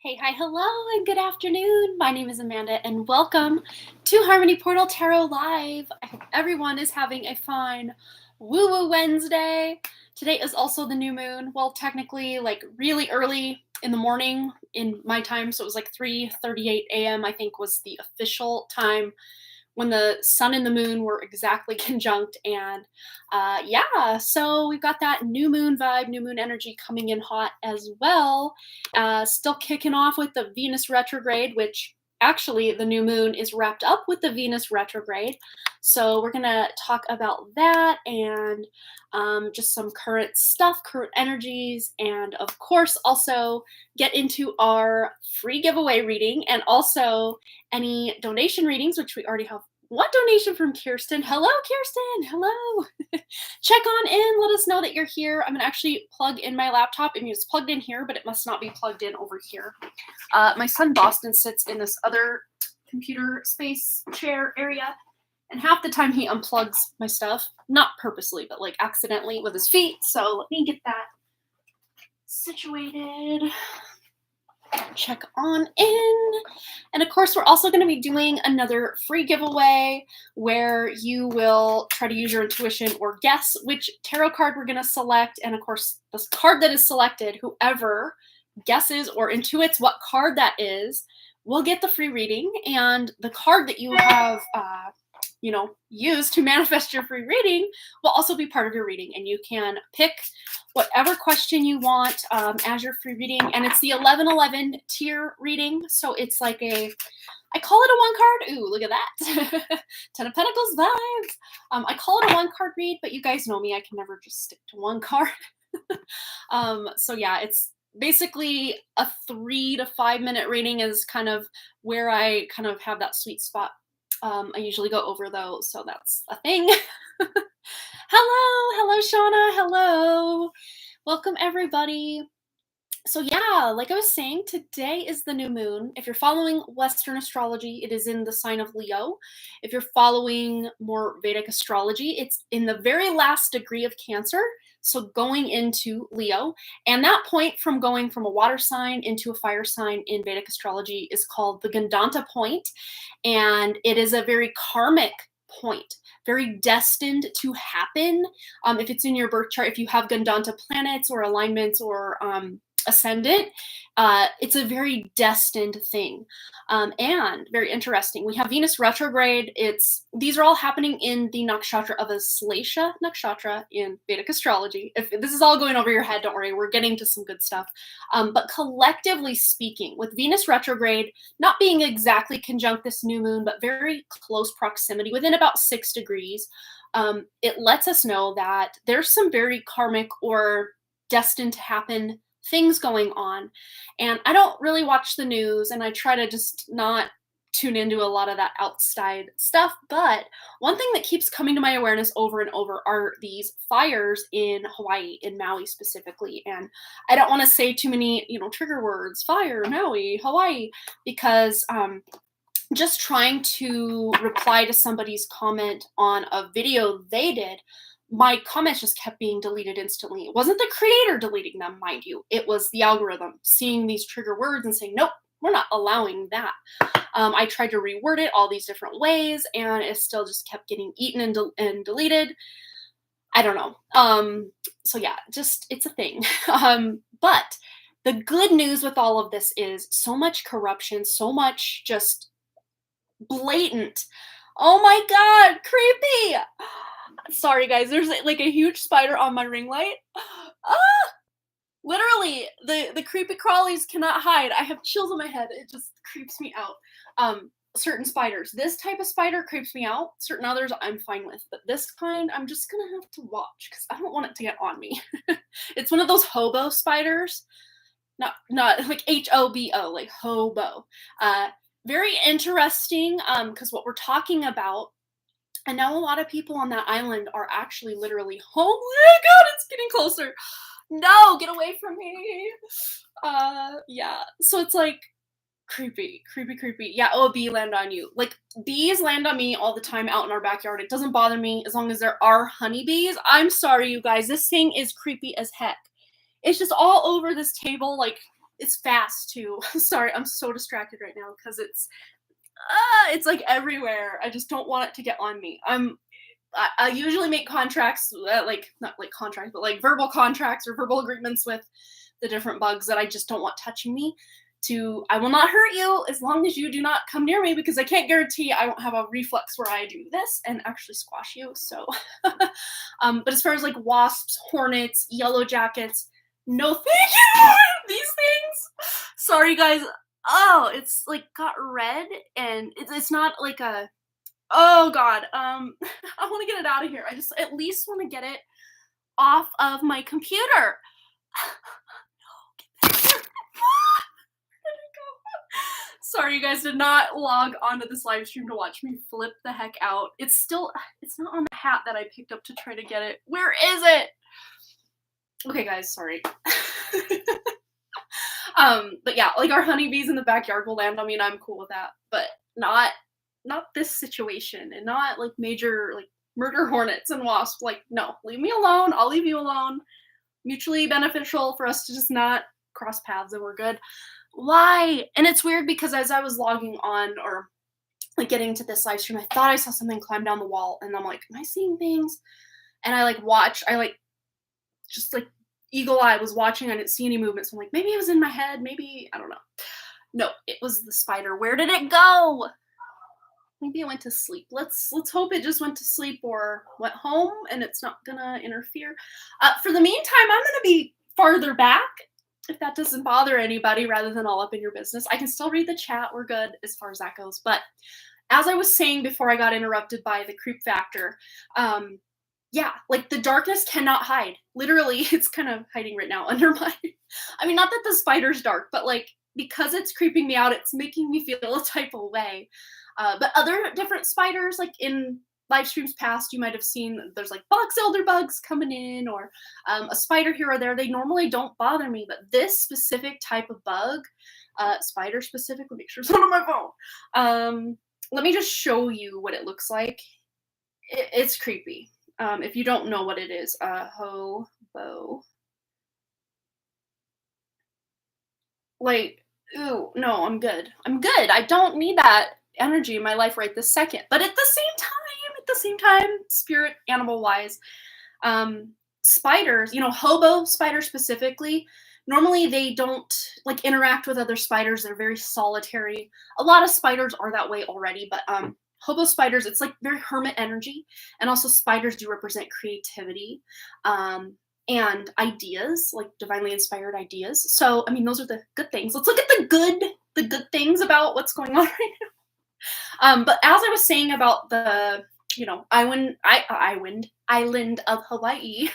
Hey, hi, hello, and good afternoon. My name is Amanda, and welcome to Harmony Portal Tarot Live. I hope everyone is having a fine Woo Woo Wednesday. Today is also the new moon. Well, technically, like really early in the morning in my time, so it was like 3:38 a.m. I think was the official time when the sun and the moon were exactly conjunct. And yeah, so we've got that new moon vibe, new moon energy coming in hot as well. Still kicking off with the Venus retrograde, which actually the new moon is wrapped up with the Venus retrograde. So we're going to talk about that and just some current stuff, current energies, and of course also get into our free giveaway reading and also any donation readings, which we already have one donation from Kirsten. Hello, Kirsten. Hello. Check on in. Let us know that you're here. I'm going to actually plug in my laptop. I mean, it's plugged in here, but it must not be plugged in over here. My son Boston sits in this other computer space chair area, and half the time he unplugs my stuff, not purposely, but like accidentally with his feet. So let me get that situated. Check on in. And of course, we're also going to be doing another free giveaway where you will try to use your intuition or guess which tarot card we're going to select. And of course, this card that is selected, whoever guesses or intuits what card that is, will get the free reading. And the card that you have use to manifest your free reading will also be part of your reading, and you can pick whatever question you want as your free reading. And it's the 1111 tier reading, so it's like I call it a one card. Ooh, look at that. 10 of Pentacles vibes. I call it a one card read, but you guys know me, I can never just stick to one card. So yeah, it's basically a 3 to 5 minute reading is kind of where I kind of have that sweet spot. I usually go over though, so that's a thing. Hello, Shauna, hello. Welcome everybody. So yeah, like I was saying, today is the new moon. If you're following Western astrology, it is in the sign of Leo. If you're following more Vedic astrology, it's in the very last degree of Cancer, so going into Leo. And that point from going from a water sign into a fire sign in Vedic astrology is called the Gandanta point. And it is a very karmic point, very destined to happen. If it's in your birth chart, if you have Gandanta planets or alignments or ascendant, it's a very destined thing, and very interesting. We have Venus retrograde. These are all happening in the nakshatra of Aslesha nakshatra in Vedic astrology. If this is all going over your head, don't worry, we're getting to some good stuff. But collectively speaking, with Venus retrograde not being exactly conjunct this new moon, but very close proximity, within about 6 degrees, it lets us know that there's some very karmic or destined to happen things going on. And I don't really watch the news, and I try to just not tune into a lot of that outside stuff. But one thing that keeps coming to my awareness over and over are these fires in Hawaii, in Maui specifically. And I don't want to say too many, trigger words, fire, Maui, Hawaii, because just trying to reply to somebody's comment on a video they did, my comments just kept being deleted instantly. It wasn't the creator deleting them, mind you. It was the algorithm seeing these trigger words and saying, nope, we're not allowing that. I tried to reword it all these different ways, and it still just kept getting eaten and deleted. I don't know. So yeah, it's a thing. But the good news with all of this is so much corruption, so much just blatant. Oh my God, creepy. Sorry guys, there's like a huge spider on my ring light. Literally, the creepy crawlies cannot hide. I have chills on my head. It just creeps me out. Certain spiders, this type of spider creeps me out. Certain others I'm fine with, but this kind I'm just gonna have to watch because I don't want it to get on me. It's one of those hobo spiders, not like Hobo, like hobo. Very interesting, because what we're talking about. And now a lot of people on that island are actually literally, oh my God, it's getting closer. No, get away from me. Yeah, so it's like creepy. Yeah, a bee land on you. Like, bees land on me all the time out in our backyard. It doesn't bother me as long as there are honeybees. I'm sorry, you guys, this thing is creepy as heck. It's just all over this table, like It's fast too. Sorry, I'm so distracted right now because it's like everywhere. I just don't want it to get on me. I usually make contracts, like not like contracts, but like verbal contracts or verbal agreements with the different bugs that I just don't want touching me. I will not hurt you as long as you do not come near me, because I can't guarantee I won't have a reflex where I do this and actually squash you. So, but as far as like wasps, hornets, yellow jackets, no thank you. These things. Sorry guys. Oh, it's like got red, and it's not like a. Oh God. I want to get it out of here. I just at least want to get it off of my computer. No, get back here. Sorry, you guys did not log onto this live stream to watch me flip the heck out. It's not on the hat that I picked up to try to get it. Where is it? Okay, guys, sorry. But yeah, like our honeybees in the backyard will land on me, and I'm cool with that. But not this situation, and not like major like murder hornets and wasps. Like, no, leave me alone. I'll leave you alone. Mutually beneficial for us to just not cross paths, and we're good. Why? And it's weird because as I was logging on or like getting to this live stream, I thought I saw something climb down the wall, and I'm like, am I seeing things? And I just like eagle eye was watching. I didn't see any movement, so I'm like, maybe it was in my head, maybe, I don't know. No, it was the spider. Where did it go? Maybe it went to sleep. Let's hope it just went to sleep or went home and it's not gonna interfere. For the meantime, I'm gonna be farther back, if that doesn't bother anybody, rather than all up in your business. I can still read the chat. We're good as far as that goes. But as I was saying before I got interrupted by the creep factor, yeah, like the darkness cannot hide. Literally, it's kind of hiding right now under my, I mean, not that the spider's dark, but like because it's creeping me out, it's making me feel a type of way. But other different spiders, like in live streams past, you might have seen there's like box elder bugs coming in, or a spider here or there. They normally don't bother me, but this specific type of bug, spider specific, let me make sure it's not on my phone. Let me just show you what it looks like. It's creepy. If you don't know what it is, hobo. Like, ooh, no, I'm good. I'm good. I don't need that energy in my life right this second. But at the same time, spirit animal wise, spiders, hobo spiders specifically, normally they don't like interact with other spiders. They're very solitary. A lot of spiders are that way already, but hobo spiders, it's like very hermit energy. And also spiders do represent creativity. And ideas, like divinely inspired ideas. So, I mean, those are the good things. Let's look at the good things about what's going on right now. But as I was saying about the, island of Hawaii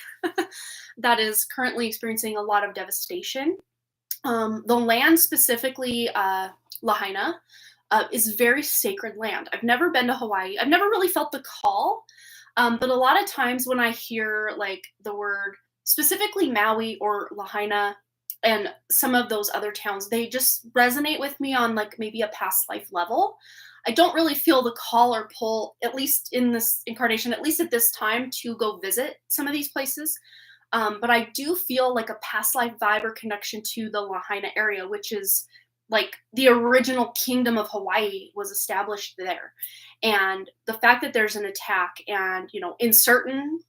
that is currently experiencing a lot of devastation. The land specifically, Lahaina, is very sacred land. I've never been to Hawaii. I've never really felt the call. But a lot of times when I hear like the word, specifically Maui or Lahaina and some of those other towns, they just resonate with me on like maybe a past life level. I don't really feel the call or pull, at least in this incarnation, at least at this time, to go visit some of these places. But I do feel like a past life vibe or connection to the Lahaina area, which is like the original kingdom of Hawaii was established there. And the fact that there's an attack and, in certain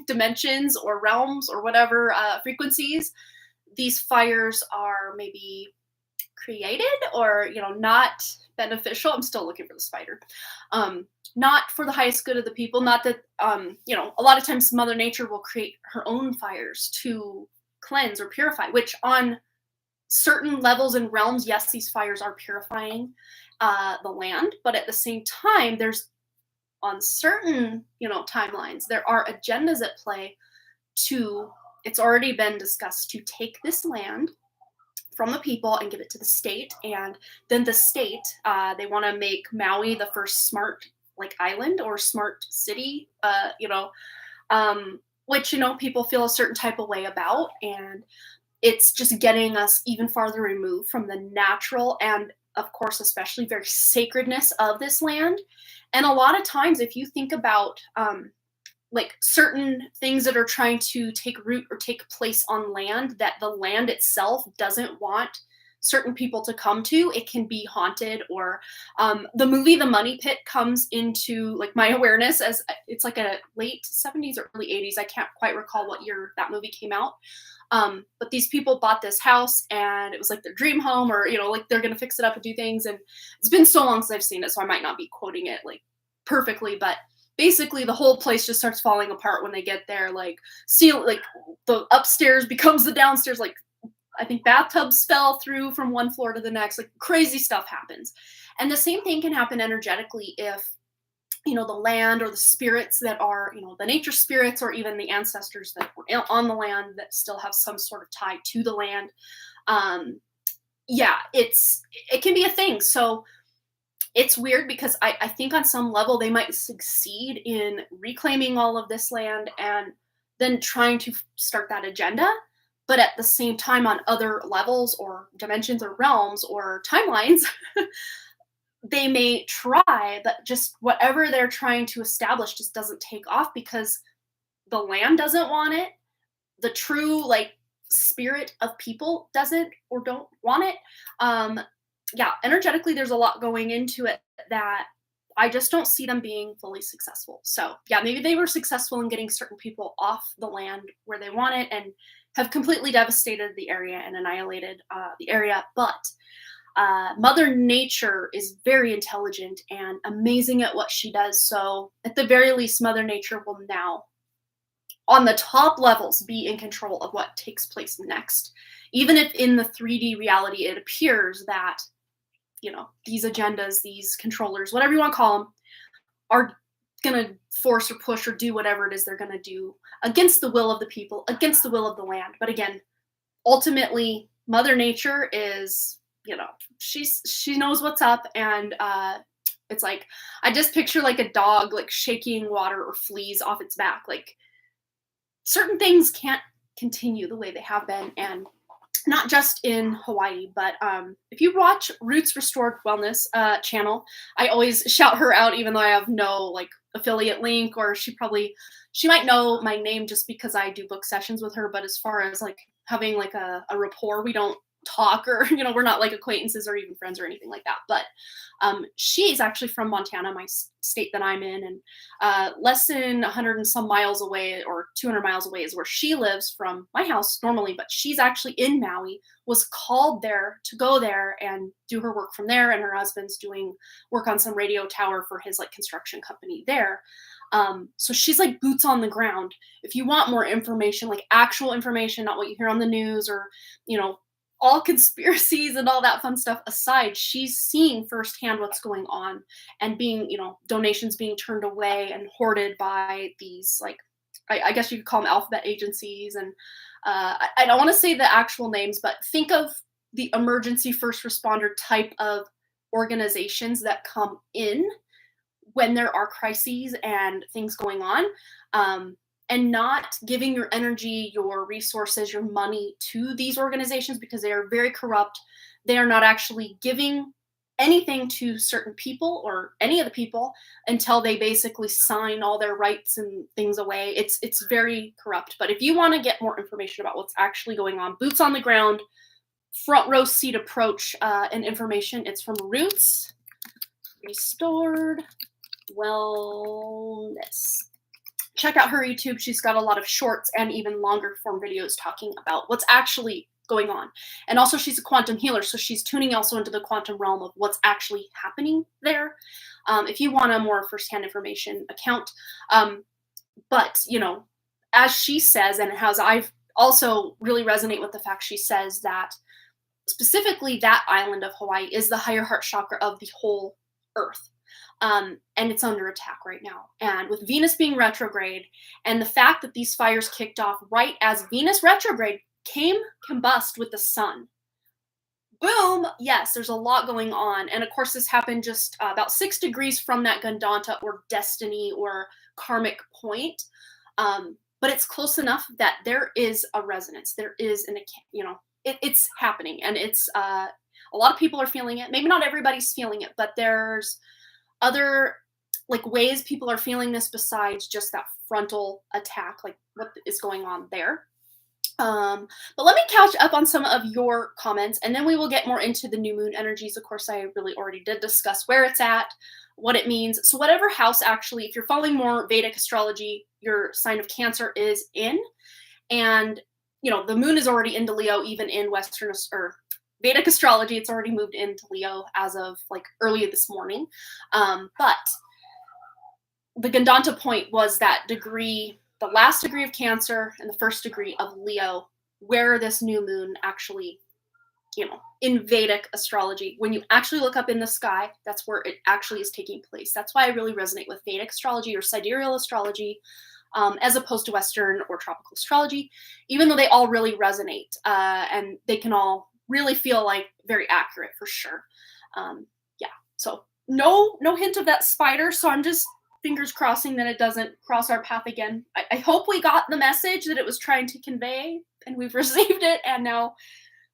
dimensions or realms or whatever frequencies, these fires are maybe created or, not beneficial. I'm still looking for the spider. Not for the highest good of the people. Not that, a lot of times Mother Nature will create her own fires to cleanse or purify, which on certain levels and realms, yes, these fires are purifying the land, but at the same time, there's on certain, timelines, there are agendas at play it's already been discussed to take this land from the people and give it to the state. And then the state, they want to make Maui the first smart like island or smart city, which, people feel a certain type of way about. And it's just getting us even farther removed from the natural and, of course, especially very sacredness of this land. And a lot of times, if you think about like certain things that are trying to take root or take place on land that the land itself doesn't want certain people to come to. It can be haunted, or the movie The Money Pit comes into like my awareness as it's like a late 70s or early 80s. I can't quite recall what year that movie came out. But these people bought this house and it was like their dream home, or, you know, like they're going to fix it up and do things. And it's been so long since I've seen it, so I might not be quoting it like perfectly, but basically the whole place just starts falling apart when they get there. Like like the upstairs becomes the downstairs. Like I think bathtubs fell through from one floor to the next. Like crazy stuff happens. And the same thing can happen energetically if, you know, the land or the spirits that are, you know, the nature spirits, or even the ancestors that were on the land that still have some sort of tie to the land. Yeah, it can be a thing. So it's weird because I think on some level they might succeed in reclaiming all of this land and then trying to start that agenda. But at the same time, on other levels or dimensions or realms or timelines, they may try, but just whatever they're trying to establish just doesn't take off because the land doesn't want it. The true like spirit of people doesn't or don't want it. Yeah, energetically, there's a lot going into it that I just don't see them being fully successful. So yeah, maybe they were successful in getting certain people off the land where they want it and have completely devastated the area and annihilated the area. But Mother Nature is very intelligent and amazing at what she does. So at the very least, Mother Nature will now, on the top levels, be in control of what takes place next. Even if in the 3D reality it appears that, you know, these agendas, these controllers, whatever you want to call them, are going to force or push or do whatever it is they're going to do against the will of the people, against the will of the land. But again, ultimately, Mother Nature is, you know, she knows what's up. And it's like, I just picture like a dog like shaking water or fleas off its back. Like certain things can't continue the way they have been. And not just in Hawaii, but if you watch Roots Restored Wellness channel, I always shout her out, even though I have no like affiliate link, or she might know my name just because I do book sessions with her. But as far as like having like a rapport, we don't talk, or, you know, we're not like acquaintances or even friends or anything like that. But she's actually from Montana, my state that I'm in, and less than 100 and some miles away, or 200 miles away, is where she lives from my house normally. But she's actually in Maui, was called there to go there and do her work from there, and her husband's doing work on some radio tower for his like construction company there. So she's like boots on the ground. If you want more information, like actual information, not what you hear on the news, or, you know, all conspiracies and all that fun stuff aside, she's seeing firsthand what's going on, and being, you know, donations being turned away and hoarded by these, like, I guess you could call them alphabet agencies. And I don't want to say the actual names, but think of the emergency first responder type of organizations that come in when there are crises and things going on. And not giving your energy, your resources, your money to these organizations, because they are very corrupt. They are not actually giving anything to certain people or any of the people until they basically sign all their rights and things away. It's very corrupt. But if you want to get more information about what's actually going on, boots on the ground, front row seat approach and information, it's from Roots Restored Wellness. Check out her YouTube. She's got a lot of shorts and even longer form videos talking about what's actually going on. And also she's a quantum healer, so she's tuning also into the quantum realm of what's actually happening there. If you want a more firsthand information account. But, you know, as she says, and as I've also really resonate with the fact she says that specifically that island of Hawaii is the higher heart chakra of the whole earth. And it's under attack right now. And with Venus being retrograde, and the fact that these fires kicked off right as Venus retrograde came combust with the sun. Boom! Yes, there's a lot going on. And of course, this happened just about 6 degrees from that Gandanta or destiny or karmic point. But it's close enough that there is a resonance. There is it's happening. And it's a lot of people are feeling it. Maybe not everybody's feeling it, but there's other like ways people are feeling this besides just that frontal attack, like what is going on there. But let me catch up on some of your comments, and then we will get more into the new moon energies. Of course, I really already did discuss where it's at, what it means. So whatever house, actually, if you're following more Vedic astrology, your sign of Cancer is in, and the moon is already into Leo, even in Western or Vedic astrology. It's already moved into Leo as of like early this morning. But the Gandanta point was that degree, the last degree of Cancer and the first degree of Leo, where this new moon actually, in Vedic astrology, when you actually look up in the sky, that's where it actually is taking place. That's why I really resonate with Vedic astrology or sidereal astrology, as opposed to Western or tropical astrology, even though they all really resonate, and they can all really feel like very accurate for sure. Yeah, so no hint of that spider, so I'm just fingers crossing that it doesn't cross our path again. I hope we got the message that it was trying to convey, and we've received it, and now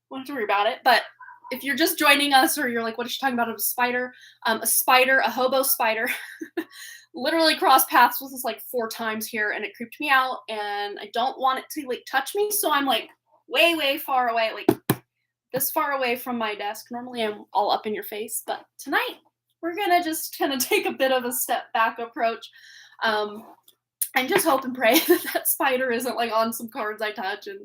we don't have to worry about it. But if you're just joining us, or you're like, what is she talking about? A spider, a hobo spider, literally crossed paths with us like 4 times here, and it creeped me out, and I don't want it to like touch me, so I'm like way far away, like this far away from my desk. Normally I'm all up in your face, but tonight we're gonna just kind of take a bit of a step back approach, and just hope and pray that spider isn't like on some cards I touch. And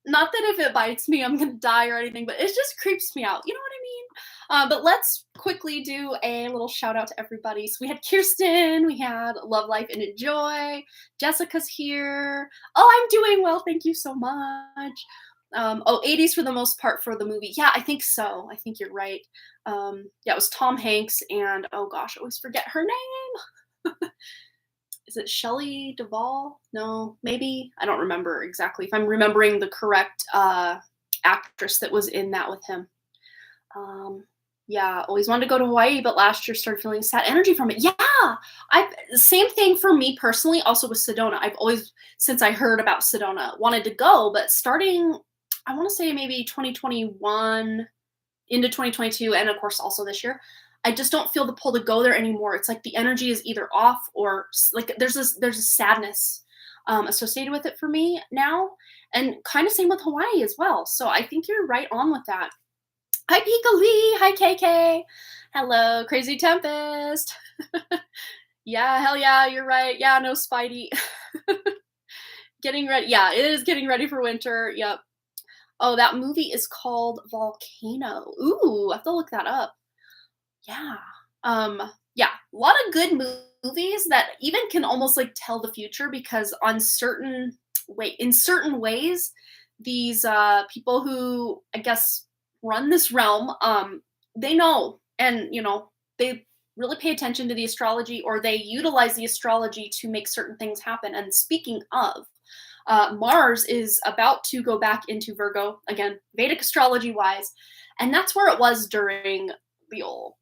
not that if it bites me I'm gonna die or anything, but it just creeps me out, you know what I mean? But let's quickly do a little shout out to everybody. So we had Kirsten, we had Love Life and Enjoy, Jessica's here. I'm doing well, thank you so much. 80s for the most part for the movie. Yeah, I think so. I think you're right. Yeah, it was Tom Hanks and, oh gosh, I always forget her name. Is it Shelley Duvall? No, maybe. I don't remember exactly if I'm remembering the correct actress that was in that with him. Yeah, always wanted to go to Hawaii, but last year started feeling sad energy from it. Yeah, same thing for me personally, also with Sedona. I've always, since I heard about Sedona, wanted to go, but starting, I want to say maybe 2021 into 2022, and of course also this year, I just don't feel the pull to go there anymore. It's like the energy is either off, or like there's a sadness associated with it for me now, and kind of same with Hawaii as well. So I think you're right on with that. Hi Pika Lee, hi KK, hello Crazy Tempest. Yeah, hell yeah, you're right. Yeah, no Spidey. Getting ready. Yeah, it is getting ready for winter. Yep. Oh, that movie is called Volcano. Ooh, I have to look that up. Yeah. Yeah, a lot of good movies that even can almost like tell the future, because in certain ways, these people who I guess run this realm, they know, and they really pay attention to the astrology, or they utilize the astrology to make certain things happen. And speaking of, Mars is about to go back into Virgo again, Vedic astrology wise, and that's where it was during the old,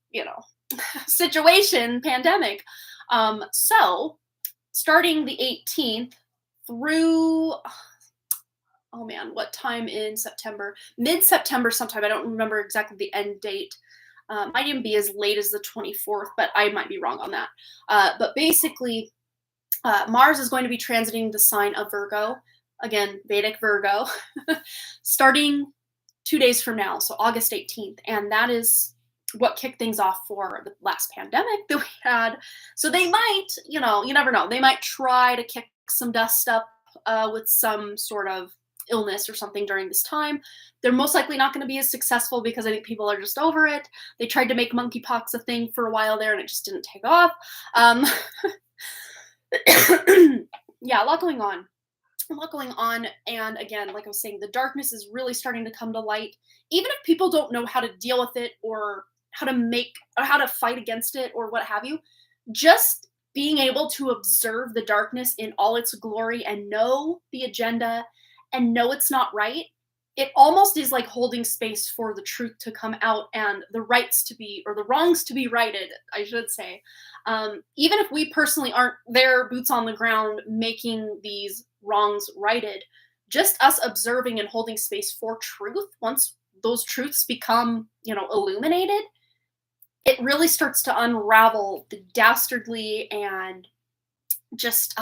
situation, pandemic. So starting the 18th through, oh man, what time in September? Mid-September sometime. I don't remember exactly the end date. Might even be as late as the 24th, but I might be wrong on that. But basically, Mars is going to be transiting the sign of Virgo, again, Vedic Virgo, starting 2 days from now, so August 18th. And that is what kicked things off for the last pandemic that we had. So they might, you never know, they might try to kick some dust up with some sort of illness or something during this time. They're most likely not going to be as successful, because I think people are just over it. They tried to make monkeypox a thing for a while there, and it just didn't take off. Yeah, a lot going on. And again, like I was saying, the darkness is really starting to come to light. Even if people don't know how to deal with it, or how to fight against it, or what have you, just being able to observe the darkness in all its glory and know the agenda and know it's not right, it almost is like holding space for the truth to come out, and the rights to be, or the wrongs to be righted, I should say. Even if we personally aren't there, boots on the ground, making these wrongs righted, just us observing and holding space for truth, once those truths become, illuminated, it really starts to unravel the dastardly and just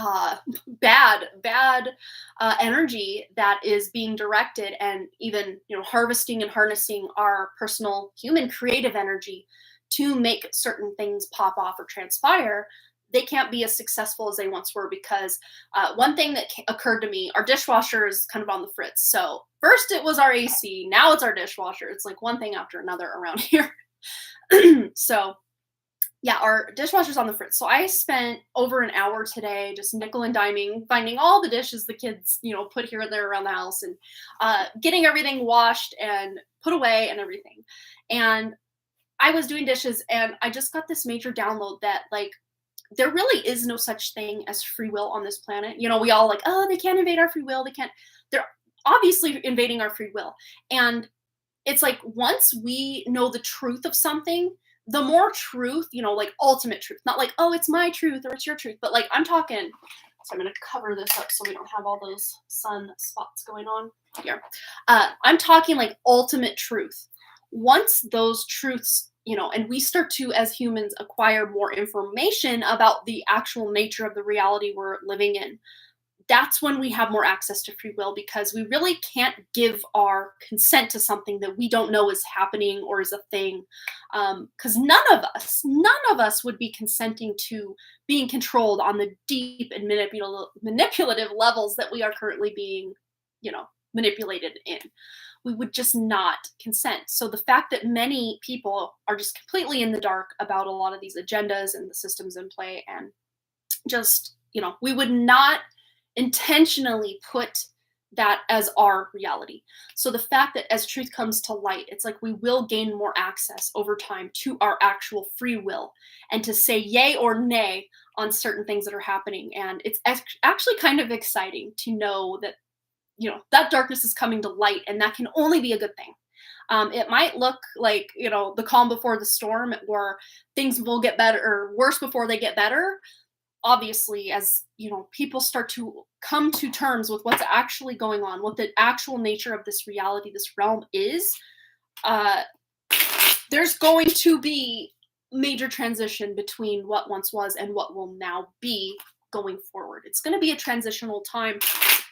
bad energy that is being directed, and even harvesting and harnessing our personal human creative energy to make certain things pop off or transpire. They can't be as successful as they once were, because one thing that occurred to me: our dishwasher is kind of on the fritz. So first it was our AC, now it's our dishwasher. It's like one thing after another around here. So yeah, our dishwasher's on the fritz. So I spent over an hour today just nickel and diming, finding all the dishes the kids, put here and there around the house, and getting everything washed and put away and everything. And I was doing dishes, and I just got this major download that, like, there really is no such thing as free will on this planet. We all like, oh, they can't invade our free will. They can't. They're obviously invading our free will. And it's like, once we know the truth of something, the more truth, like ultimate truth, not like, oh, it's my truth or it's your truth, but like, I'm talking. So I'm going to cover this up so we don't have all those sun spots going on here. I'm talking like ultimate truth. Once those truths, and we start to, as humans, acquire more information about the actual nature of the reality we're living in, that's when we have more access to free will, because we really can't give our consent to something that we don't know is happening or is a thing. Because none of us would be consenting to being controlled on the deep and manipulative levels that we are currently being, manipulated in. We would just not consent. So the fact that many people are just completely in the dark about a lot of these agendas and the systems in play, and just, we would not intentionally put that as our reality. So the fact that as truth comes to light, it's like we will gain more access over time to our actual free will, and to say yay or nay on certain things that are happening. And it's actually kind of exciting to know that, that darkness is coming to light, and that can only be a good thing. It might look like, the calm before the storm, or things will get better or worse before they get better. Obviously, as people start to come to terms with what's actually going on, what the actual nature of this reality, this realm is, there's going to be major transition between what once was and what will now be going forward. It's going to be a transitional time.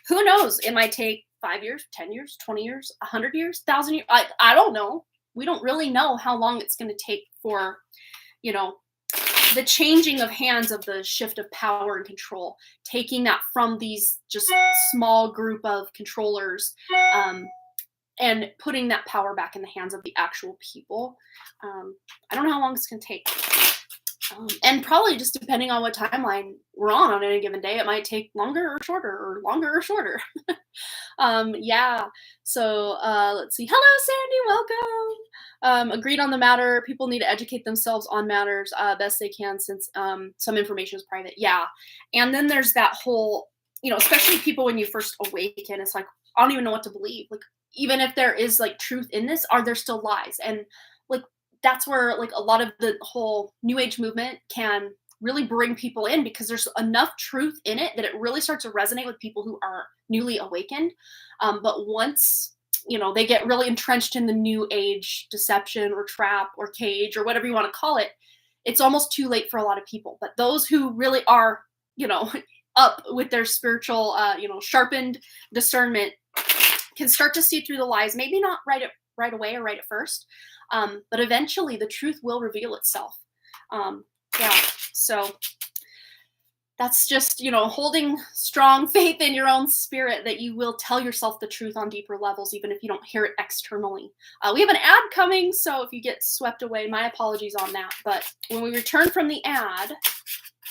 Who knows? It might take 5 years, 10 years, 20 years, 100 years, 1,000 years. I don't know. We don't really know how long it's going to take for, the changing of hands of the shift of power and control, taking that from these just small group of controllers, and putting that power back in the hands of the actual people. I don't know how long it's going to take. And probably just depending on what timeline we're on any given day, it might take longer or shorter, or longer or shorter. Yeah. So let's see. Hello, Sandy. Welcome. Agreed on the matter. People need to educate themselves on matters best they can, since some information is private. Yeah. And then there's that whole, especially people when you first awaken, it's like, I don't even know what to believe. Like, even if there is like truth in this, are there still lies? And like, that's where like a lot of the whole new age movement can really bring people in, because there's enough truth in it that it really starts to resonate with people who are newly awakened. But once, they get really entrenched in the new age deception or trap or cage or whatever you want to call it, it's almost too late for a lot of people. But those who really are, up with their spiritual, sharpened discernment, can start to see through the lies, maybe not right away or right at first. But eventually the truth will reveal itself. Yeah. So that's just, holding strong faith in your own spirit that you will tell yourself the truth on deeper levels, even if you don't hear it externally. We have an ad coming, so if you get swept away, my apologies on that. But when we return from the ad,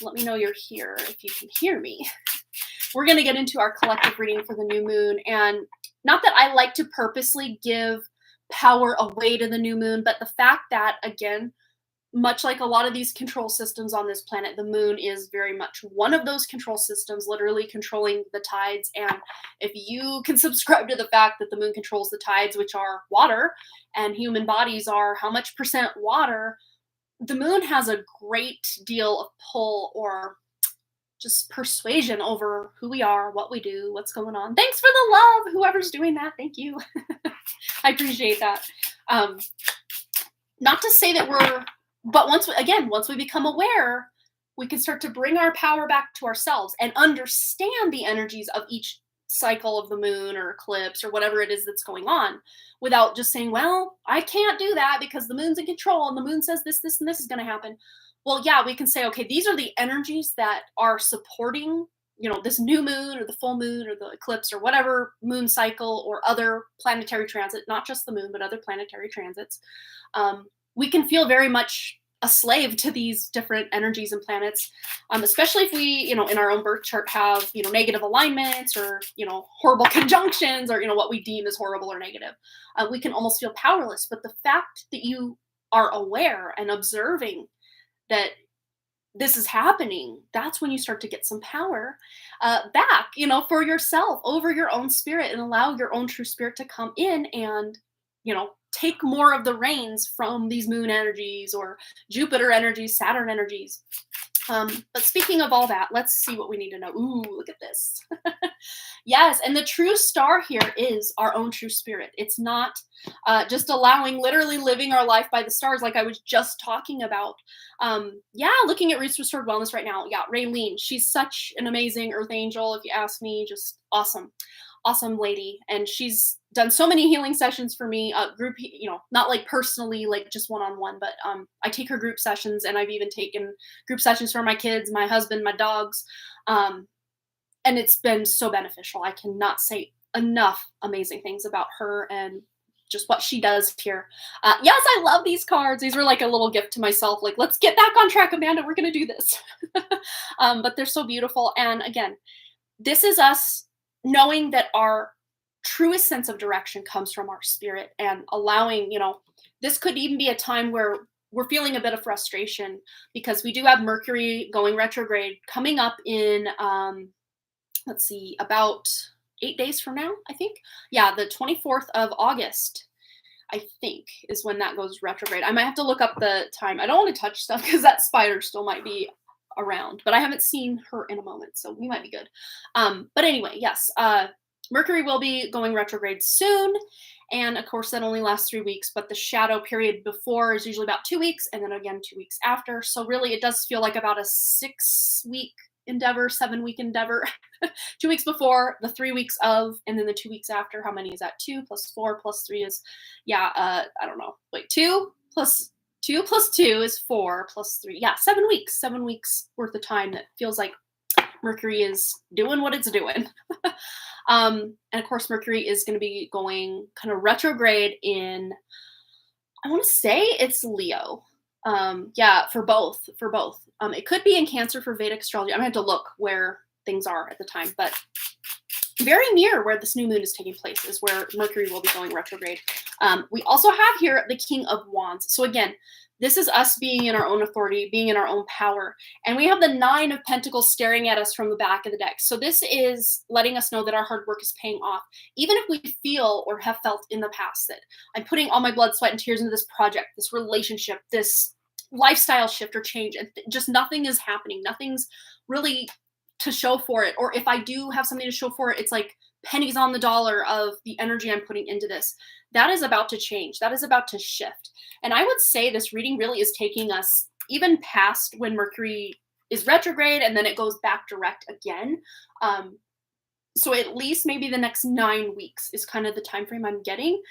let me know you're here if you can hear me. We're going to get into our collective reading for the new moon. And not that I like to purposely give power away to the new moon, but the fact that, again, much like a lot of these control systems on this planet, the moon is very much one of those control systems, literally controlling the tides. And if you can subscribe to the fact that the moon controls the tides, which are water, and human bodies are how much percent water, the moon has a great deal of pull or just persuasion over who we are, what we do, what's going on. Thanks for the love, whoever's doing that. Thank you. I appreciate that. Not to say that but once we become aware, We can start to bring our power back to ourselves and understand the energies of each cycle of the moon or eclipse or whatever it is that's going on, without just saying, well, I can't do that because the moon's in control and the moon says this, this, and this is going to happen. Well, yeah, we can say, okay, these are the energies that are supporting, this new moon or the full moon or the eclipse or whatever moon cycle or other planetary transit, not just the moon, but other planetary transits. We can feel very much a slave to these different energies and planets, especially if we, in our own birth chart have, negative alignments or, horrible conjunctions or, what we deem as horrible or negative. We can almost feel powerless. But the fact that you are aware and observing that this is happening, that's when you start to get some power back, for yourself over your own spirit, and allow your own true spirit to come in and, take more of the reins from these moon energies or Jupiter energies, Saturn energies. But speaking of all that, let's see what we need to know. Ooh, look at this. Yes, and the true star here is our own true spirit. It's not just literally living our life by the stars like I was just talking about. Looking at Roots Restored Wellness right now. Yeah, Raylene, she's such an amazing earth angel, if you ask me, just awesome lady. And she's done so many healing sessions for me, group, not like personally, like just one-on-one, but I take her group sessions, and I've even taken group sessions for my kids, my husband, my dogs. And it's been so beneficial. I cannot say enough amazing things about her and just what she does here. Yes, I love these cards. These were like a little gift to myself. Like, let's get back on track, Amanda. We're going to do this. But they're so beautiful. And again, this is us knowing that our truest sense of direction comes from our spirit, and allowing, this could even be a time where we're feeling a bit of frustration because we do have Mercury going retrograde coming up in, let's see, about 8 days from now, I think. Yeah, the 24th of August, I think, is when that goes retrograde. I might have to look up the time. I don't want to touch stuff because that spider still might be around, but I haven't seen her in a moment, so we might be good. But anyway, yes, Mercury will be going retrograde soon. And of course, that only lasts 3 weeks, but the shadow period before is usually about 2 weeks, and then again 2 weeks after. So really, it does feel like about a 6-week endeavor, 7-week endeavor. 2 weeks before, the 3 weeks of, and then the 2 weeks after. How many is that? 2 plus 4 plus 3 is, I don't know. Wait, 2 plus 2 plus 2 is 4 plus 3. Yeah, 7 weeks. 7 weeks worth of time that feels like Mercury is doing what it's doing. And of course, Mercury is going to be going kind of retrograde in, I want to say it's Leo. For both. It could be in Cancer for Vedic astrology. I'm going to have to look where things are at the time, but very near where this new moon is taking place is where Mercury will be going retrograde. We also have here the King of Wands. So again, this is us being in our own authority, being in our own power. And we have the 9 of Pentacles staring at us from the back of the deck. So this is letting us know that our hard work is paying off. Even if we feel or have felt in the past that I'm putting all my blood, sweat, and tears into this project, this relationship, this lifestyle shift or change, and just nothing is happening. Nothing's really to show for it. Or if I do have something to show for it, it's like pennies on the dollar of the energy I'm putting into this. That is about to change. That is about to shift. And I would say this reading really is taking us even past when Mercury is retrograde and then it goes back direct again. So at least maybe the next 9 weeks is kind of the time frame I'm getting.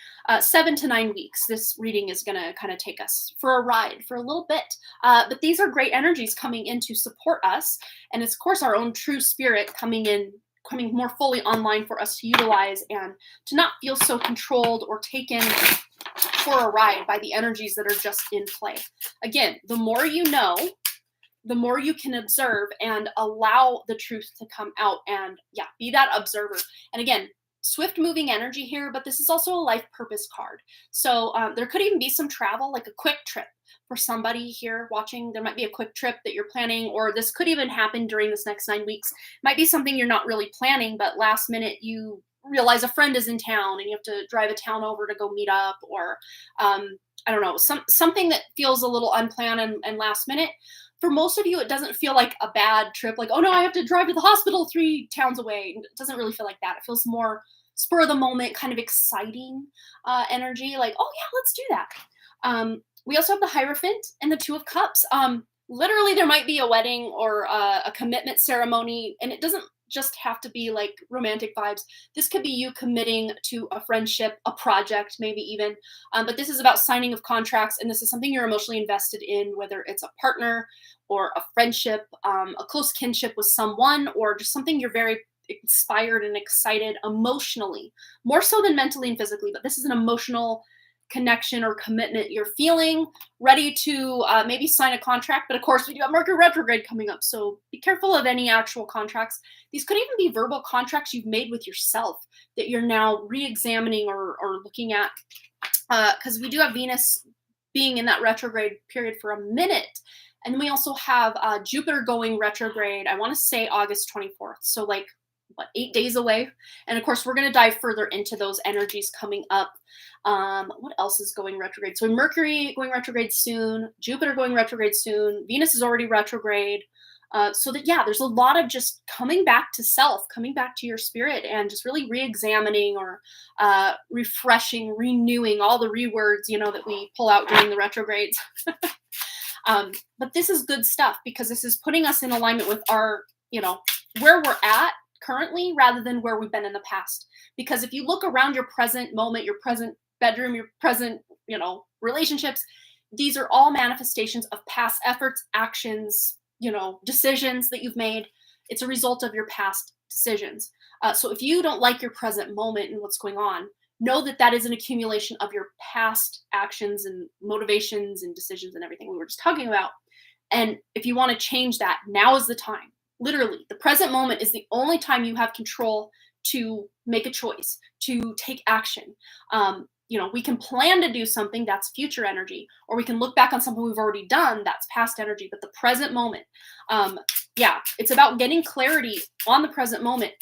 7 to 9 weeks, this reading is going to kind of take us for a ride for a little bit. But these are great energies coming in to support us. And it's, of course, our own true spirit coming more fully online for us to utilize and to not feel so controlled or taken for a ride by the energies that are just in play. Again, the more you know, the more you can observe and allow the truth to come out and be that observer. And again, swift moving energy here, but this is also a life purpose card. So there could even be some travel, like a quick trip for somebody here watching. There might be a quick trip that you're planning, or this could even happen during this next 9 weeks. It might be something you're not really planning, but last minute you realize a friend is in town and you have to drive a town over to go meet up, or I don't know, something that feels a little unplanned and last minute. For most of you, it doesn't feel like a bad trip, like, oh no, I have to drive to the hospital 3 towns away. It doesn't really feel like that. It feels more spur of the moment, kind of exciting energy, like, oh yeah, let's do that. We also have the Hierophant and the Two of Cups. Literally, there might be a wedding or a commitment ceremony, and it doesn't just have to be like romantic vibes. This could be you committing to a friendship, a project, maybe even. But this is about signing of contracts, and this is something you're emotionally invested in, whether it's a partner or a friendship, a close kinship with someone, or just something you're very inspired and excited emotionally, more so than mentally and physically. But this is an emotional connection or commitment you're feeling ready to maybe sign a contract. But of course, we do have Mercury retrograde coming up, so be careful of any actual contracts. These could even be verbal contracts you've made with yourself that you're now re-examining or looking at, because we do have Venus being in that retrograde period for a minute. And then we also have Jupiter going retrograde, I want to say August 24th. So like, what, 8 days away? And of course, we're going to dive further into those energies coming up. What else is going retrograde? So Mercury going retrograde soon, Jupiter going retrograde soon, Venus is already retrograde. So that, yeah, there's a lot of just coming back to self, coming back to your spirit, and just really re-examining or refreshing, renewing all the rewords, that we pull out during the retrogrades. But this is good stuff because this is putting us in alignment with our, where we're at currently rather than where we've been in the past. Because if you look around your present moment, your present bedroom, your present, relationships, these are all manifestations of past efforts, actions, decisions that you've made. It's a result of your past decisions. So if you don't like your present moment and what's going on, know that that is an accumulation of your past actions and motivations and decisions and everything we were just talking about. And if you want to change that, now is the time. Literally, the present moment is the only time you have control to make a choice, to take action. We can plan to do something, that's future energy, or we can look back on something we've already done, that's past energy. But the present moment, it's about getting clarity on the present moment,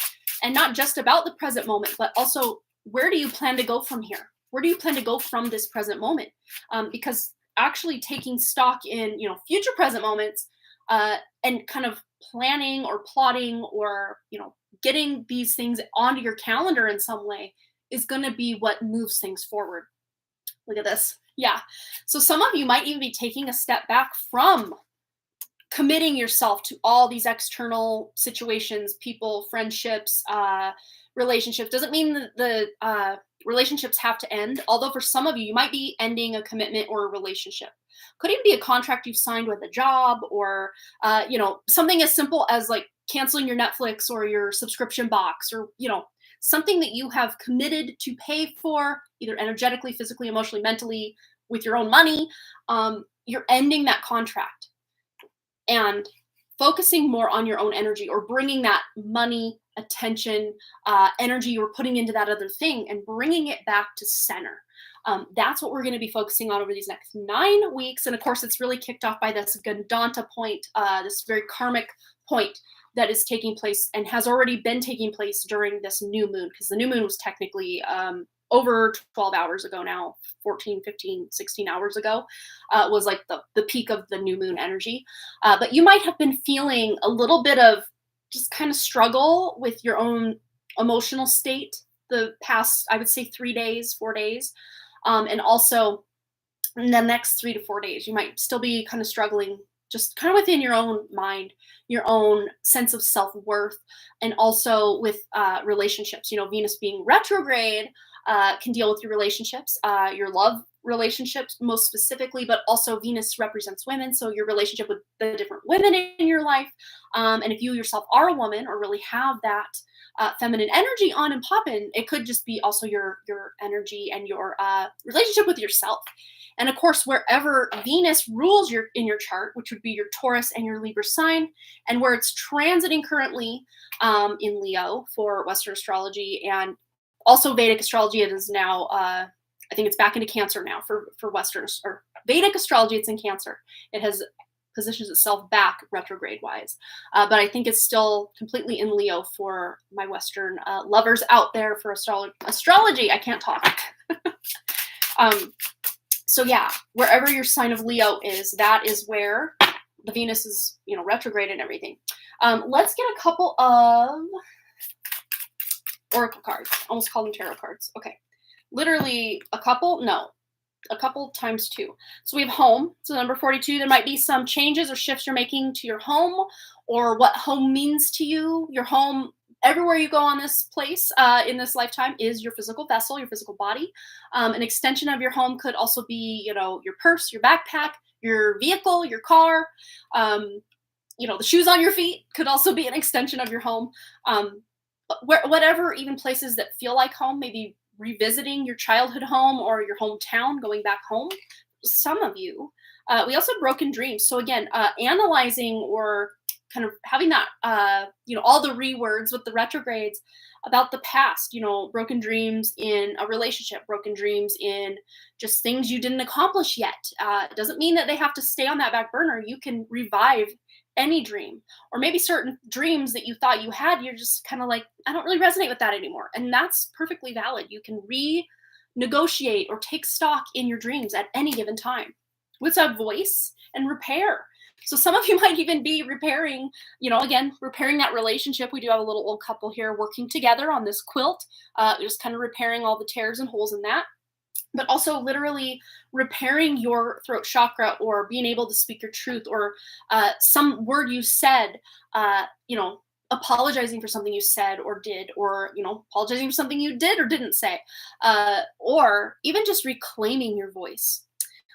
and not just about the present moment, but also where do you plan to go from here? Where do you plan to go from this present moment? Because actually taking stock in, future present moments, and kind of planning or plotting or, getting these things onto your calendar in some way is going to be what moves things forward. Look at this. Yeah. So some of you might even be taking a step back from committing yourself to all these external situations, people, friendships, relationships. Doesn't mean that the relationships have to end. Although for some of you, you might be ending a commitment or a relationship. Could even be a contract you've signed with a job, or something as simple as like canceling your Netflix or your subscription box, or something that you have committed to pay for, either energetically, physically, emotionally, mentally, with your own money. You're ending that contract and focusing more on your own energy, or bringing that money, attention, energy you were putting into that other thing and bringing it back to center. That's what we're going to be focusing on over these next 9 weeks. And of course, it's really kicked off by this Gandanta point, this very karmic point that is taking place and has already been taking place during this new moon, because the new moon was technically over 12 hours ago now, 14, 15, 16 hours ago, was like the peak of the new moon energy. But you might have been feeling a little bit of just kind of struggle with your own emotional state the past, I would say 3 days, 4 days. And also in the next 3 to 4 days, you might still be kind of struggling just kind of within your own mind, your own sense of self-worth, and also with relationships. Venus being retrograde can deal with your relationships, your love relationships most specifically, but also Venus represents women, so your relationship with the different women in your life. And if you yourself are a woman or really have that feminine energy on and popping, it could just be also your energy and your relationship with yourself. And of course, wherever Venus rules in your chart, which would be your Taurus and your Libra sign, and where it's transiting currently in Leo for Western astrology, and also Vedic astrology, it is now, I think it's back into Cancer now for Western, or Vedic astrology, it's in Cancer. It has positions itself back retrograde wise. But I think it's still completely in Leo for my Western lovers out there for astrology. I can't talk. So yeah, wherever your sign of Leo is, that is where the Venus is, retrograde and everything. Let's get a couple of oracle cards. Almost called them tarot cards. Okay. Literally a couple? No. a couple times too. So we have home. So number 42, there might be some changes or shifts you're making to your home or what home means to you. Your home, everywhere you go on this place in this lifetime is your physical vessel, your physical body. An extension of your home could also be, your purse, your backpack, your vehicle, your car. The shoes on your feet could also be an extension of your home. Whatever, even places that feel like home, maybe revisiting your childhood home or your hometown, going back home. Some of you. We also have broken dreams. So again, analyzing or kind of having that, all the rewords with the retrogrades about the past, broken dreams in a relationship, broken dreams in just things you didn't accomplish yet. It doesn't mean that they have to stay on that back burner. You can revive any dream, or maybe certain dreams that you thought you had, you're just kind of like, I don't really resonate with that anymore. And that's perfectly valid. You can renegotiate or take stock in your dreams at any given time with a voice and repair. So some of you might even be repairing, repairing that relationship. We do have a little old couple here working together on this quilt, just kind of repairing all the tears and holes in that. But also literally repairing your throat chakra or being able to speak your truth or some word you said, apologizing for something you said or did, or, apologizing for something you did or didn't say, or even just reclaiming your voice.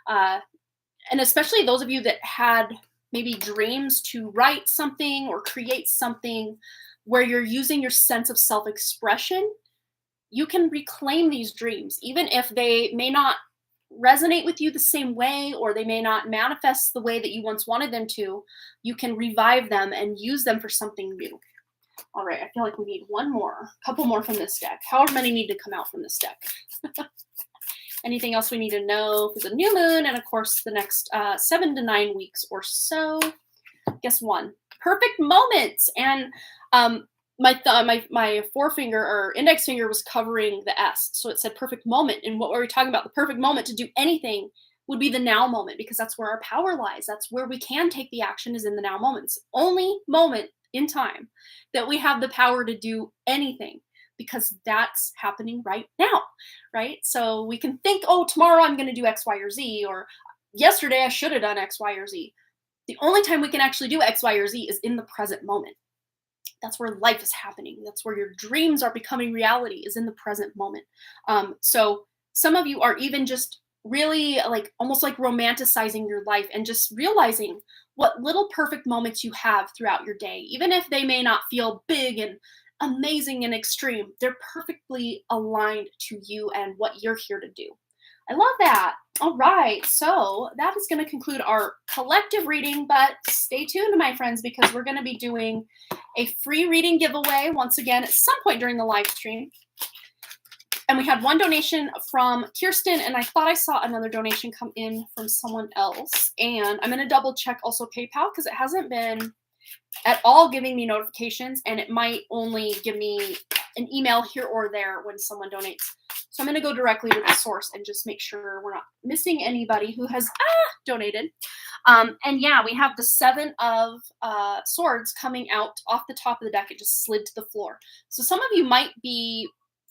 And especially those of you that had maybe dreams to write something or create something where you're using your sense of self-expression, you can reclaim these dreams, even if they may not resonate with you the same way, or they may not manifest the way that you once wanted them to. You can revive them and use them for something new. All right, I feel like we need a couple more from this deck. However many need to come out from this deck. Anything else we need to know for the new moon, and of course the next 7 to 9 weeks or so? Guess one, perfect moments. And my forefinger or index finger was covering the S. So it said perfect moment. And what were we talking about? The perfect moment to do anything would be the now moment, because that's where our power lies. That's where we can take the action, is in the now moments. Only moment in time that we have the power to do anything, because that's happening right now, right? So we can think, oh, tomorrow I'm going to do X, Y, or Z, or yesterday I should have done X, Y, or Z. The only time we can actually do X, Y, or Z is in the present moment. That's where life is happening. That's where your dreams are becoming reality, is in the present moment. So some of you are even just really almost like romanticizing your life and just realizing what little perfect moments you have throughout your day. Even if they may not feel big and amazing and extreme, they're perfectly aligned to you and what you're here to do. I love that. All right, so that is going to conclude our collective reading, but stay tuned, my friends, because we're going to be doing a free reading giveaway once again at some point during the live stream. And we had one donation from Kirsten, and I thought I saw another donation come in from someone else. And I'm going to double check also PayPal, because it hasn't been at all giving me notifications, and it might only give me an email here or there when someone donates. So I'm going to go directly to the source and just make sure we're not missing anybody who has donated. And yeah, we have the 7 of swords coming out off the top of the deck. It just slid to the floor. So some of you might be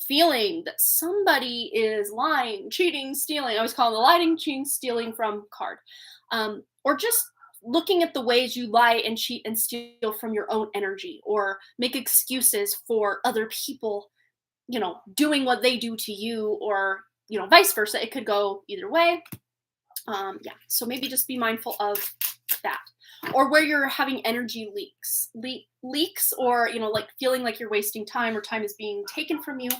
feeling that somebody is lying, cheating, stealing. I always call them the lying, cheating, stealing from card. Or just looking at the ways you lie and cheat and steal from your own energy, or make excuses for other people, doing what they do to you, or, vice versa. It could go either way. So maybe just be mindful of that. Or where you're having energy leaks, or, feeling like you're wasting time, or time is being taken from you.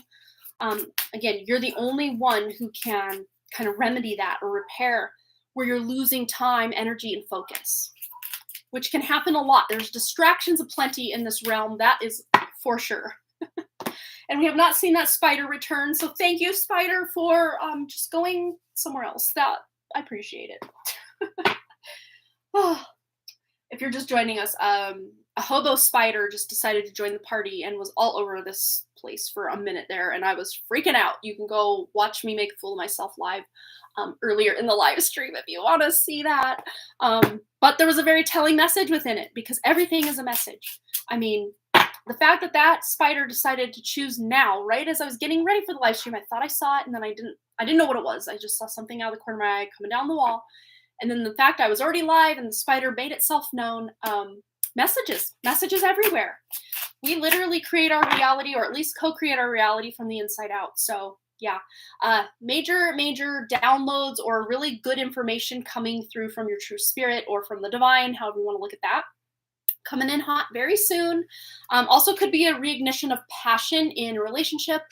Again, you're the only one who can kind of remedy that or repair where you're losing time, energy, and focus, which can happen a lot. There's distractions aplenty in this realm, that is for sure. And we have not seen that spider return, so thank you, spider, for just going somewhere else. That, I appreciate it. If you're just joining us, a hobo spider just decided to join the party and was all over this place for a minute there, and I was freaking out. You can go watch me make a fool of myself live earlier in the live stream if you want to see that. But there was a very telling message within it, because everything is a message. I mean, the fact that that spider decided to choose now, right as I was getting ready for the live stream, I thought I saw it, and then I didn't know what it was. I just saw something out of the corner of my eye coming down the wall. And then the fact I was already live and the spider made itself known, messages everywhere. We literally create our reality, or at least co-create our reality from the inside out. So yeah, major downloads or really good information coming through from your true spirit or from the divine, however you want to look at that. Coming in hot very soon. Also could be a reignition of passion in a relationship,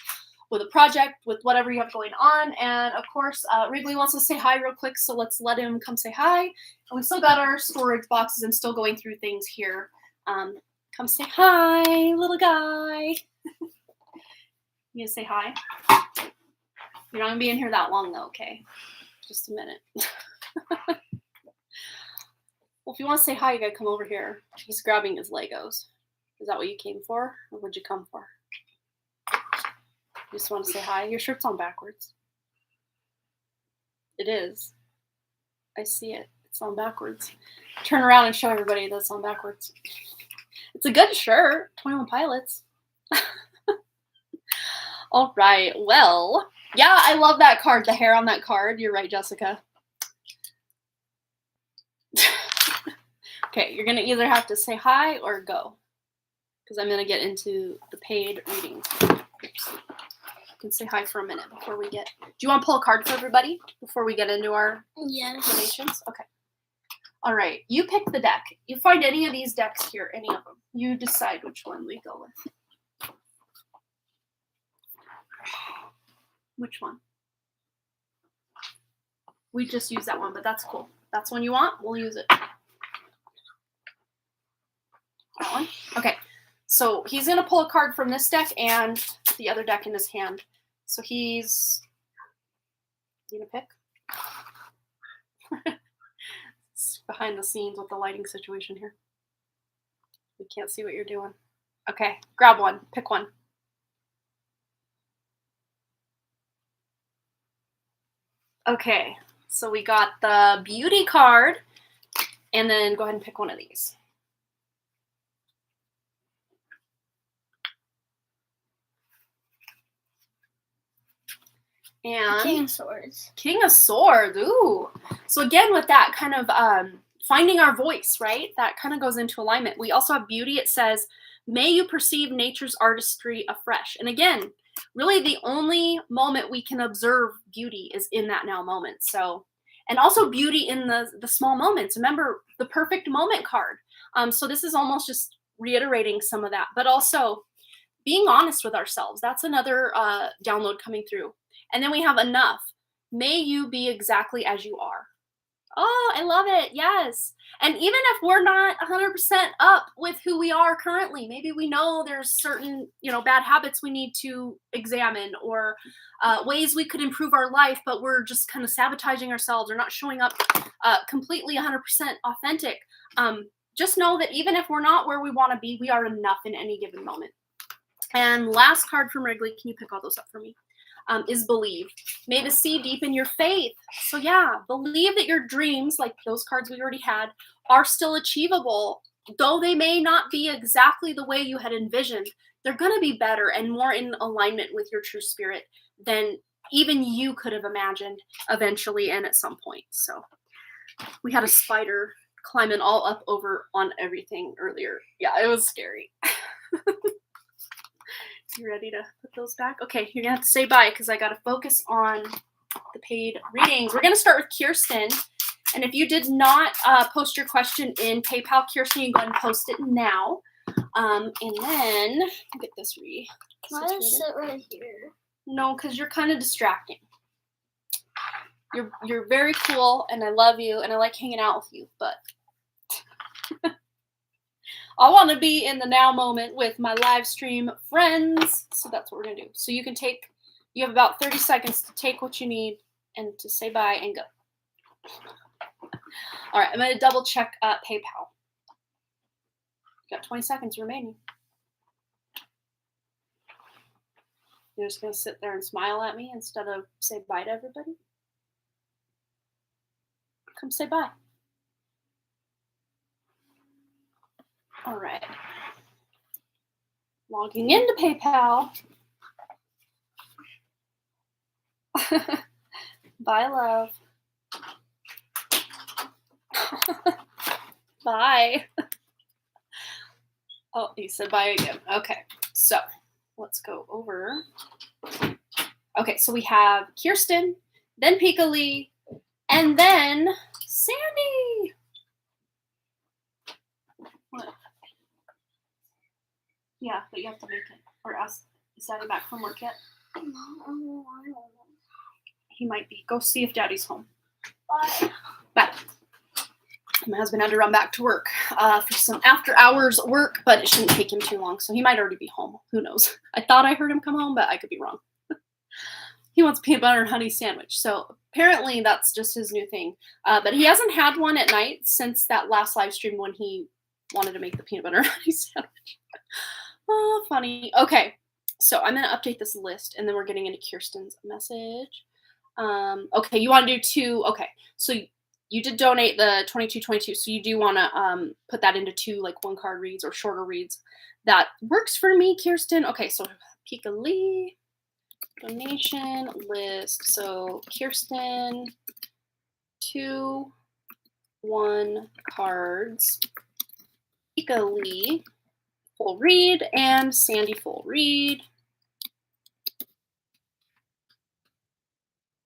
with a project, with whatever you have going on. And of course, Wrigley wants to say hi real quick, so let's let him come say hi. And we still got our storage boxes and still going through things here. Come say hi, little guy. You gonna say hi? You're not gonna be in here that long though, okay? Just a minute. Well, if you want to say hi, you gotta come over here. He's grabbing his Legos. Is that what you came for? Or what'd you come for? You just want to say hi? Your shirt's on backwards. It is. I see it. It's on backwards. Turn around and show everybody that it's on backwards. It's a good shirt. 21 Pilots. All right. Well, yeah, I love that card. The hair on that card. You're right, Jessica. Okay, you're going to either have to say hi or go, because I'm going to get into the paid readings. Oops. You can say hi for a minute before we get... Do you want to pull a card for everybody before we get into our donations? Okay. All right, you pick the deck. You find any of these decks here, any of them. You decide which one we go with. Which one? We just use that one, but that's cool. That's one you want? We'll use it. That one? Okay. So he's going to pull a card from this deck and the other deck in his hand. So he's going to pick? It's behind the scenes with the lighting situation here. We can't see what you're doing. Okay. Grab one. Pick one. Okay. So we got the beauty card. And then go ahead and pick one of these. And King of Swords. King of Swords. Ooh. So again, with that kind of finding our voice, right? That kind of goes into alignment. We also have beauty. It says, may you perceive nature's artistry afresh. And again, really the only moment we can observe beauty is in that now moment. So, and also beauty in the small moments. Remember the perfect moment card. So this is almost just reiterating some of that, but also being honest with ourselves. That's another download coming through. And then we have enough. May you be exactly as you are. Oh, I love it. Yes. And even if we're not 100% up with who we are currently, maybe we know there's certain, bad habits we need to examine, or ways we could improve our life, but we're just kind of sabotaging ourselves or not showing up completely 100% authentic. Just know that even if we're not where we want to be, we are enough in any given moment. And last card from Wrigley, can you pick all those up for me? Is believe. May the sea deepen your faith. So yeah, believe that your dreams, like those cards we already had, are still achievable. Though they may not be exactly the way you had envisioned, they're going to be better and more in alignment with your true spirit than even you could have imagined eventually and at some point. So we had a spider climbing all up over on everything earlier. Yeah, it was scary. You ready to put those back? Okay, you're gonna have to say bye because I gotta focus on the paid readings. We're gonna start with Kirsten. And if you did not post your question in PayPal, Kirsten, you can go ahead and post it now. And then get this Can I just sit right here? No, because you're kind of distracting. You're very cool, and I love you, and I like hanging out with you, but I want to be in the now moment with my live stream friends. So that's what we're going to do. So you have about 30 seconds to take what you need and to say bye and go. All right, I'm going to double check PayPal. You got 20 seconds remaining. You're just going to sit there and smile at me instead of say bye to everybody? Come say bye. All right. Logging into PayPal. Bye, love. Bye. Oh, he said bye again. Okay, so let's go over. Okay, so we have Kirsten, then Pika Lee, and then Sandy. What? Yeah, but you have to make it. Or ask, is Daddy back from work yet? No. He might be. Go see if Daddy's home. Bye. Bye. My husband had to run back to work for some after hours work, but it shouldn't take him too long, so he might already be home. Who knows? I thought I heard him come home, but I could be wrong. He wants peanut butter and honey sandwich, so apparently that's just his new thing. But he hasn't had one at night since that last live stream when he wanted to make the peanut butter and honey sandwich. Oh, funny. Okay, so I'm going to update this list, and then we're getting into Kirsten's message. Okay, you want to do 2. Okay, so you did donate the 2222, so you do want to put that into 2 like 1 card reads or shorter reads. That works for me, Kirsten. Okay, so Pika Lee, donation list. So Kirsten, 2 1 cards. Pika Lee, full read, and Sandy, full read.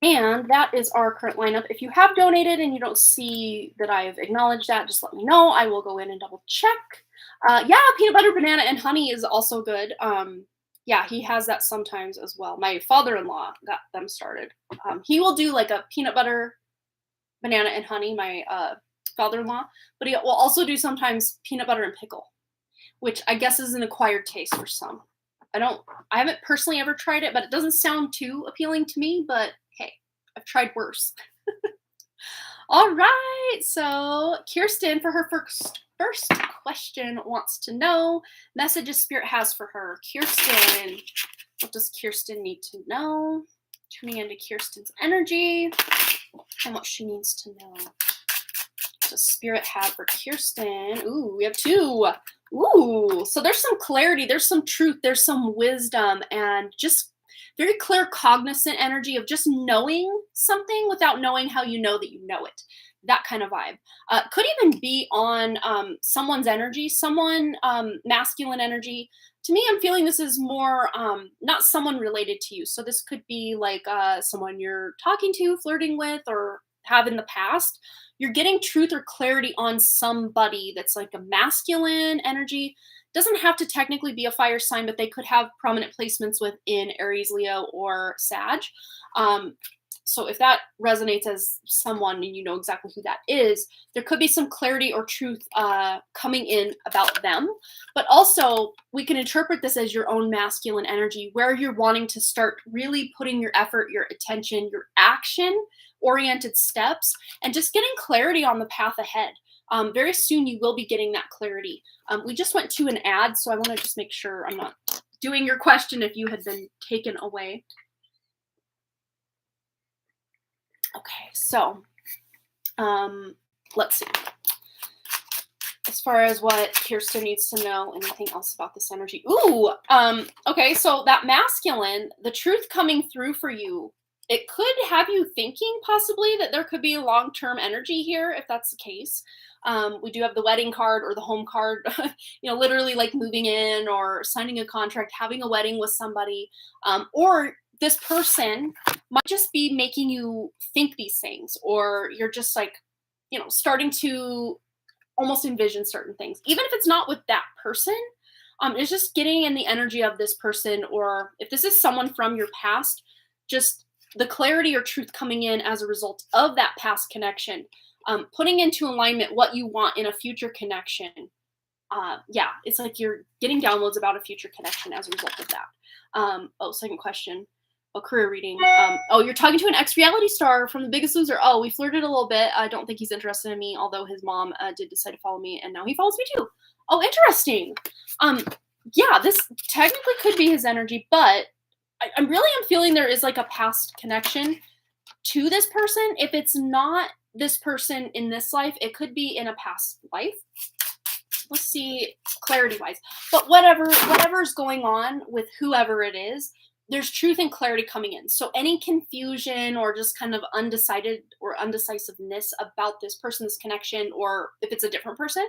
And that is our current lineup. If you have donated and you don't see that I've acknowledged that, just let me know. I will go in and double check. Yeah, peanut butter, banana, and honey is also good. Yeah, he has that sometimes as well. My father-in-law got them started. He will do like a peanut butter, banana, and honey, my father-in-law. But he will also do sometimes peanut butter and pickle, which I guess is an acquired taste for some. I haven't personally ever tried it, but it doesn't sound too appealing to me, but hey, I've tried worse. All right, so Kirsten, for her first question, wants to know messages Spirit has for her. Kirsten, what does Kirsten need to know? Tuning into Kirsten's energy and what she needs to know. What does Spirit have for Kirsten? Ooh, we have 2. Ooh, so there's some clarity, there's some truth, there's some wisdom, and just very clear cognizant energy of just knowing something without knowing how you know that you know it. That kind of vibe. Could even be on someone's energy, masculine energy. To me, I'm feeling this is more not someone related to you. So this could be like someone you're talking to, flirting with, or have in the past. You're getting truth or clarity on somebody that's like a masculine energy. Doesn't have to technically be a fire sign, but they could have prominent placements within Aries, Leo, or Sag. So if that resonates as someone and you know exactly who that is, there could be some clarity or truth coming in about them. But also, we can interpret this as your own masculine energy, where you're wanting to start really putting your effort, your attention, your action-oriented steps, and just getting clarity on the path ahead. Very soon, you will be getting that clarity. We just went to an ad, so I want to just make sure I'm not doing your question if you had been taken away. Okay, so let's see. As far as what Kirsten needs to know, anything else about this energy? Ooh, okay, so that masculine, the truth coming through for you, it could have you thinking possibly that there could be a long-term energy here, if that's the case. We do have the wedding card or the home card, literally like moving in or signing a contract, having a wedding with somebody, or this person might just be making you think these things, or you're just like, starting to almost envision certain things. Even if it's not with that person, it's just getting in the energy of this person, or if this is someone from your past, just the clarity or truth coming in as a result of that past connection, putting into alignment what you want in a future connection. Yeah, it's like you're getting downloads about a future connection as a result of that. Second question. Career reading. You're talking to an ex-reality star from The Biggest Loser. Oh, we flirted a little bit. I don't think he's interested in me, although his mom did decide to follow me, and now he follows me too. Oh, interesting. Yeah, this technically could be his energy, but I really am feeling there is like a past connection to this person. If it's not this person in this life, it could be in a past life. let's see, clarity-wise. But whatever's going on with whoever it is, there's truth and clarity coming in. So any confusion or just kind of undecided or undecisiveness about this person's connection, or if it's a different person,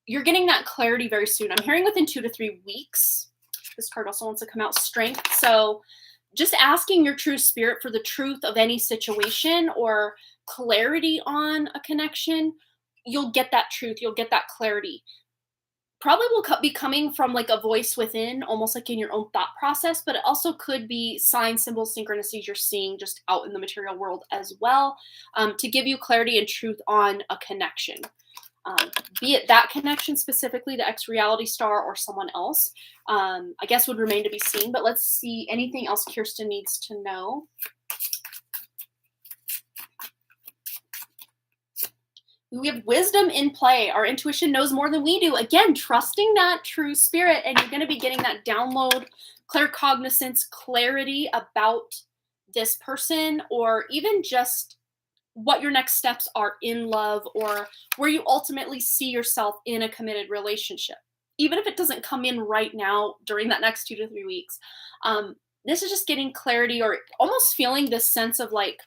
you're getting that clarity very soon. I'm hearing within 2 to 3 weeks. This card also wants to come out strength. So just asking your true spirit for the truth of any situation or clarity on a connection, you'll get that truth. You'll get that clarity. Probably will be coming from like a voice within, almost like in your own thought process, but it also could be signs, symbols, synchronicities you're seeing just out in the material world as well, to give you clarity and truth on a connection. Be it that connection specifically, the ex-reality star or someone else, I guess would remain to be seen. But let's see anything else Kirsten needs to know. We have wisdom in play. Our intuition knows more than we do. Again, trusting that true spirit, and you're going to be getting that download, claircognizance, clarity about this person, or even just what your next steps are in love, or where you ultimately see yourself in a committed relationship. Even if it doesn't come in right now during that next 2 to 3 weeks. This is just getting clarity, or almost feeling this sense of like,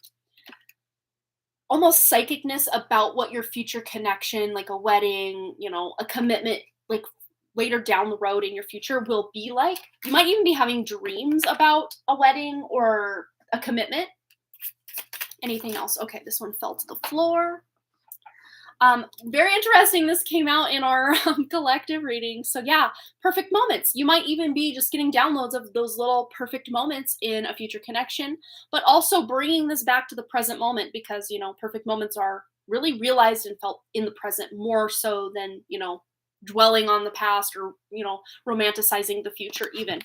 almost psychicness about what your future connection, like a wedding, a commitment, like later down the road in your future will be like. You might even be having dreams about a wedding or a commitment. Anything else? Okay, this one fell to the floor. Very interesting. This came out in our collective reading. So yeah, perfect moments. You might even be just getting downloads of those little perfect moments in a future connection, but also bringing this back to the present moment, because, perfect moments are really realized and felt in the present more so than, dwelling on the past or, romanticizing the future even.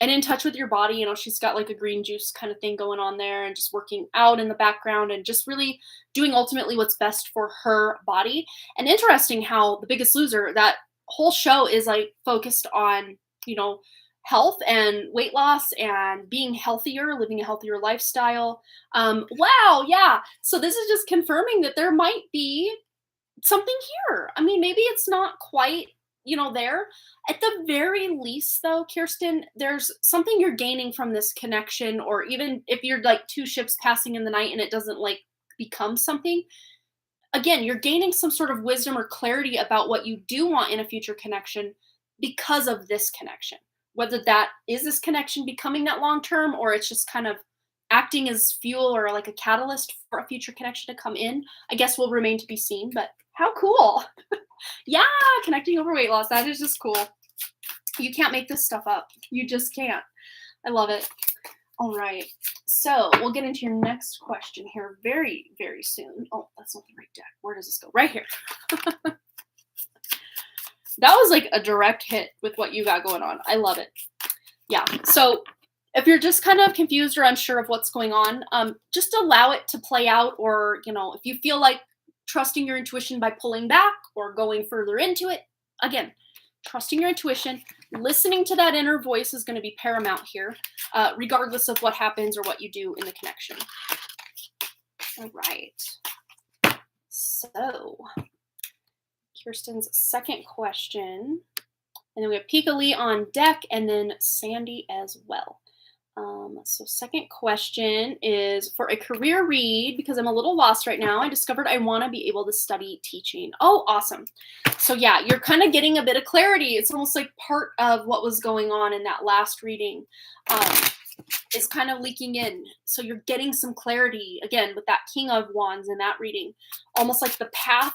And in touch with your body, she's got like a green juice kind of thing going on there, and just working out in the background and just really doing ultimately what's best for her body. And interesting how The Biggest Loser, that whole show is like focused on, health and weight loss and being healthier, living a healthier lifestyle. Wow. Yeah. So this is just confirming that there might be something here. I mean, maybe it's not quite there. At the very least, though, Kirsten, there's something you're gaining from this connection, or even if you're like two ships passing in the night and it doesn't like become something, again, you're gaining some sort of wisdom or clarity about what you do want in a future connection because of this connection. Whether that is this connection becoming that long term, or it's just kind of acting as fuel or like a catalyst for a future connection to come in, I guess will remain to be seen. But how cool. Yeah, connecting over weight loss. That is just cool. You can't make this stuff up. You just can't. I love it. All right. So we'll get into your next question here very, very soon. Oh, that's not the right deck. Where does this go? Right here. That was like a direct hit with what you got going on. I love it. Yeah. So if you're just kind of confused or unsure of what's going on, just allow it to play out. Or, if you feel like trusting your intuition by pulling back or going further into it, again, trusting your intuition, listening to that inner voice is going to be paramount here, regardless of what happens or what you do in the connection. All right. So, Kirsten's second question, and then we have Pika Lee on deck, and then Sandy as well. So second question is for a career read, because I'm a little lost right now. I discovered I want to be able to study teaching. Oh, awesome. So yeah, you're kind of getting a bit of clarity. It's almost like part of what was going on in that last reading is kind of leaking in. So you're getting some clarity, again, with that King of Wands in that reading, almost like the path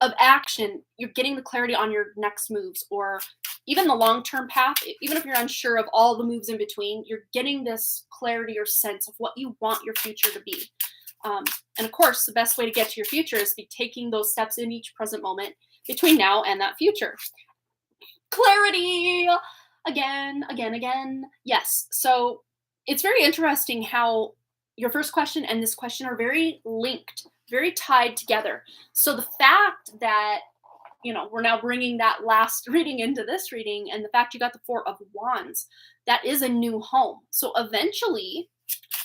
of action. You're getting the clarity on your next moves, or even the long-term path. Even if you're unsure of all the moves in between, you're getting this clarity or sense of what you want your future to be. And of course, the best way to get to your future is to be taking those steps in each present moment between now and that future. Clarity! Again. Yes. So it's very interesting how your first question and this question are very linked, very tied together. So the fact that we're now bringing that last reading into this reading, and the fact you got the Four of Wands, that is a new home. So eventually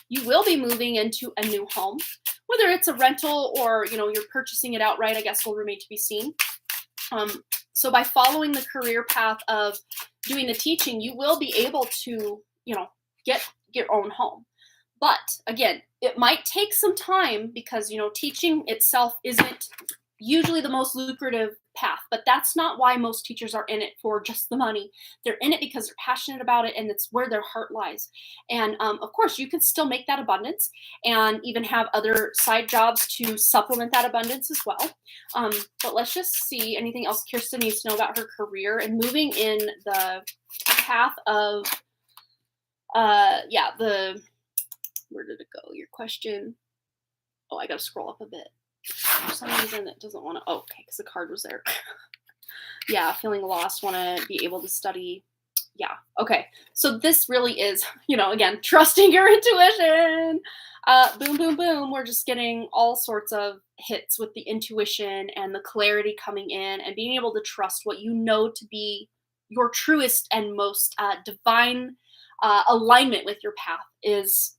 you will be moving into a new home, whether it's a rental or, you're purchasing it outright, I guess will remain to be seen. So by following the career path of doing the teaching, you will be able to, get your own home. But again, it might take some time because, teaching itself isn't usually the most lucrative path, but that's not why most teachers are in it for just the money. They're in it because they're passionate about it and it's where their heart lies. And of course, you can still make that abundance and even have other side jobs to supplement that abundance as well. But let's just see anything else Kirsten needs to know about her career and moving in the path of, where did it go? Your question. Oh, I got to scroll up a bit. For some reason, it doesn't want to. Oh, okay, because the card was there. Yeah, feeling lost, want to be able to study. Yeah, okay. So this really is, again, trusting your intuition. Boom, boom, boom. We're just getting all sorts of hits with the intuition and the clarity coming in and being able to trust what you know to be your truest and most divine alignment with your path is,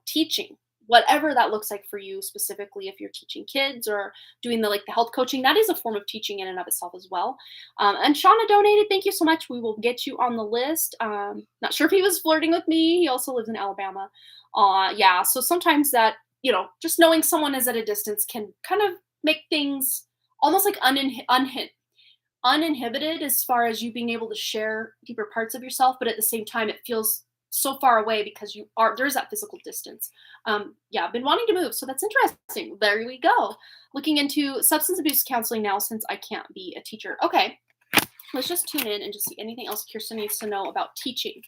teaching. Whatever that looks like for you specifically, if you're teaching kids or doing the health coaching, that is a form of teaching in and of itself as well. And Shauna donated. Thank you so much. We will get you on the list. Not sure if he was flirting with me. He also lives in Alabama. Yeah. So sometimes that, just knowing someone is at a distance can kind of make things almost like uninhibited as far as you being able to share deeper parts of yourself, but at the same time, it feels so far away because there's that physical distance. I've been wanting to move, so that's interesting. There we go. Looking into substance abuse counseling now since I can't be a teacher. Okay, let's just tune in and just see anything else Kirsten needs to know about teaching.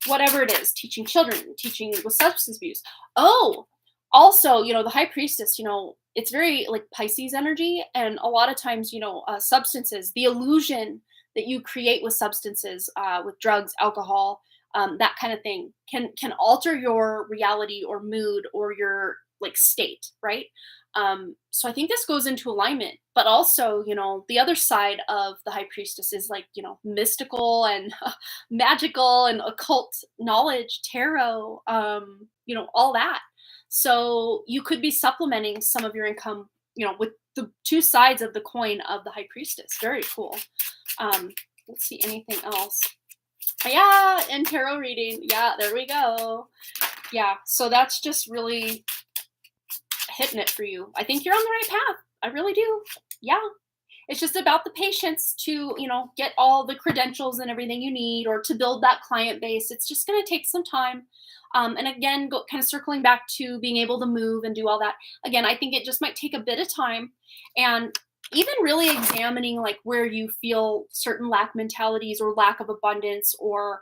Whatever it is, teaching children, teaching with substance abuse. Oh, also, the high priestess, it's very like Pisces energy. And a lot of times, substances, the illusion that you create with substances, with drugs, alcohol, that kind of thing can alter your reality or mood or your state, right? So I think this goes into alignment, but also, the other side of the high priestess is mystical and magical and occult knowledge, tarot, all that. So you could be supplementing some of your income, with the two sides of the coin of the high priestess. Very cool. Let's see anything else. Yeah, and tarot reading. Yeah, there we go. Yeah, so that's just really hitting it for you. I think you're on the right path. I really do. Yeah. It's just about the patience to, get all the credentials and everything you need or to build that client base. It's just going to take some time. And again, kind of circling back to being able to move and do all that. Again, I think it just might take a bit of time. And even really examining where you feel certain lack mentalities or lack of abundance or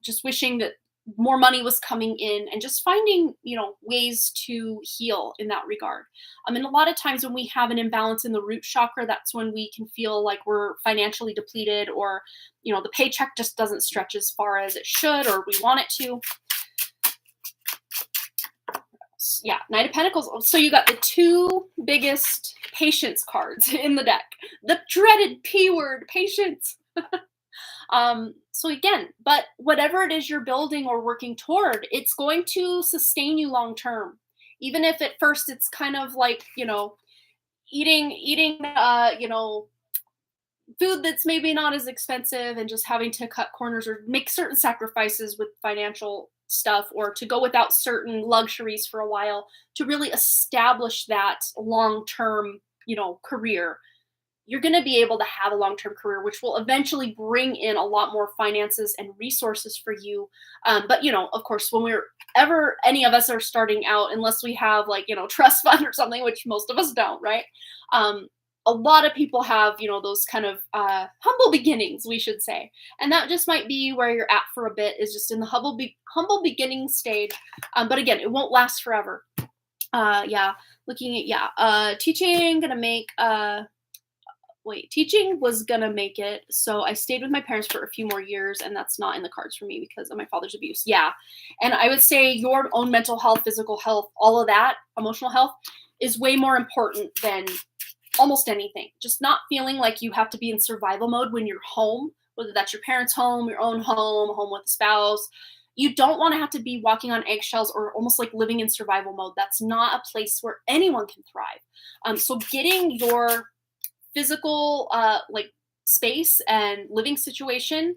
just wishing that more money was coming in and just finding ways to heal in that regard. And a lot of times when we have an imbalance in the root chakra, that's when we can feel like we're financially depleted or the paycheck just doesn't stretch as far as it should or we want it to. Yeah, Knight of Pentacles. So you got the two biggest patience cards in the deck. The dreaded P word, patience. So again, but whatever it is you're building or working toward, it's going to sustain you long term. Even if at first it's kind of like, eating food that's maybe not as expensive and just having to cut corners or make certain sacrifices with financial stuff or to go without certain luxuries for a while to really establish that long-term, career. You're going to be able to have a long-term career, which will eventually bring in a lot more finances and resources for you. But, of course, when any of us are starting out, unless we have trust fund or something, which most of us don't, right? A lot of people have, those kind of humble beginnings, we should say. And that just might be where you're at for a bit, is just in the humble beginning stage. But again, it won't last forever. Teaching gonna make teaching was gonna make it. So I stayed with my parents for a few more years, and that's not in the cards for me because of my father's abuse. Yeah. And I would say your own mental health, physical health, all of that, emotional health is way more important than almost anything. Just not feeling like you have to be in survival mode when you're home, whether that's your parents' home, your own home with a spouse. You don't want to have to be walking on eggshells or almost like living in survival mode. That's not a place where anyone can thrive. So getting your physical like space and living situation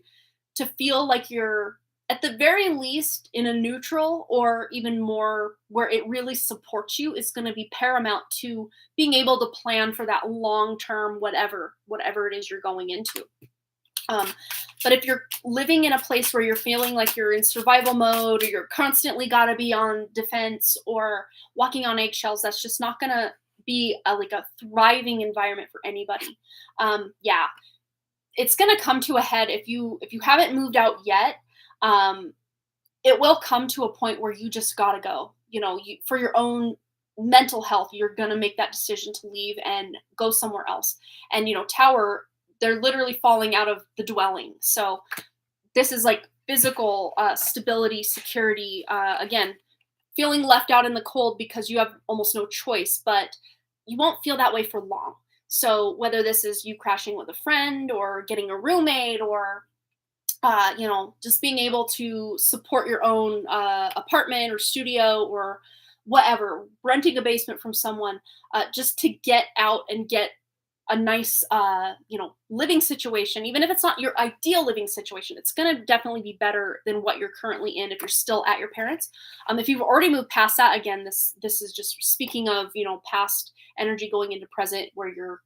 to feel like you're at the very least in a neutral or even more where it really supports you is going to be paramount to being able to plan for that long term whatever it is you're going into. um, but if you're living in a place where you're feeling like you're in survival mode or you're constantly got to be on defense or walking on eggshells, that's just not going to be like a thriving environment for anybody. Yeah, it's going to come to a head if you haven't moved out yet. It will come to a point where you just gotta go. For your own mental health, you're gonna make that decision to leave and go somewhere else. And tower, they're literally falling out of the dwelling. So this is like physical stability, security. Again, feeling left out in the cold because you have almost no choice, but you won't feel that way for long. So whether this is you crashing with a friend or getting a roommate or just being able to support your own apartment or studio or whatever, renting a basement from someone, just to get out and get a nice, living situation. Even if it's not your ideal living situation, it's going to definitely be better than what you're currently in if you're still at your parents'. If you've already moved past that, again, this is just speaking of, past energy going into present where you're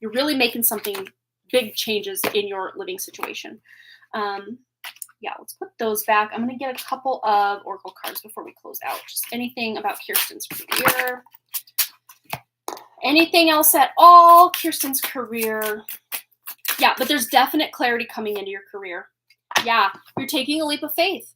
really making something big changes in your living situation. Yeah, let's put those back. I'm going to get a couple of oracle cards before we close out. Just anything about Kirsten's career. Anything else at all? Kirsten's career. Yeah, but there's definite clarity coming into your career. Yeah, you're taking a leap of faith.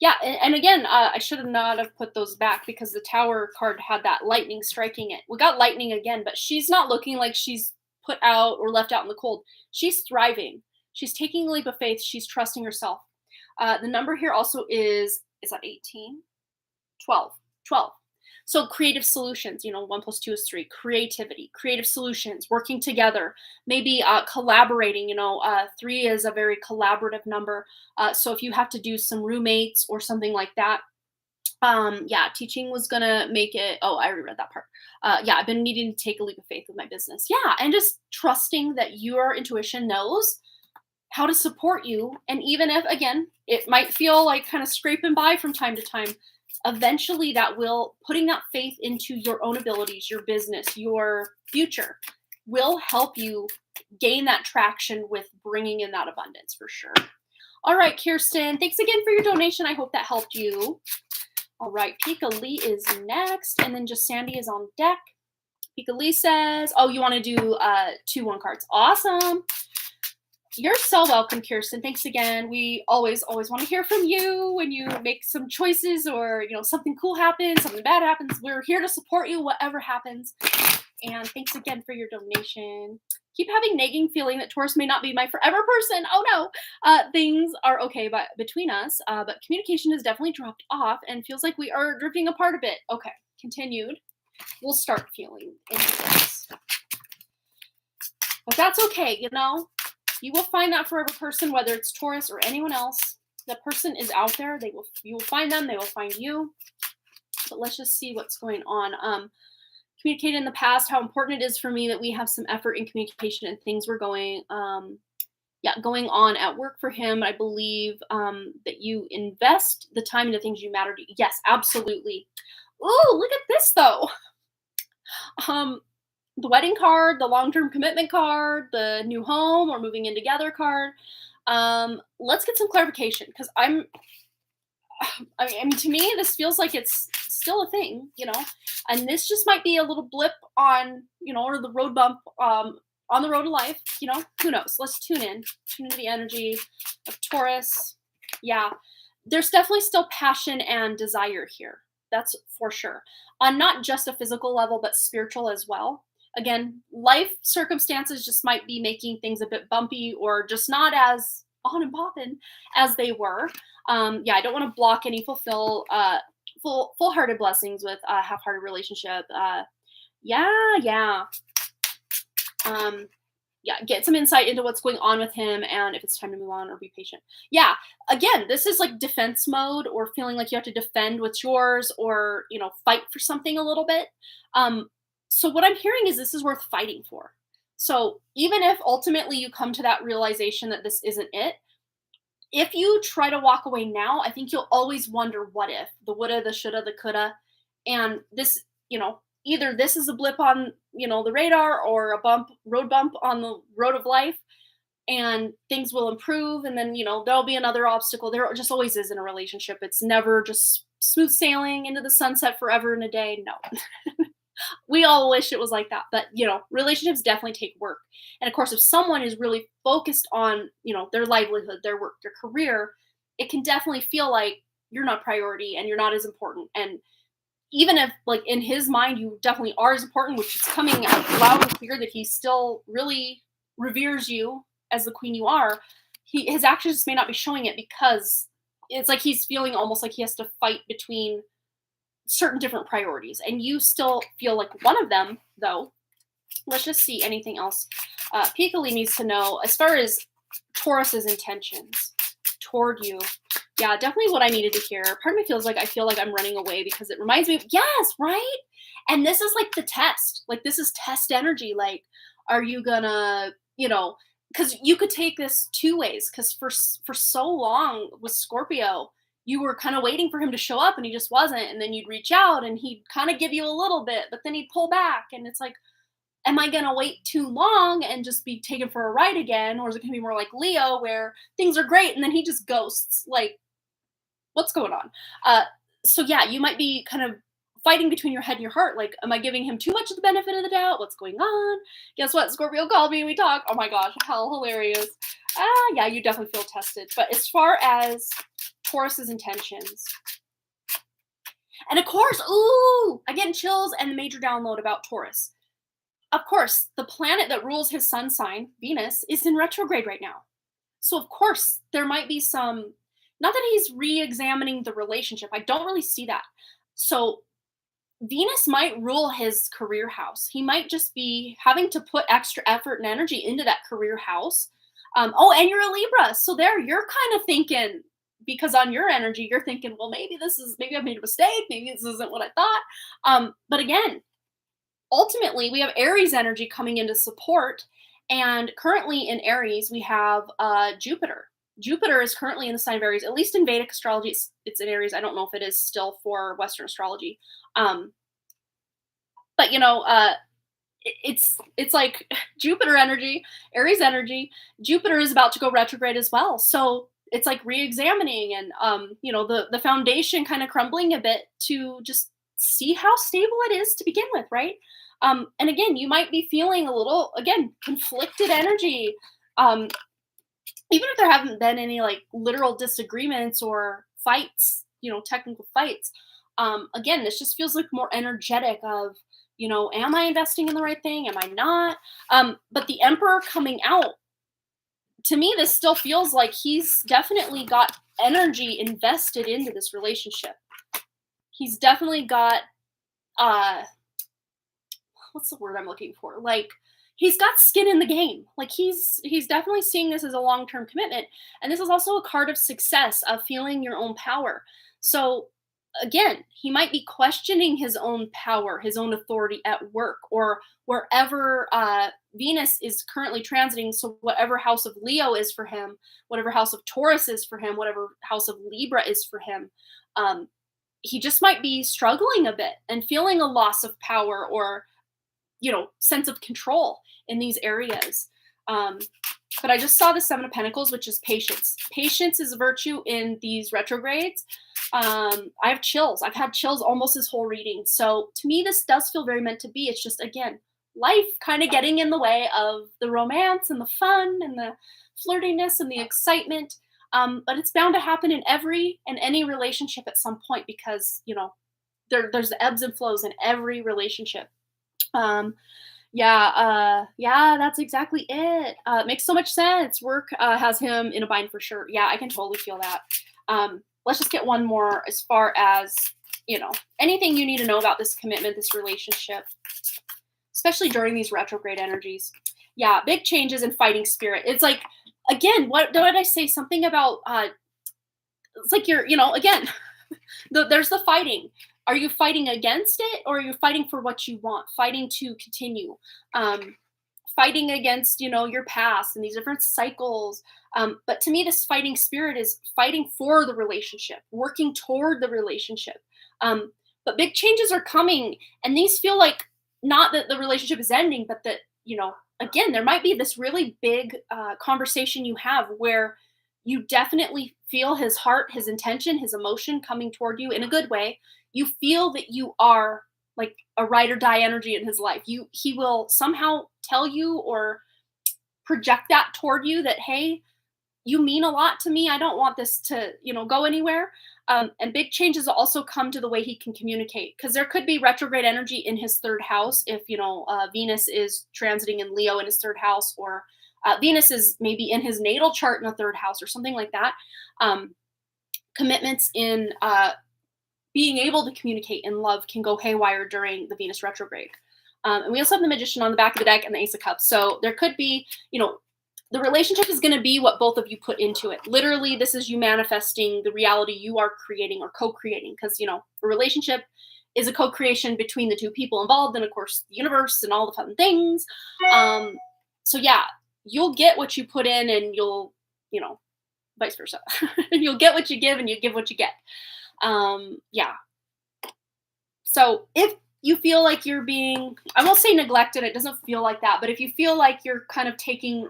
Yeah, and again, I should have not have put those back because the Tower card had that lightning striking it. We got lightning again, but she's not looking like she's put out or left out in the cold. She's thriving. She's taking a leap of faith. She's trusting herself. The number here also is that 18? 12. 12. So creative solutions, 1 + 2 is 3. Creativity, creative solutions, working together, maybe collaborating. 3 is a very collaborative number. So if you have to do some roommates or something like that, yeah, teaching was gonna make it. Oh, I already read that part. Yeah, I've been needing to take a leap of faith with my business. Yeah, and just trusting that your intuition knows how to support you. And even if, again, it might feel like kind of scraping by from time to time, eventually putting that faith into your own abilities, your business, your future will help you gain that traction with bringing in that abundance for sure. All right, Kirsten, thanks again for your donation. I hope that helped you. All right, Pika Lee is next, and then just Sandy is on deck. Pika Lee says, oh, you want to do 2 1 cards. Awesome. You're so welcome, Kirsten. Thanks again. We always want to hear from you when you make some choices or, something cool happens, something bad happens. We're here to support you, whatever happens. And thanks again for your donation. Keep having nagging feeling that Taurus may not be my forever person. Oh no. Things are okay between us, but communication has definitely dropped off and feels like we are drifting apart a bit. Okay, continued. We'll start feeling into this. But that's okay, You will find that forever person, whether it's Taurus or anyone else. That person is out there. You will find them. They will find you. But let's just see what's going on. Communicated in the past how important it is for me that we have some effort in communication and things were going on at work for him. I believe that you invest the time into things you matter to you. Yes, absolutely. Ooh, look at this though. The wedding card, the long-term commitment card, the new home or moving in together card. Let's get some clarification because I mean, to me, this feels like it's still a thing, and this just might be a little blip on, or the road bump on the road to life, who knows? Let's tune into the energy of Taurus. Yeah, there's definitely still passion and desire here. That's for sure. On not just a physical level, but spiritual as well. Again, life circumstances just might be making things a bit bumpy or just not as on and popping as they were. Yeah, I don't want to block any full-hearted blessings with a half-hearted relationship. Yeah, get some insight into what's going on with him and if it's time to move on or be patient. Yeah, again, this is like defense mode or feeling like you have to defend what's yours or, fight for something a little bit. So what I'm hearing is this is worth fighting for. So even if ultimately you come to that realization that this isn't it, if you try to walk away now, I think you'll always wonder what if, the woulda, the shoulda, the coulda. And this, either this is a blip on, the radar, or a road bump on the road of life, and things will improve. And then, there'll be another obstacle. There just always is in a relationship. It's never just smooth sailing into the sunset forever and a day. No. We all wish it was like that, but relationships definitely take work. And of course, if someone is really focused on their livelihood, their work, their career, it can definitely feel like you're not priority and you're not as important. And even if, like, in his mind you definitely are as important, which is coming out loud and clear that he still really reveres you as the queen you are, his actions may not be showing it, because it's like he's feeling almost like he has to fight between certain different priorities, and you still feel like one of them, though. Let's just see anything else Pikali needs to know as far as Taurus's intentions toward you. Yeah, definitely what I needed to hear. Part of me feels like I'm running away, because it reminds me of, yes, right? And this is like the test. Like, this is test energy. Like, are you gonna, because you could take this two ways, because for so long with Scorpio, you were kind of waiting for him to show up and he just wasn't. And then you'd reach out and he'd kind of give you a little bit, but then he'd pull back. And it's like, am I going to wait too long and just be taken for a ride again? Or is it going to be more like Leo, where things are great and then he just ghosts? Like, what's going on? So yeah, you might be kind of fighting between your head and your heart. Like, am I giving him too much of the benefit of the doubt? What's going on? Guess what? Scorpio called me and we talked. Oh my gosh, how hilarious. Yeah, you definitely feel tested. But as far as Taurus's intentions, and of course, ooh, I get chills and the major download about Taurus. Of course, the planet that rules his sun sign, Venus, is in retrograde right now. So of course, there might be some, not that he's re-examining the relationship. I don't really see that. So Venus might rule his career house. He might just be having to put extra effort and energy into that career house. Oh, and you're a Libra. So there, you're kind of thinking, because on your energy, you're thinking, well, maybe I've made a mistake. Maybe this isn't what I thought. But again, ultimately, we have Aries energy coming into support. And currently in Aries, we have Jupiter. Jupiter is currently in the sign of Aries. At least in Vedic astrology, it's in Aries. I don't know if it is still for Western astrology. But it's like Jupiter energy, Aries energy. Jupiter is about to go retrograde as well. So it's like re-examining and the foundation kind of crumbling a bit to just see how stable it is to begin with, right? And again, you might be feeling a little, again, conflicted energy. Even if there haven't been any like literal disagreements or fights, technical fights. Again, this just feels like more energetic of, am I investing in the right thing? Am I not? But the Emperor coming out, to me, this still feels like he's definitely got energy invested into this relationship. He's definitely got, what's the word I'm looking for? Like, he's got skin in the game. Like, he's definitely seeing this as a long-term commitment. And this is also a card of success, of feeling your own power. So again, he might be questioning his own power, his own authority at work, or wherever Venus is currently transiting. So whatever house of Leo is for him, whatever house of Taurus is for him, whatever house of Libra is for him, he just might be struggling a bit and feeling a loss of power or, sense of control in these areas. But I just saw the Seven of Pentacles, which is patience. Patience is a virtue in these retrogrades. I have chills. I've had chills almost this whole reading. So to me, this does feel very meant to be. It's just, again, life kind of getting in the way of the romance and the fun and the flirtiness and the excitement. But it's bound to happen in every and any relationship at some point, because, there's the ebbs and flows in every relationship. Yeah, that's exactly it. It makes so much sense. Work has him in a bind for sure. Yeah, I can totally feel that. Let's just get one more as far as, anything you need to know about this commitment, this relationship, especially during these retrograde energies. Yeah, big changes in fighting spirit. It's like, again, what did I say? Something about, it's like you're, again, there's the fighting. Are you fighting against it, or are you fighting for what you want? Fighting to continue. fighting against, your past and these different cycles. But to me, this fighting spirit is fighting for the relationship, working toward the relationship. But big changes are coming, and these feel like not that the relationship is ending, but that, again, there might be this really big conversation you have where you definitely feel his heart, his intention, his emotion coming toward you in a good way. You feel that you are like a ride or die energy in his life. He will somehow tell you or project that toward you that, hey, you mean a lot to me. I don't want this to, go anywhere. And big changes also come to the way he can communicate, because there could be retrograde energy in his third house if, Venus is transiting in Leo in his third house, or Venus is maybe in his natal chart in the third house or something like that. Commitments in being able to communicate in love can go haywire during the Venus retrograde. And we also have the Magician on the back of the deck and the Ace of Cups. So there could be, the relationship is going to be what both of you put into it. Literally, this is you manifesting the reality you are creating or co-creating, because, a relationship is a co-creation between the two people involved, and of course, the universe and all the fun things. So yeah, you'll get what you put in, and you'll, vice versa. You'll get what you give, and you give what you get. Yeah. So if you feel like you're being, I won't say neglected, it doesn't feel like that, but if you feel like you're kind of taking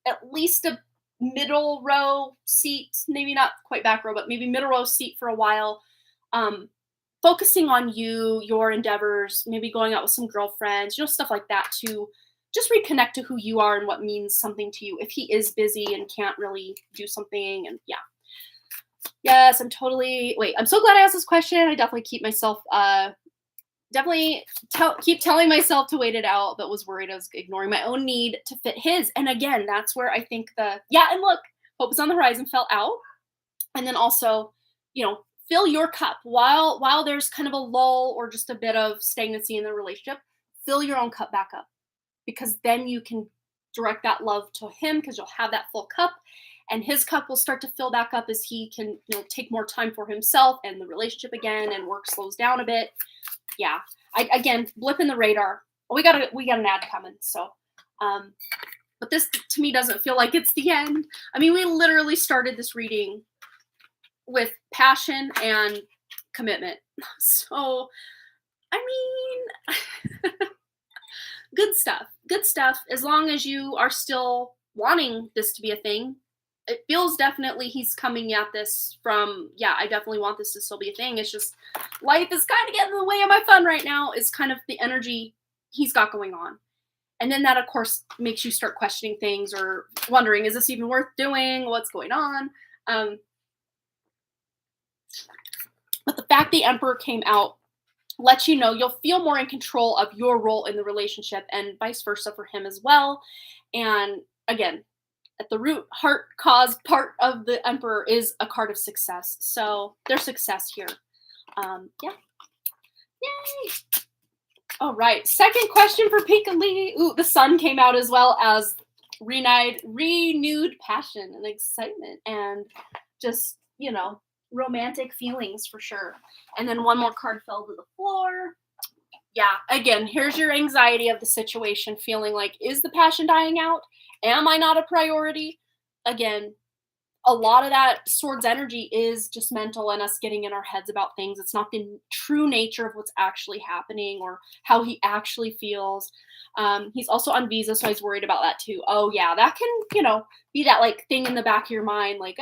at least a middle row seat, maybe not quite back row, but maybe middle row seat for a while, focusing on you, your endeavors, maybe going out with some girlfriends, stuff like that, to just reconnect to who you are and what means something to you if he is busy and can't really do something. And yeah. Yes, I'm so glad I asked this question. I definitely keep myself, keep telling myself to wait it out, but was worried I was ignoring my own need to fit his. And again, that's where I think and look, hope is on the horizon fell out. And then also, fill your cup while there's kind of a lull or just a bit of stagnancy in the relationship. Fill your own cup back up, because then you can direct that love to him, because you'll have that full cup, and his cup will start to fill back up as he can, take more time for himself and the relationship again, and work slows down a bit. Yeah. Again, blip in the radar. We got an ad coming. So, but this to me doesn't feel like it's the end. I mean, we literally started this reading with passion and commitment. So, I mean, good stuff. As long as you are still wanting this to be a thing, it feels definitely he's coming at this from, I definitely want this to still be a thing. It's just life is kind of getting in the way of my fun right now, is kind of the energy he's got going on. And then that, of course, makes you start questioning things or wondering, is this even worth doing? What's going on? But the fact the Emperor came out lets you know you'll feel more in control of your role in the relationship, and vice versa for him as well. And again, at the root heart cause part of the Emperor is a card of success. So there's success here. Yeah. Yay. All right. Second question for Pika Lee. Ooh, the sun came out as well as renewed passion and excitement and just, romantic feelings for sure. And then one more card fell to the floor. Yeah, again, here's your anxiety of the situation, feeling like, is the passion dying out? Am I not a priority? Again, a lot of that Swords energy is just mental and us getting in our heads about things. It's not the true nature of what's actually happening or how he actually feels. He's also on visa, so I was worried about that too. Oh yeah, that can, be that like thing in the back of your mind, like,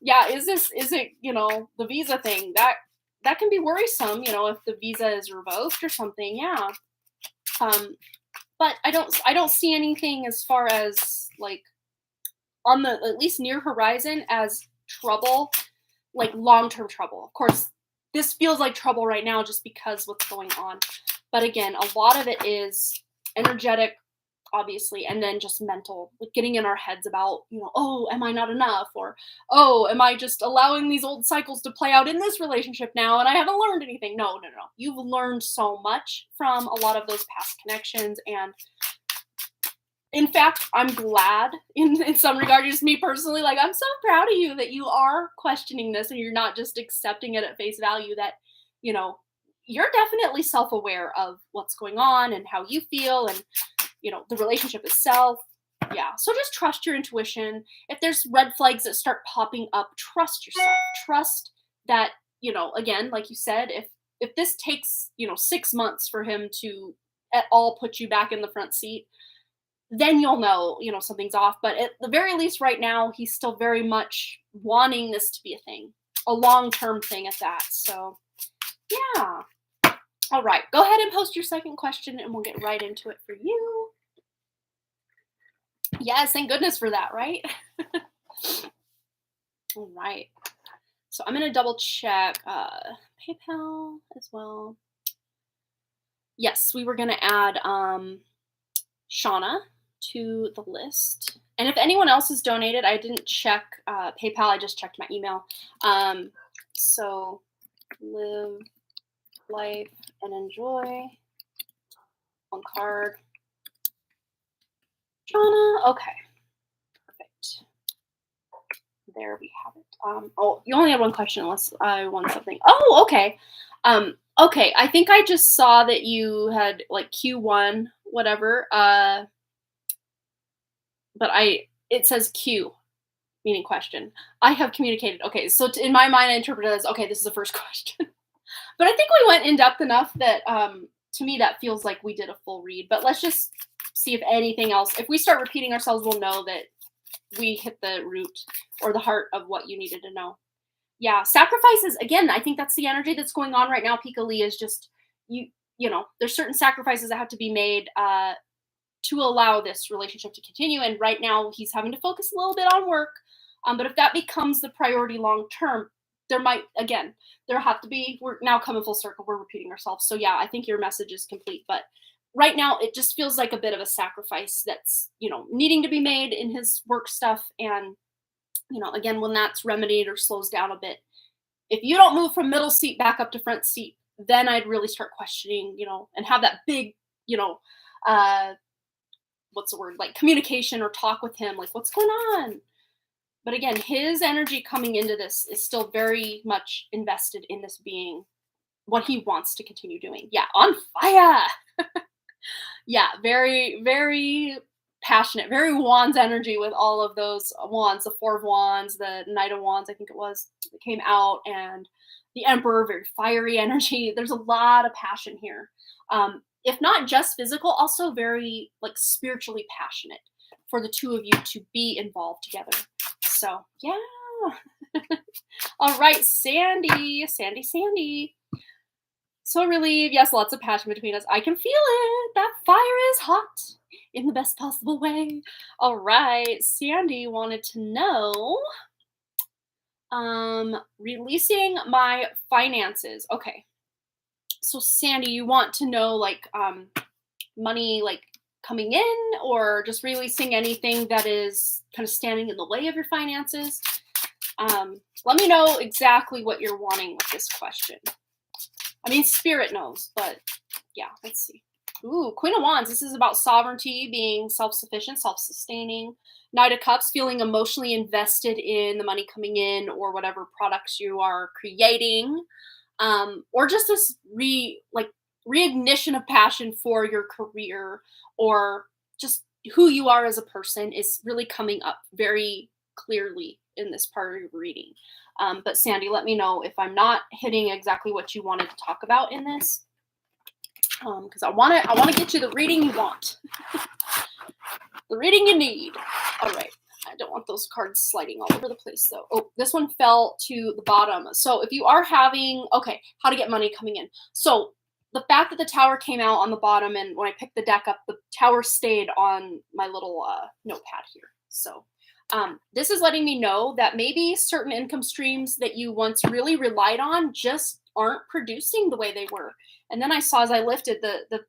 yeah, is it, the visa thing? That can be worrisome, if the visa is revoked or something. Yeah. But I don't see anything as far as like on the at least near horizon as trouble, like long-term trouble. Of course, this feels like trouble right now just because what's going on. But again, a lot of it is energetic, obviously, and then just mental, like getting in our heads about, oh, am I not enough? Or, oh, am I just allowing these old cycles to play out in this relationship now and I haven't learned anything? No. You've learned so much from a lot of those past connections. And in fact, I'm glad in some regard, just me personally, like, I'm so proud of you that you are questioning this and you're not just accepting it at face value, that, you're definitely self-aware of what's going on and how you feel. And the relationship itself. Yeah. So just trust your intuition. If there's red flags that start popping up, trust yourself. Trust that, again, like you said, if this takes, 6 months for him to at all put you back in the front seat, then you'll know, something's off. But at the very least right now, he's still very much wanting this to be a thing, a long-term thing at that. So, yeah. All right. Go ahead and post your second question and we'll get right into it for you. Yes, thank goodness for that, right? All right. So I'm going to double check PayPal as well. Yes, we were going to add Shauna to the list. And if anyone else has donated, I didn't check PayPal. I just checked my email. So live life and enjoy. One card. Shauna. Okay. Perfect. There we have it. Oh, you only had one question unless I won something. Oh, okay. Okay. I think I just saw that you had like Q1, whatever. But it says Q, meaning question. I have communicated. Okay. So in my mind, I interpreted it as, okay, this is the first question. But I think we went in depth enough that to me, that feels like we did a full read. But let's just see if anything else, if we start repeating ourselves, we'll know that we hit the root or the heart of what you needed to know. Yeah, sacrifices, again, I think that's the energy that's going on right now. Pika Lee is just, there's certain sacrifices that have to be made to allow this relationship to continue. And right now he's having to focus a little bit on work. But if that becomes the priority long term, there have to be, we're now coming full circle, we're repeating ourselves. So yeah, I think your message is complete. But right now, it just feels like a bit of a sacrifice that's, needing to be made in his work stuff. And, again, when that's remedied or slows down a bit, if you don't move from middle seat back up to front seat, then I'd really start questioning, and have that big, what's the word, like communication or talk with him, like what's going on? But again, his energy coming into this is still very much invested in this being what he wants to continue doing. Yeah, on fire. Yeah, very, very passionate, very Wands energy with all of those wands, the Four of Wands, the Knight of Wands, I think it was, that came out, and the Emperor, very fiery energy. There's a lot of passion here. If not just physical, also very like spiritually passionate for the two of you to be involved together. So yeah. All right, Sandy. So relieved. Yes, lots of passion between us. I can feel it. That fire is hot in the best possible way. All right. Sandy wanted to know, releasing my finances. Okay. So Sandy, you want to know like, money, like coming in, or just releasing anything that is kind of standing in the way of your finances? Let me know exactly what you're wanting with this question. I mean, Spirit knows, but yeah, let's see. Ooh, Queen of Wands. This is about sovereignty, being self-sufficient, self-sustaining. Knight of Cups, feeling emotionally invested in the money coming in or whatever products you are creating. Or just this reignition of passion for your career, or just who you are as a person is really coming up very clearly in this part of your reading. But Sandy, let me know if I'm not hitting exactly what you wanted to talk about in this, because I want to get you the reading you want, the reading you need. All right. I don't want those cards sliding all over the place, though. Oh, this one fell to the bottom. So if you are having, okay, how to get money coming in. So the fact that the tower came out on the bottom, and when I picked the deck up, the tower stayed on my little notepad here. So this is letting me know that maybe certain income streams that you once really relied on just aren't producing the way they were. And then I saw, as I lifted the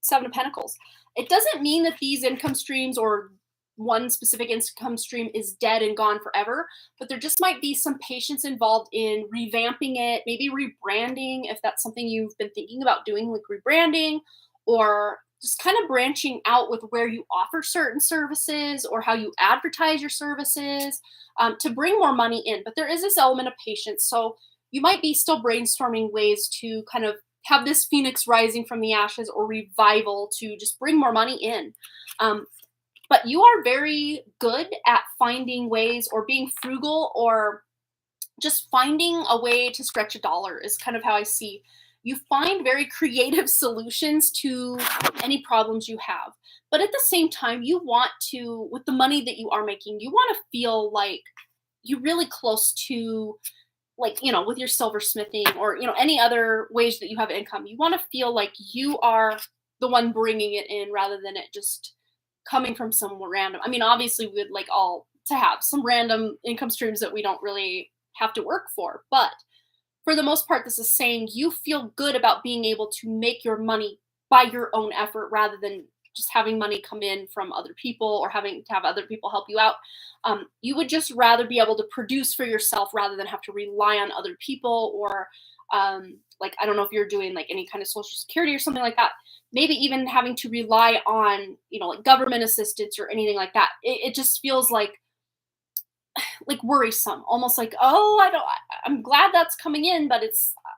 Seven of Pentacles, it doesn't mean that these income streams or one specific income stream is dead and gone forever, but there just might be some patience involved in revamping it, maybe rebranding, if that's something you've been thinking about doing, like rebranding, or just kind of branching out with where you offer certain services or how you advertise your services to bring more money in. But there is this element of patience. So you might be still brainstorming ways to kind of have this phoenix rising from the ashes or revival to just bring more money in. But you are very good at finding ways or being frugal or just finding a way to stretch a dollar is kind of how I see. You find very creative solutions to any problems you have. But at the same time, you want to, with the money that you are making, you want to feel like you're really close to, like, with your silversmithing or, any other ways that you have income. You want to feel like you are the one bringing it in rather than it just coming from some random. I mean, obviously, we would like all to have some random income streams that we don't really have to work for. But for the most part, this is saying you feel good about being able to make your money by your own effort rather than just having money come in from other people or having to have other people help you out. You would just rather be able to produce for yourself rather than have to rely on other people or like, I don't know if you're doing like any kind of social security or something like that. Maybe even having to rely on, like government assistance or anything like that. It just feels like worrisome, almost like, oh, I'm glad that's coming in, but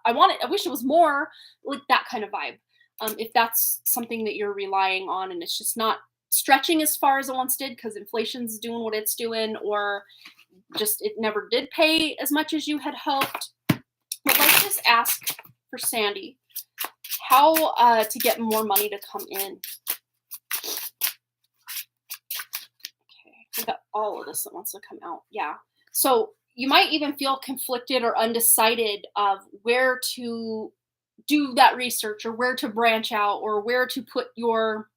I wish it was more, like that kind of vibe. If that's something that you're relying on and it's just not stretching as far as it once did because inflation's doing what it's doing, or just it never did pay as much as you had hoped. But let's just ask for Sandy how to get more money to come in. We got all of this that wants to come out. Yeah. So you might even feel conflicted or undecided of where to do that research or where to branch out or where to put your,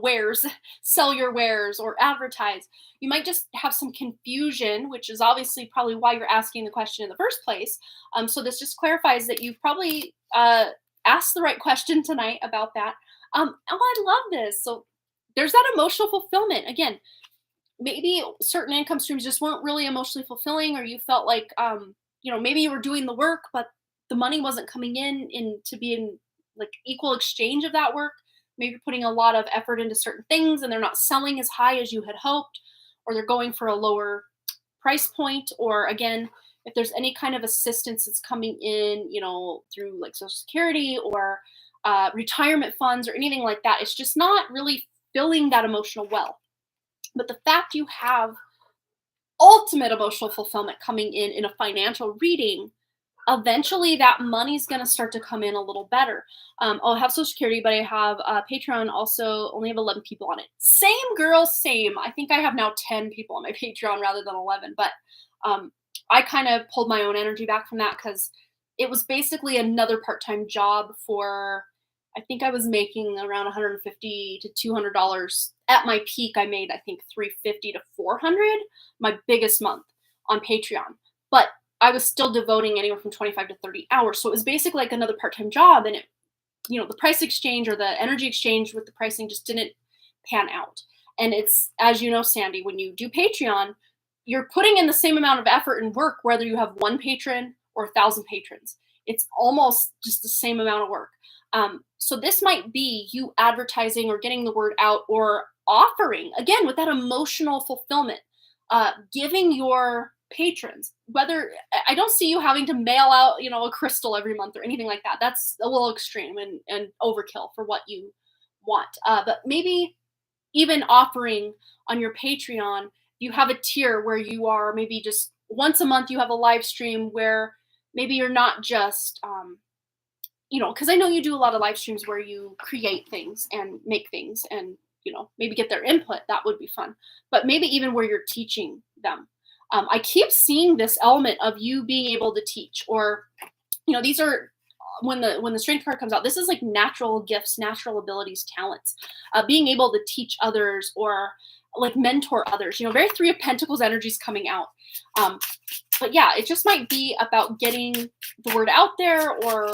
wares, sell your wares or advertise. You might just have some confusion, which is obviously probably why you're asking the question in the first place. So this just clarifies that you've probably asked the right question tonight about that. Oh, I love this. So there's that emotional fulfillment. Again, maybe certain income streams just weren't really emotionally fulfilling, or you felt like, maybe you were doing the work, but the money wasn't coming in to be in like equal exchange of that work. Maybe you're putting a lot of effort into certain things and they're not selling as high as you had hoped, or they're going for a lower price point. Or again, if there's any kind of assistance that's coming in, through like Social Security or retirement funds or anything like that, it's just not really filling that emotional well. But the fact you have ultimate emotional fulfillment coming in a financial reading, eventually that money's going to start to come in a little better. I'll have Social Security, but I have Patreon also only have 11 people on it. Same girl, same. I think I have now 10 people on my Patreon rather than 11. But I kind of pulled my own energy back from that because it was basically another part-time job for, I think I was making around $150 to $200. At my peak, I made, I think, $350 to $400, my biggest month on Patreon. But I was still devoting anywhere from 25 to 30 hours. So it was basically like another part-time job. And it, the price exchange or the energy exchange with the pricing just didn't pan out. And it's, as you know, Sandy, when you do Patreon, you're putting in the same amount of effort and work, whether you have one patron or 1,000 patrons. It's almost just the same amount of work. So this might be you advertising or getting the word out or offering, again, with that emotional fulfillment, giving your patrons, whether, I don't see you having to mail out, a crystal every month or anything like that. That's a little extreme and overkill for what you want. But maybe even offering on your Patreon, you have a tier where you are maybe just once a month, you have a live stream where maybe you're not just, because I know you do a lot of live streams where you create things and make things and, maybe get their input. That would be fun. But maybe even where you're teaching them. I keep seeing this element of you being able to teach, or, these are when the strength card comes out, this is like natural gifts, natural abilities, talents, being able to teach others or like mentor others, very Three of Pentacles energies coming out. But yeah, it just might be about getting the word out there or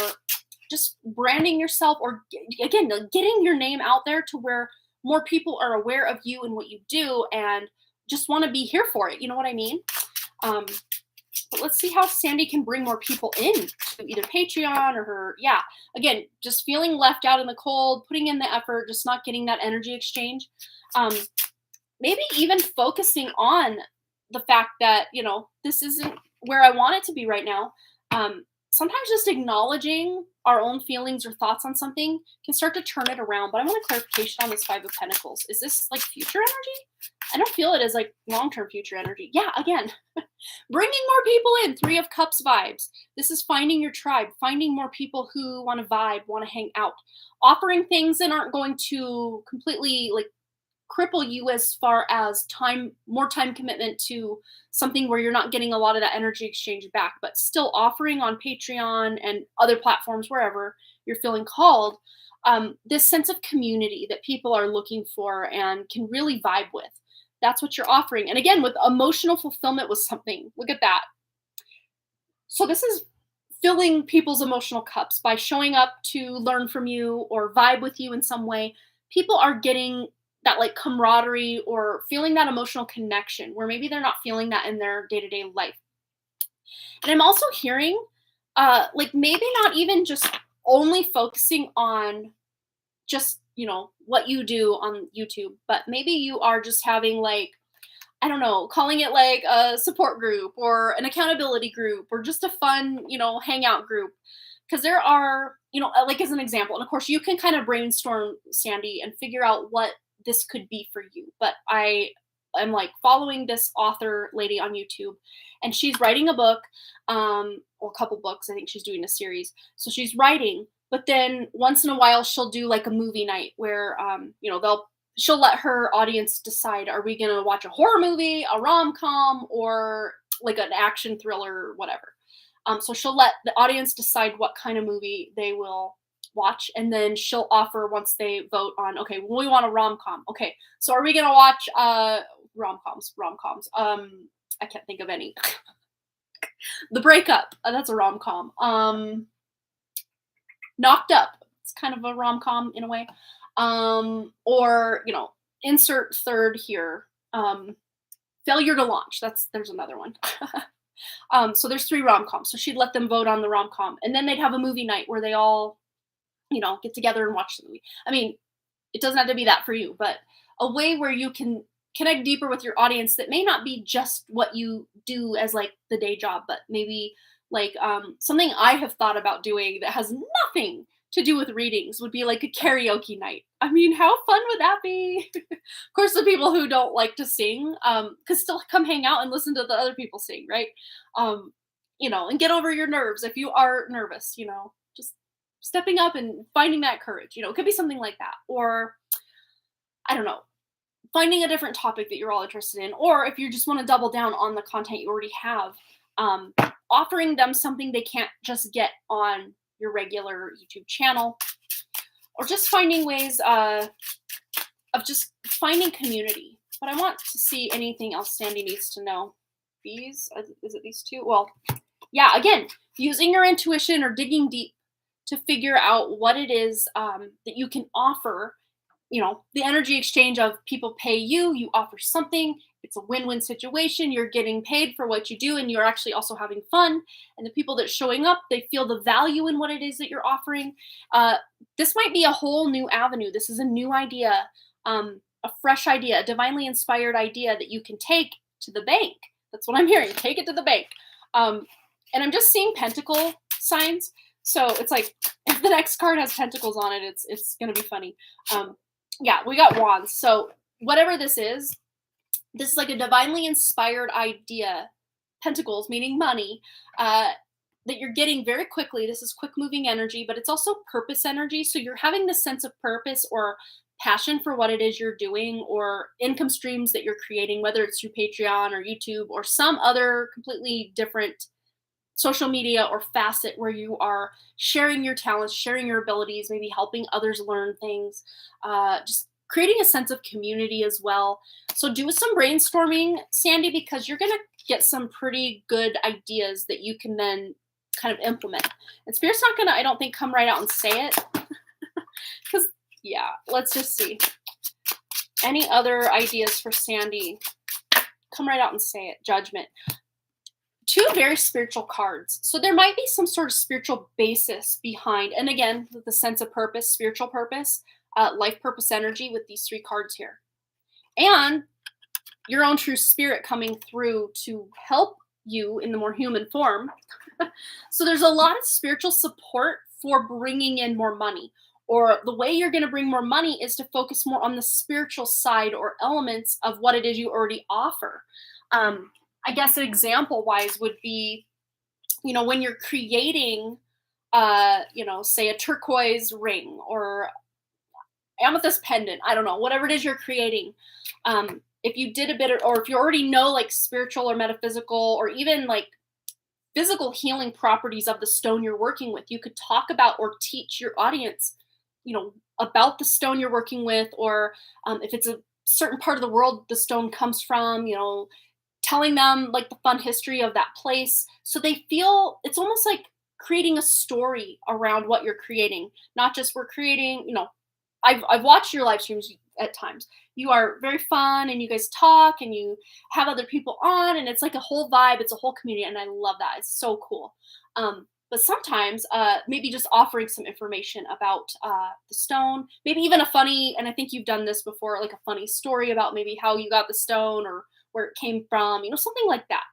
just branding yourself, or again, getting your name out there to where more people are aware of you and what you do and just want to be here for it. You know what I mean? But let's see how Sandy can bring more people in to either Patreon or her. Yeah, again, just feeling left out in the cold, putting in the effort, just not getting that energy exchange. Maybe even focusing on the fact that, this isn't where I want it to be right now. sometimes just acknowledging our own feelings or thoughts on something can start to turn it around. But I want a clarification on this Five of Pentacles. Is this like future energy? I don't feel it as like long-term future energy. Yeah, again, bringing more people in, Three of Cups vibes. This is finding your tribe, finding more people who want to vibe, want to hang out, offering things that aren't going to completely like cripple you as far as more time commitment to something where you're not getting a lot of that energy exchange back, but still offering on Patreon and other platforms, wherever you're feeling called, this sense of community that people are looking for and can really vibe with. That's what you're offering. And again, with emotional fulfillment with something, look at that. So this is filling people's emotional cups by showing up to learn from you or vibe with you in some way. People are getting that like camaraderie or feeling that emotional connection where maybe they're not feeling that in their day-to-day life. And I'm also hearing like maybe not even just only focusing on just, what you do on YouTube, but maybe you are just having like, I don't know, calling it like a support group or an accountability group or just a fun, hangout group. Because there are, like as an example, and of course you can kind of brainstorm, Sandy, and figure out what this could be for you. But I'm like following this author lady on YouTube, and she's writing a book, or a couple books. I think she's doing a series. So she's writing, but then once in a while she'll do like a movie night where, she'll let her audience decide, are we going to watch a horror movie, a rom-com, or like an action thriller or whatever. So she'll let the audience decide what kind of movie they will watch. And then she'll offer, once they vote on, okay, well, we want a rom-com. Okay, so are we going to watch rom-coms? I can't think of any. The Breakup, that's a rom-com. Knocked Up, it's kind of a rom-com in a way. Or, insert third here. Failure to Launch. There's another one. So there's 3 rom-coms. So she'd let them vote on the rom-com, and then they'd have a movie night where they all, get together and watch the movie. I mean, it doesn't have to be that for you, but a way where you can connect deeper with your audience that may not be just what you do as like the day job, but maybe like something I have thought about doing that has nothing to do with readings would be like a karaoke night. I mean, how fun would that be? Of course, the people who don't like to sing could still come hang out and listen to the other people sing, right? And get over your nerves if you are nervous, just stepping up and finding that courage. It could be something like that. Or, I don't know, finding a different topic that you're all interested in. Or if you just want to double down on the content you already have, offering them something they can't just get on your regular YouTube channel, or just finding ways of just finding community. But I want to see anything else Sandy needs to know. Is it these 2? Well, yeah, again, using your intuition or digging deep to figure out what it is that you can offer. The energy exchange of people pay you, you offer something. It's a win-win situation. You're getting paid for what you do, and you're actually also having fun. And the people that are showing up, they feel the value in what it is that you're offering. This might be a whole new avenue. This is a new idea, a fresh idea, a divinely inspired idea that you can take to the bank. That's what I'm hearing. Take it to the bank. And I'm just seeing pentacle signs. So it's like, if the next card has pentacles on it, it's going to be funny. Yeah, we got wands. So whatever this is like a divinely inspired idea. Pentacles, meaning money, that you're getting very quickly. This is quick moving energy, but it's also purpose energy. So you're having this sense of purpose or passion for what it is you're doing, or income streams that you're creating, whether it's through Patreon or YouTube or some other completely different social media or facet where you are sharing your talents, sharing your abilities, maybe helping others learn things, just creating a sense of community as well. So do some brainstorming, Sandy, because you're going to get some pretty good ideas that you can then kind of implement. And Spirit's not going to, I don't think, come right out and say it. Because, yeah, let's just see. Any other ideas for Sandy? Come right out and say it. Judgment. 2 very spiritual cards. So there might be some sort of spiritual basis behind, and again, the sense of purpose, spiritual purpose, life purpose energy with these 3 cards here. And your own true spirit coming through to help you in the more human form So there's a lot of spiritual support for bringing in more money. Or the way you're going to bring more money is to focus more on the spiritual side or elements of what it is you already offer. I guess an example wise would be, when you're creating, say a turquoise ring or amethyst pendant, I don't know, whatever it is you're creating. If you did a bit, or if you already know like spiritual or metaphysical or even like physical healing properties of the stone you're working with, you could talk about or teach your audience, about the stone you're working with, or if it's a certain part of the world the stone comes from, telling them like the fun history of that place. So they feel it's almost like creating a story around what you're creating, not just we're creating, I've watched your live streams at times. You are very fun and you guys talk and you have other people on and it's like a whole vibe. It's a whole community and I love that. It's so cool. But sometimes maybe just offering some information about the stone, maybe even a funny, and I think you've done this before, like a funny story about maybe how you got the stone or where it came from, something like that,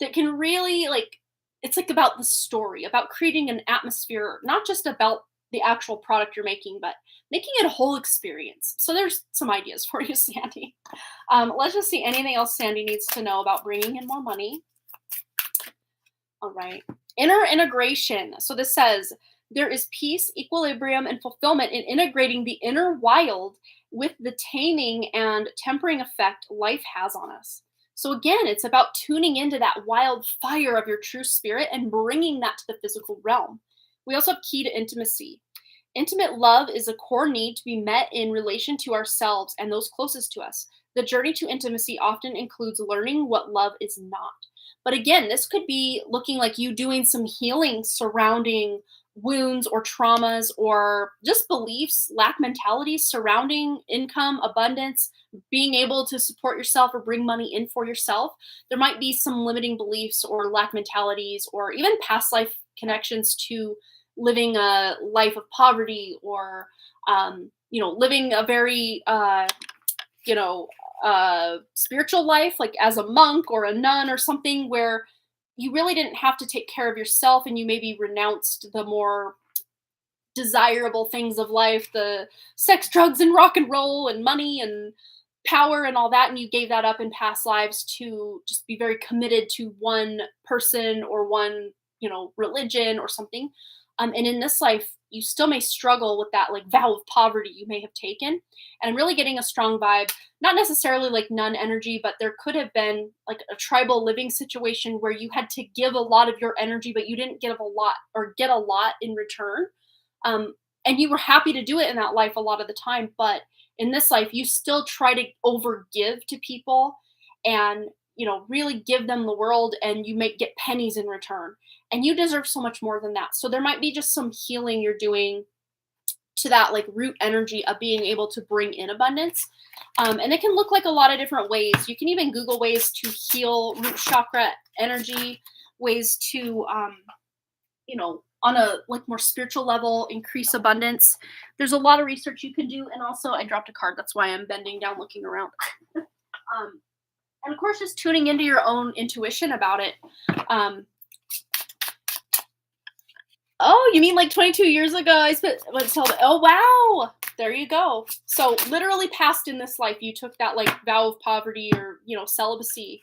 that can really like, it's like about the story, about creating an atmosphere, not just about the actual product you're making, but making it a whole experience. So there's some ideas for you, Sandy. Let's just see anything else Sandy needs to know about bringing in more money. All right. Inner integration. So this says there is peace, equilibrium, and fulfillment in integrating the inner wild with the taming and tempering effect life has on us. So again, it's about tuning into that wild fire of your true spirit and bringing that to the physical realm. We also have key to intimacy. Intimate love is a core need to be met in relation to ourselves and those closest to us. The journey to intimacy often includes learning what love is not. But again, this could be looking like you doing some healing surrounding wounds or traumas or just beliefs, lack mentalities surrounding income, abundance, being able to support yourself or bring money in for yourself. There might be some limiting beliefs or lack mentalities or even past life connections to living a life of poverty or, living a very, spiritual life, like as a monk or a nun or something where you really didn't have to take care of yourself and you maybe renounced the more desirable things of life, the sex, drugs, and rock and roll and money and power and all that. And you gave that up in past lives to just be very committed to one person or one, religion or something. And in this life, you still may struggle with that like vow of poverty you may have taken. And I'm really getting a strong vibe, not necessarily like nun energy, but there could have been like a tribal living situation where you had to give a lot of your energy, but you didn't give a lot or get a lot in return. And you were happy to do it in that life a lot of the time. But in this life, you still try to overgive to people and, really give them the world and you may get pennies in return. And you deserve so much more than that. So there might be just some healing you're doing to that like root energy of being able to bring in abundance. And it can look like a lot of different ways. You can even Google ways to heal root chakra energy, ways to, on a like more spiritual level, increase abundance. There's a lot of research you can do. And also I dropped a card. That's why I'm bending down looking around. And of course, just tuning into your own intuition about it. Oh, you mean like 22 years ago? I spent what's told. Oh, wow. There you go. So literally past in this life, you took that like vow of poverty or, celibacy,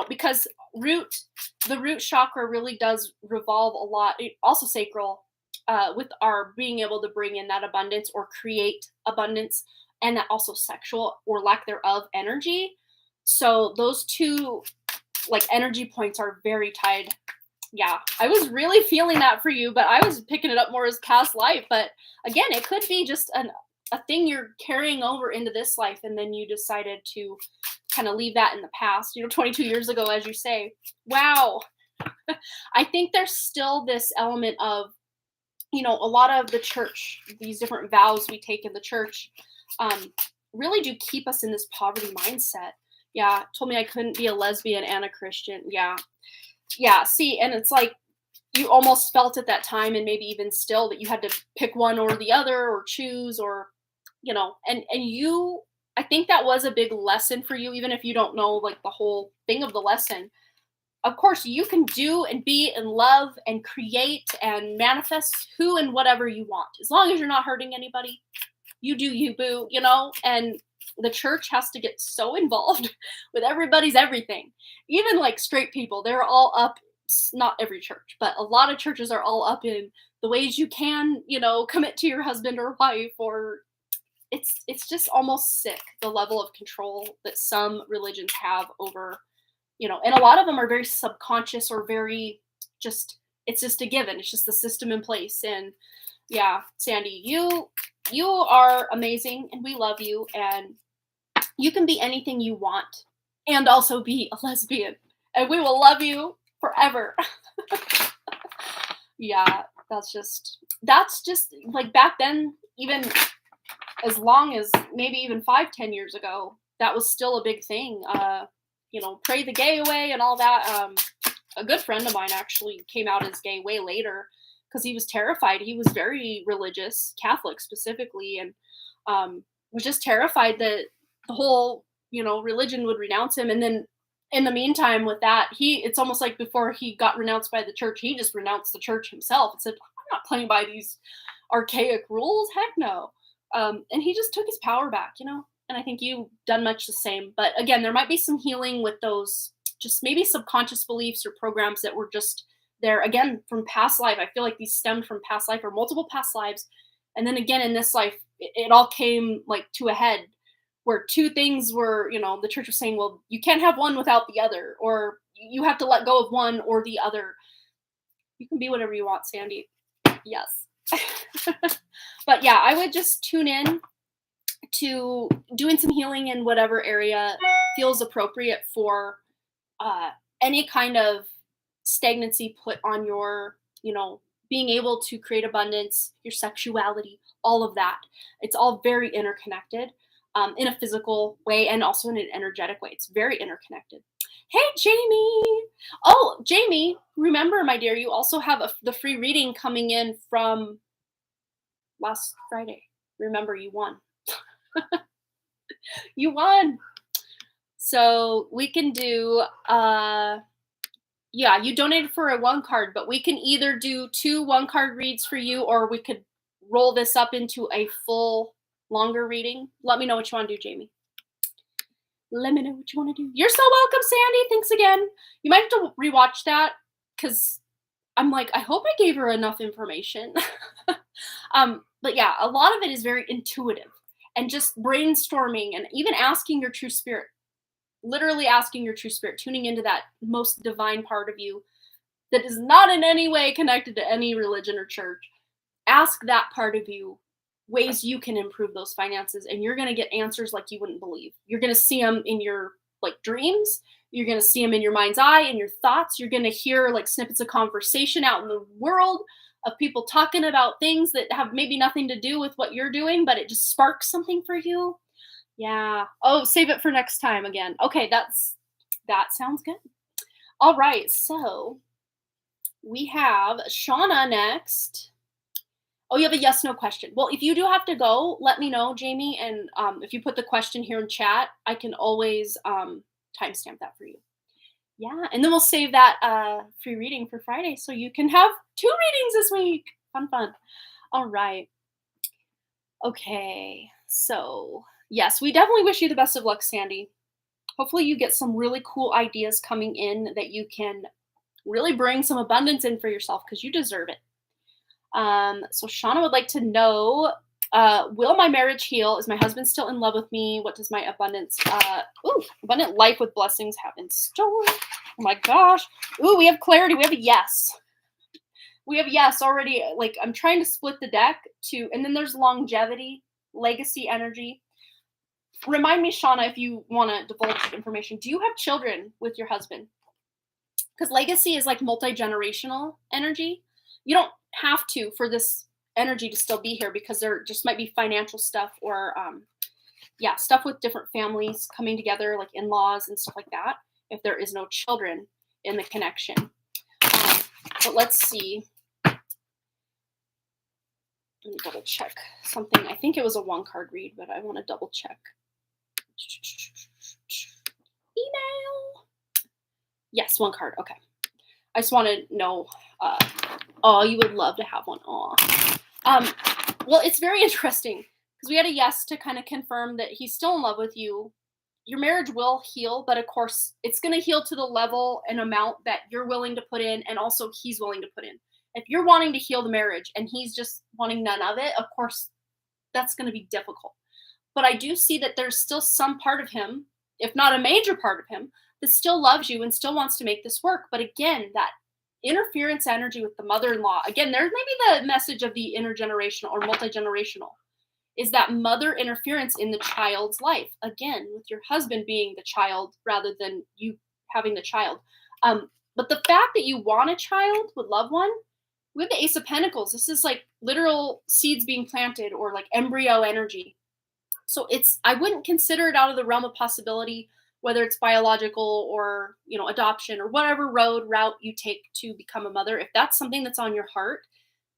because the root chakra really does revolve a lot. Also sacral, with our being able to bring in that abundance or create abundance and that also sexual or lack thereof energy. So those two like energy points are very tied. Yeah, I was really feeling that for you, but I was picking it up more as past life. But again, it could be just a thing you're carrying over into this life, and then you decided to kind of leave that in the past, 22 years ago, as you say. Wow. I think there's still this element of, a lot of the church, these different vows we take in the church, really do keep us in this poverty mindset. Yeah, told me I couldn't be a lesbian and a Christian. Yeah. Yeah, see, and it's like you almost felt at that time and maybe even still that you had to pick one or the other or choose or, and you, I think that was a big lesson for you, even if you don't know like the whole thing of the lesson. of course, you can do and be and love and create and manifest who and whatever you want. As long as you're not hurting anybody, you do you, boo, you know? And the church has to get so involved with everybody's everything. Even like straight people, they're all up, not every church, but a lot of churches are all up in the ways you can, you know, commit to your husband or wife, or it's just almost sick, the level of control that some religions have over, you know, and a lot of them are very subconscious or very just, it's just a given. It's just the system in place. And yeah, Sandy, you are amazing and we love you, and you can be anything you want and also be a lesbian, and we will love you forever. Yeah, that's just like back then, even as long as maybe even 5-10 years ago, that was still a big thing. You know, pray the gay away and all that. A good friend of mine actually came out as gay way later because he was terrified. He was very religious, Catholic specifically, and was just terrified that the whole, you know, religion would renounce him. And then in the meantime with that, it's almost like before he got renounced by the church, he just renounced the church himself and said, I'm not playing by these archaic rules. Heck no. And he just took his power back, you know? And I think you've done much the same. But again, there might be some healing with those just maybe subconscious beliefs or programs that were just there, again, from past life. I feel like these stemmed from past life or multiple past lives. And then again, in this life, it all came like to a head where two things were, you know, the church was saying, well, you can't have one without the other, or you have to let go of one or the other. You can be whatever you want, Sandy. Yes. But yeah, I would just tune in to doing some healing in whatever area feels appropriate for any kind of stagnancy put on your, you know, being able to create abundance, your sexuality, all of that. It's all very interconnected in a physical way and also in an energetic way. It's very interconnected. Hey, Jamie. Oh, Jamie, remember, my dear, you also have the free reading coming in from last Friday. Remember, you won. You won. So we can do, yeah, you donated for a 1 card, but we can either do 2 1-card reads for you, or we could roll this up into a full longer reading. Let me know what you want to do, Jamie. Let me know what you want to do. You're so welcome, Sandy. Thanks again. You might have to rewatch that because I'm like, I hope I gave her enough information. But yeah, a lot of it is very intuitive and just brainstorming and even asking your true spirit, literally asking your true spirit, tuning into that most divine part of you that is not in any way connected to any religion or church. Ask that part of you ways you can improve those finances, and you're going to get answers like you wouldn't believe. You're going to see them in your like dreams. You're going to see them in your mind's eye, in your thoughts. You're going to hear like snippets of conversation out in the world of people talking about things that have maybe nothing to do with what you're doing, but it just sparks something for you. Yeah. Oh, save it for next time again. Okay, that sounds good. All right, so we have Shauna next. Oh, you have a yes, no question. Well, if you do have to go, let me know, Jamie. And if you put the question here in chat, I can always timestamp that for you. Yeah, and then we'll save that free reading for Friday, so you can have 2 readings this week. Fun. All right. Okay, so yes, we definitely wish you the best of luck, Sandy. Hopefully you get some really cool ideas coming in that you can really bring some abundance in for yourself, because you deserve it. So Shauna would like to know, will my marriage heal? Is my husband still in love with me? What does my abundant life with blessings have in store? Oh my gosh. Ooh, we have clarity. We have a yes. We have yes already. Like, I'm trying to split the deck and then there's longevity, legacy energy. Remind me, Shauna, if you want to divulge information. Do you have children with your husband? Because legacy is like multi-generational energy. You don't have to for this energy to still be here, because there just might be financial stuff or stuff with different families coming together, like in-laws and stuff like that, if there is no children in the connection. But let's see. Let me double check something. I think it was a 1-card read, but I want to double check. Email. Yes, one card. Okay. I just want to know. Oh, you would love to have one. Oh. Well, it's very interesting because we had a yes to kind of confirm that he's still in love with you. Your marriage will heal, but of course, it's going to heal to the level and amount that you're willing to put in, and also he's willing to put in. If you're wanting to heal the marriage and he's just wanting none of it, of course, that's going to be difficult. But I do see that there's still some part of him, if not a major part of him, that still loves you and still wants to make this work. But again, that interference energy with the mother-in-law, again, there's maybe the message of the intergenerational or multi-generational, is that mother interference in the child's life. Again, with your husband being the child rather than you having the child. But the fact that you want a child with loved one, with the Ace of Pentacles, this is like literal seeds being planted or like embryo energy. So I wouldn't consider it out of the realm of possibility, whether it's biological or, adoption or whatever route you take to become a mother. If that's something that's on your heart,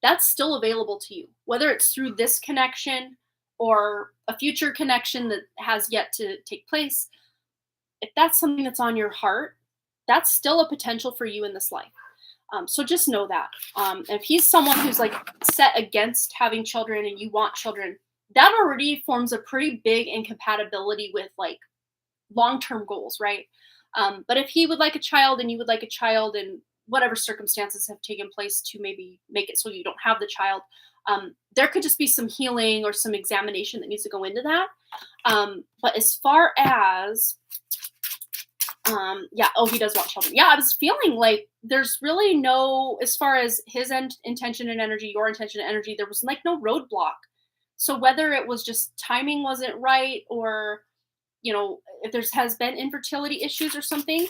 that's still available to you, whether it's through this connection or a future connection that has yet to take place. If that's something that's on your heart, that's still a potential for you in this life. So just know that. If he's someone who's like set against having children and you want children, that already forms a pretty big incompatibility with like long-term goals, right? But if he would like a child and you would like a child and whatever circumstances have taken place to maybe make it so you don't have the child, there could just be some healing or some examination that needs to go into that. But as far as he does want children. Yeah, I was feeling like there's really no, as far as his intention and energy, your intention and energy, there was like no roadblock. So whether it was just timing wasn't right, or if has been infertility issues or something,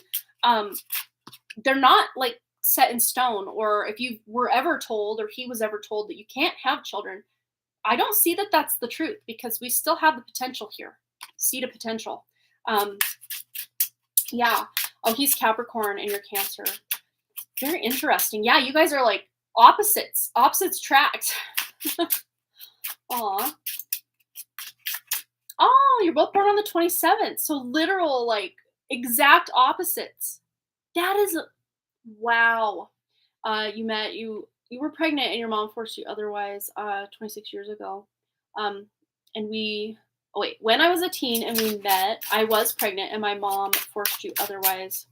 they're not like set in stone. Or if you were ever told, or he was ever told that you can't have children, I don't see that that's the truth, because we still have the potential here, seed of potential. Yeah. Oh, he's Capricorn and you're Cancer. Very interesting. Yeah, you guys are like opposites tracked. Aw. Oh, you're both born on the 27th. So literal, like exact opposites. That is, wow. You were pregnant and your mom forced you otherwise 26 years ago. When I was a teen and we met, I was pregnant and my mom forced you otherwise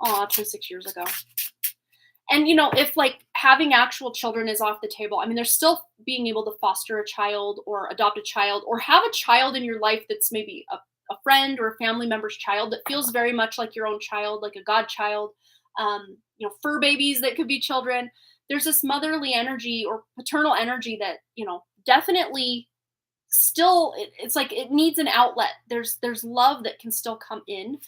26 years ago. And, if like having actual children is off the table, I mean, there's still being able to foster a child or adopt a child or have a child in your life that's maybe a friend or a family member's child that feels very much like your own child, like a godchild. Fur babies that could be children. There's this motherly energy or paternal energy that, definitely still, it's like it needs an outlet. There's love that can still come in.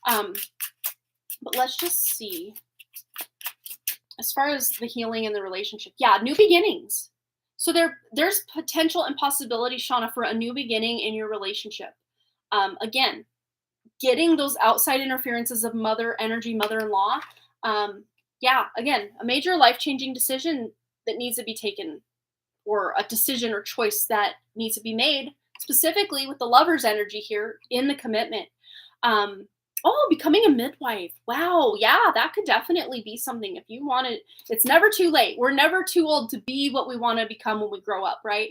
But let's just see. As far as the healing in the relationship, yeah, new beginnings. So there's potential and possibility, Shauna, for a new beginning in your relationship. Again, getting those outside interferences of mother energy, mother-in-law. Again, a major life-changing decision that needs to be taken, or a decision or choice that needs to be made, specifically with the lover's energy here in the commitment. Becoming a midwife. Wow. Yeah, that could definitely be something if you want it. It's never too late. We're never too old to be what we want to become when we grow up, right?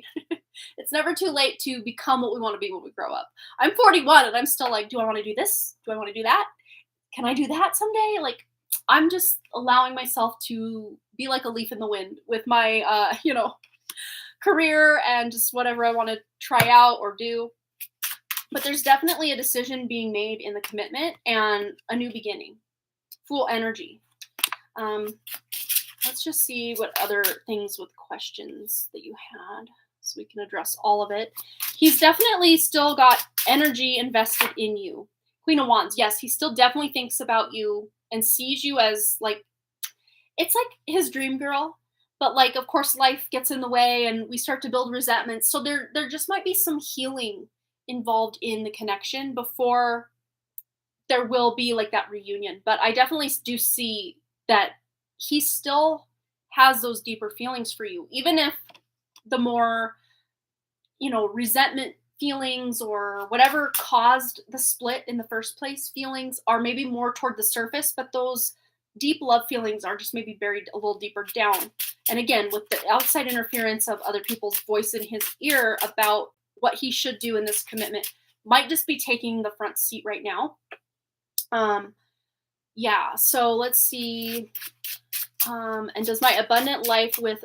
It's never too late to become what we want to be when we grow up. I'm 41 and I'm still like, do I want to do this? Do I want to do that? Can I do that someday? Like, I'm just allowing myself to be like a leaf in the wind with my, career and just whatever I want to try out or do. But there's definitely a decision being made in the commitment and a new beginning. Full energy. Let's just see what other things with questions that you had so we can address all of it. He's definitely still got energy invested in you. Queen of Wands. Yes, he still definitely thinks about you and sees you as like, it's like his dream girl. But like, of course, life gets in the way and we start to build resentments. So there just might be some healing involved in the connection before there will be like that reunion. But I definitely do see that he still has those deeper feelings for you, even if the more resentment feelings or whatever caused the split in the first place, feelings are maybe more toward the surface, but those deep love feelings are just maybe buried a little deeper down. And again, with the outside interference of other people's voice in his ear about what he should do in this commitment, might just be taking the front seat right now. Yeah, so let's see. And does my abundant life with,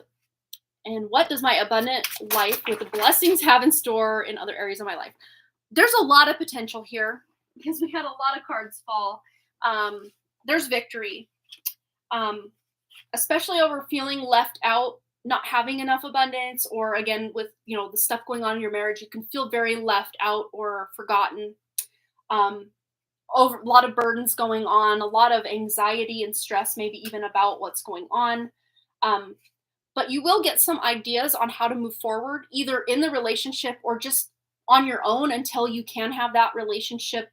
and what does my abundant life with the blessings have in store in other areas of my life? There's a lot of potential here because we had a lot of cards fall. There's victory, especially over feeling left out, not having enough abundance, or again, with, the stuff going on in your marriage, you can feel very left out or forgotten. Over a lot of burdens going on, a lot of anxiety and stress, maybe even about what's going on. But you will get some ideas on how to move forward, either in the relationship or just on your own until you can have that relationship,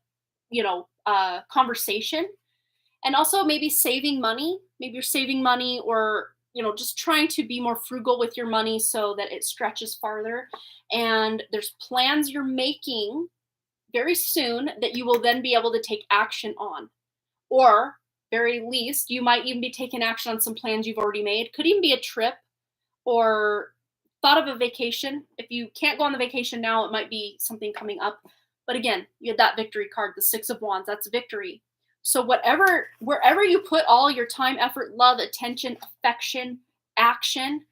conversation. And also maybe saving money. Maybe you're saving money, or, just trying to be more frugal with your money so that it stretches farther. And there's plans you're making very soon that you will then be able to take action on. Or, very least, you might even be taking action on some plans you've already made. Could even be a trip or thought of a vacation. If you can't go on the vacation now, it might be something coming up. But again, you had that victory card, the Six of Wands, that's victory. So wherever you put all your time, effort, love, attention, affection, action,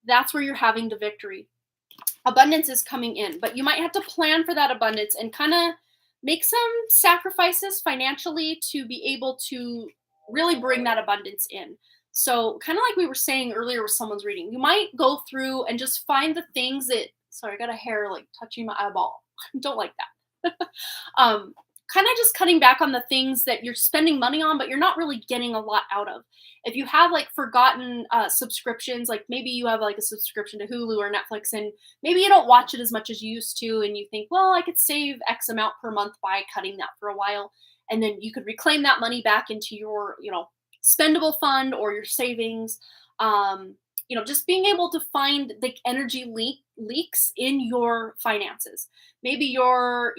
that's where you're having the victory. Abundance is coming in, but you might have to plan for that abundance and kind of make some sacrifices financially to be able to really bring that abundance in. So kind of like we were saying earlier with someone's reading, you might go through and just find the things that, sorry, I got a hair like touching my eyeball. Don't like that. Kind of just cutting back on the things that you're spending money on, but you're not really getting a lot out of. If you have like forgotten subscriptions, like maybe you have like a subscription to Hulu or Netflix, and maybe you don't watch it as much as you used to, and you think, well, I could save X amount per month by cutting that for a while. And then you could reclaim that money back into your, spendable fund or your savings. Just being able to find the energy leaks in your finances. Maybe you're,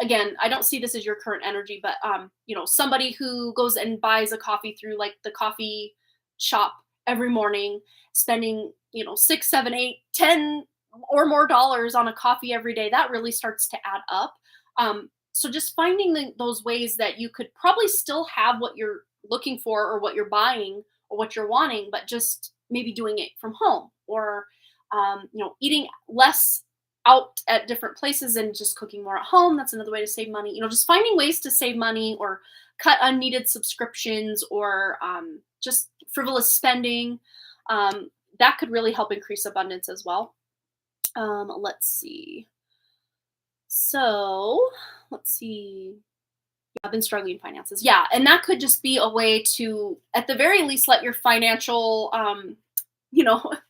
again, I don't see this as your current energy, but, somebody who goes and buys a coffee through like the coffee shop every morning, spending, 6, 7, 8, 10 or more dollars on a coffee every day, that really starts to add up. So just finding those ways that you could probably still have what you're looking for or what you're buying or what you're wanting, but just maybe doing it from home, or eating less out at different places and just cooking more at home. That's another way to save money. Just finding ways to save money or cut unneeded subscriptions, or just frivolous spending. That could really help increase abundance as well. Let's see. So let's see. I've been struggling in finances. Yeah. And that could just be a way to, at the very least, let your financial,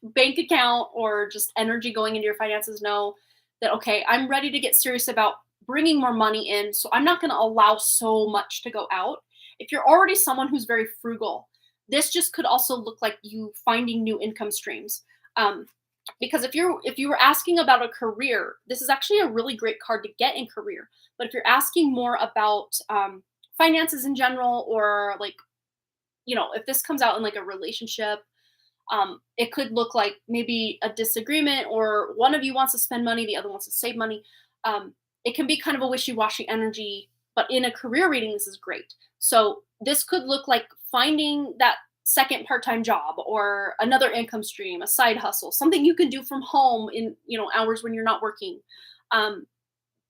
bank account or just energy going into your finances know that, okay, I'm ready to get serious about bringing more money in. So I'm not going to allow so much to go out. If you're already someone who's very frugal, this just could also look like you finding new income streams. Because if you were asking about a career, this is actually a really great card to get in career. But if you're asking more about finances in general, or like, if this comes out in like a relationship, it could look like maybe a disagreement, or one of you wants to spend money, the other wants to save money. It can be kind of a wishy-washy energy, but in a career reading, this is great. So this could look like finding that second part-time job or another income stream, a side hustle, something you can do from home in, hours when you're not working.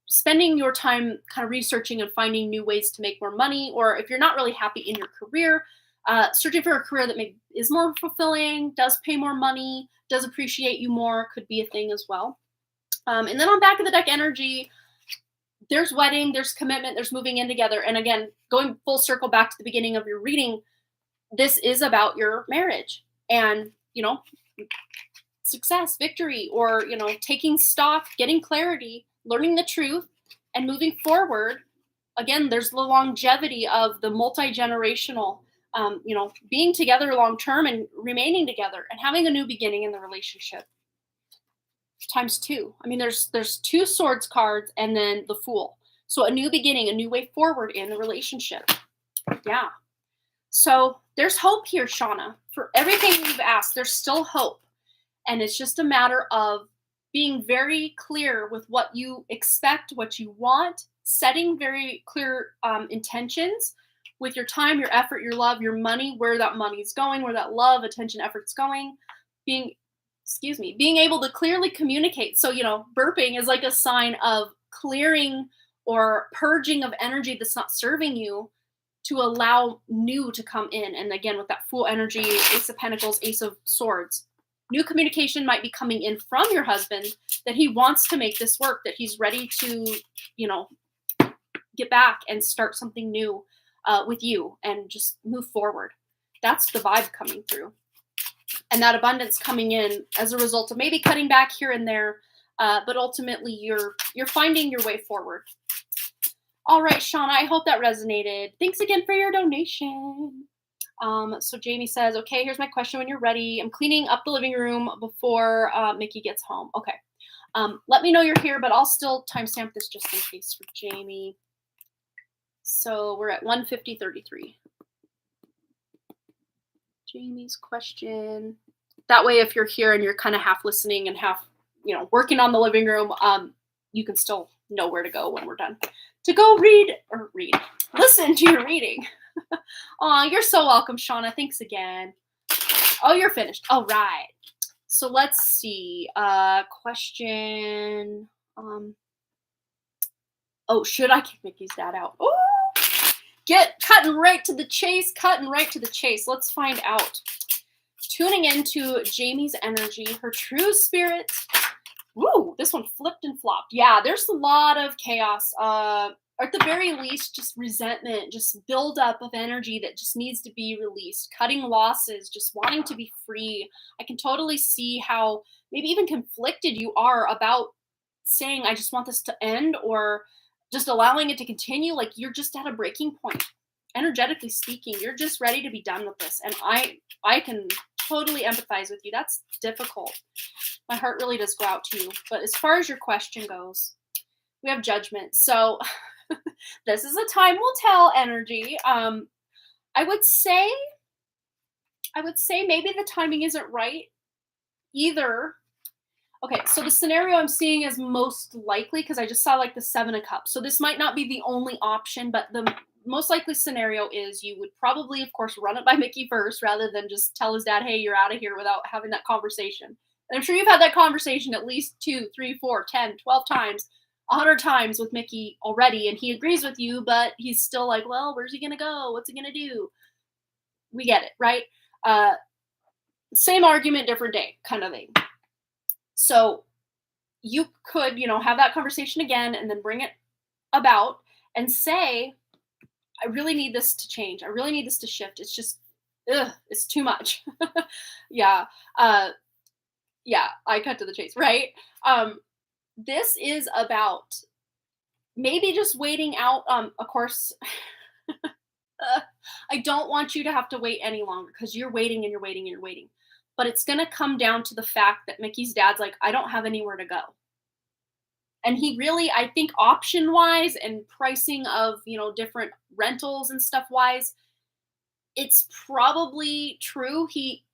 Spending your time kind of researching and finding new ways to make more money, or if you're not really happy in your career, searching for a career that maybe is more fulfilling, does pay more money, does appreciate you more, could be a thing as well. And then on back of the deck energy, there's wedding, there's commitment, there's moving in together. And again, going full circle back to the beginning of your reading, this is about your marriage and, success, victory, or, taking stock, getting clarity, learning the truth, and moving forward. Again, there's the longevity of the multi-generational, being together long-term and remaining together and having a new beginning in the relationship. times two. I mean, there's two swords cards and then the Fool. So a new beginning, a new way forward in the relationship. Yeah. So there's hope here, Shauna. For everything you've asked, there's still hope. And it's just a matter of being very clear with what you expect, what you want, setting very clear intentions with your time, your effort, your love, your money, where that money's going, where that love, attention, effort's going. Being able to clearly communicate. So, burping is like a sign of clearing or purging of energy that's not serving you to allow new to come in. And again, with that Fool energy, Ace of Pentacles, Ace of Swords, new communication might be coming in from your husband that he wants to make this work, that he's ready to, get back and start something new with you and just move forward. That's the vibe coming through. And that abundance coming in as a result of maybe cutting back here and there, but ultimately you're finding your way forward. All right, Shauna, I hope that resonated. Thanks again for your donation. So Jamie says, okay, here's my question when you're ready. I'm cleaning up the living room before Mickey gets home. Okay. Let me know you're here, but I'll still timestamp this just in case for Jamie. So we're at 1:50:33. Jamie's question. That way, if you're here and you're kind of half listening and half, working on the living room, you can still know where to go when we're done. To go listen to your reading. Aw, you're so welcome, Shauna. Thanks again. Oh, you're finished. All right. So let's see. Question. Should I kick Mickey's dad out? Oh, cutting right to the chase. Let's find out. Tuning into Jamie's energy, her true spirit. Woo, this one flipped and flopped. Yeah, there's a lot of chaos. Or at the very least, just resentment, just buildup of energy that just needs to be released. Cutting losses, just wanting to be free. I can totally see how maybe even conflicted you are about saying, I just want this to end, or just allowing it to continue. Like you're just at a breaking point. Energetically speaking, you're just ready to be done with this. And I can totally empathize with you. That's difficult. My heart really does go out to you. But as far as your question goes, we have Judgment. So this is a time will tell energy. I would say maybe the timing isn't right either. Okay, so the scenario I'm seeing is most likely, because I just saw like the 7 of Cups. So this might not be the only option, but the most likely scenario is you would probably, of course, run it by Mickey first rather than just tell his dad, hey, you're out of here, without having that conversation. And I'm sure you've had that conversation at least 2, 3, 4, 10, 12 times, 100 times with Mickey already, and he agrees with you, but he's still like, well, where's he going to go? What's he going to do? We get it, right? Same argument, different day kind of thing. So you could, have that conversation again and then bring it about and say, I really need this to change. I really need this to shift. It's just, it's too much. Yeah. Yeah, I cut to the chase, right? This is about maybe just waiting out. Of course, I don't want you to have to wait any longer, because you're waiting and you're waiting and you're waiting. But it's going to come down to the fact that Mickey's dad's like, I don't have anywhere to go. And he really, I think option wise and pricing of, different rentals and stuff wise, it's probably true.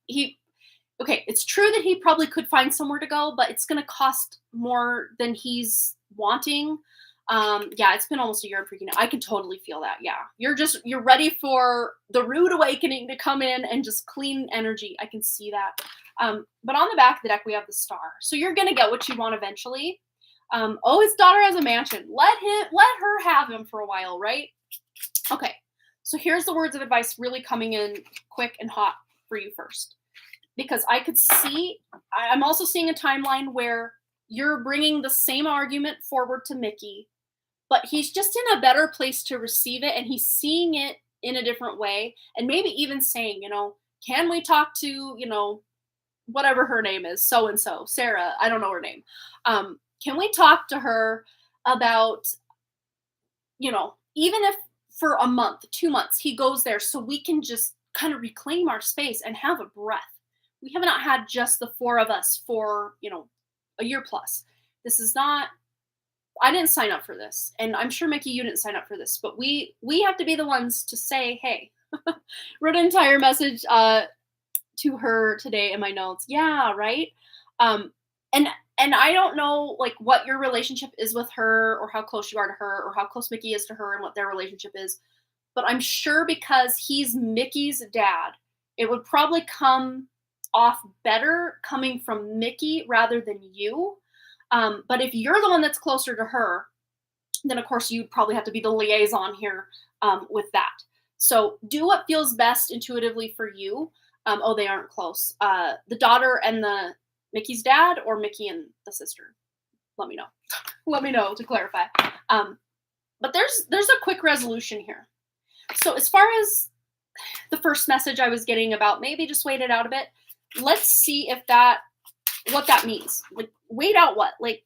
It's true that he probably could find somewhere to go, but it's going to cost more than he's wanting. Yeah, it's been almost a year of freaking out. I can totally feel that. Yeah. You're ready for the rude awakening to come in and just clean energy. I can see that. But on the back of the deck, we have the Star. So you're going to get what you want eventually. His daughter has a mansion. Let her have him for a while, right? Okay. So here's the words of advice really coming in quick and hot for you first. Because I'm also seeing a timeline where you're bringing the same argument forward to Mickey, but he's just in a better place to receive it, and he's seeing it in a different way, and maybe even saying, can we talk to, whatever her name is, so-and-so, Sarah, I don't know her name. Can we talk to her about, even if for a month, 2 months, he goes there so we can just kind of reclaim our space and have a breath. We have not had just the 4 of us for, a year plus. This is not, I didn't sign up for this. And I'm sure, Mickey, you didn't sign up for this, but we have to be the ones to say, hey, wrote an entire message to her today in my notes. Yeah, right. Um, and I don't know like what your relationship is with her, or how close you are to her, or how close Mickey is to her, and what their relationship is. But I'm sure because he's Mickey's dad, it would probably come off better coming from Mickey rather than you. But if you're the one that's closer to her, then of course you'd probably have to be the liaison here with that. So do what feels best intuitively for you. Oh, they aren't close. The daughter and the Mickey's dad, or Mickey and the sister? Let me know. Let me know to clarify. But there's a quick resolution here. So as far as the first message I was getting about maybe just wait it out a bit, let's see if what that means. Like, wait out what? Like,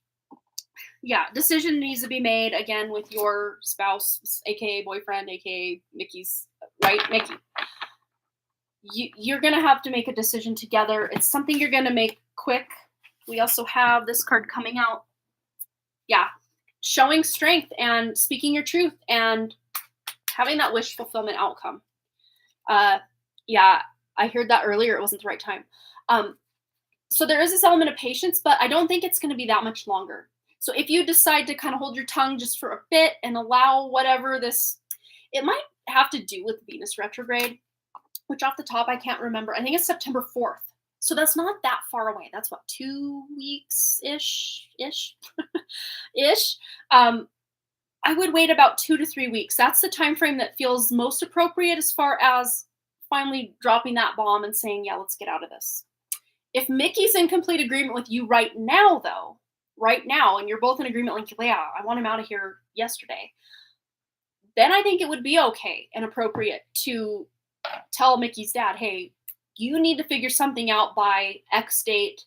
yeah, decision needs to be made again with your spouse, aka boyfriend, aka Mickey's, right? Mickey. You're going to have to make a decision together. It's something you're going to make quick. We also have this card coming out. Yeah, showing strength and speaking your truth and having that wish fulfillment outcome. Yeah, I heard that earlier. It wasn't the right time. So there is this element of patience, but I don't think it's going to be that much longer. So if you decide to kind of hold your tongue just for a bit and allow whatever this, it might have to do with Venus retrograde, which off the top, I can't remember. I think it's September 4th. So that's not that far away. That's what, 2 weeks-ish? Ish. I would wait about 2 to 3 weeks. That's the time frame that feels most appropriate as far as finally dropping that bomb and saying, yeah, let's get out of this. If Mickey's in complete agreement with you right now, though, and you're both in agreement, like, yeah, I want him out of here yesterday, then I think it would be okay and appropriate to tell Mickey's dad, hey, you need to figure something out by X date.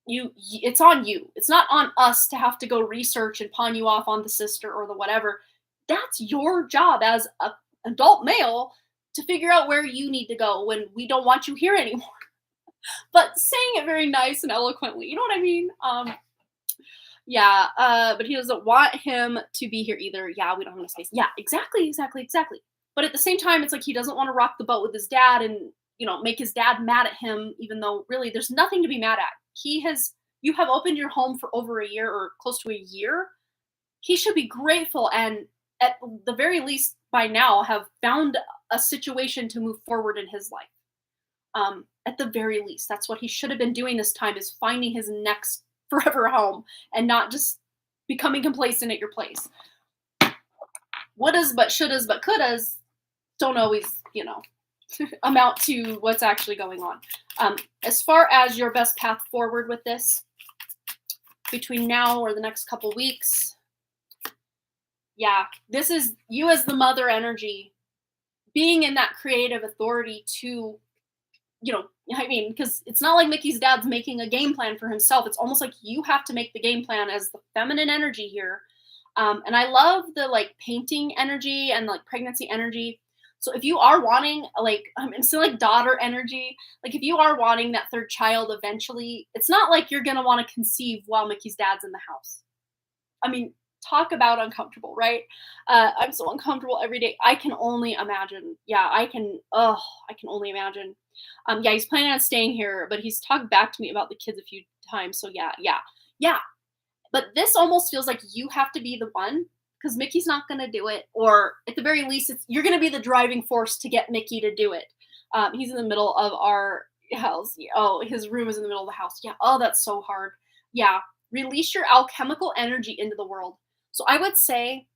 It's on you. It's not on us to have to go research and pawn you off on the sister or the whatever. That's your job as an adult male to figure out where you need to go when we don't want you here anymore. But saying it very nice and eloquently, you know what I mean? Yeah, but he doesn't want him to be here either. Yeah, we don't have enough space. Yeah, exactly. But at the same time, it's like he doesn't want to rock the boat with his dad and, make his dad mad at him, even though really there's nothing to be mad at. You have opened your home for over a year or close to a year. He should be grateful and at the very least by now have found a situation to move forward in his life. At the very least, that's what he should have been doing this time, is finding his next forever home and not just becoming complacent at your place. Wouldas, but shouldas, but couldas don't always, amount to what's actually going on. As far as your best path forward with this, between now or the next couple weeks, yeah, this is you as the mother energy being in that creative authority to, because it's not like Mickey's dad's making a game plan for himself. It's almost like you have to make the game plan as the feminine energy here. And I love the painting energy and pregnancy energy. So if you are wanting it's still daughter energy, if you are wanting that third child eventually, it's not like you're going to want to conceive while Mickey's dad's in the house. I mean, talk about uncomfortable, right? I'm so uncomfortable every day. I can only imagine. Yeah, I can only imagine. Yeah, he's planning on staying here, but he's talked back to me about the kids a few times. So yeah. But this almost feels like you have to be the one, because Mickey's not going to do it. Or at the very least, you're going to be the driving force to get Mickey to do it. He's in the middle of our house. Oh, his room is in the middle of the house. Yeah. Oh, that's so hard. Yeah. Release your alchemical energy into the world. So I would say,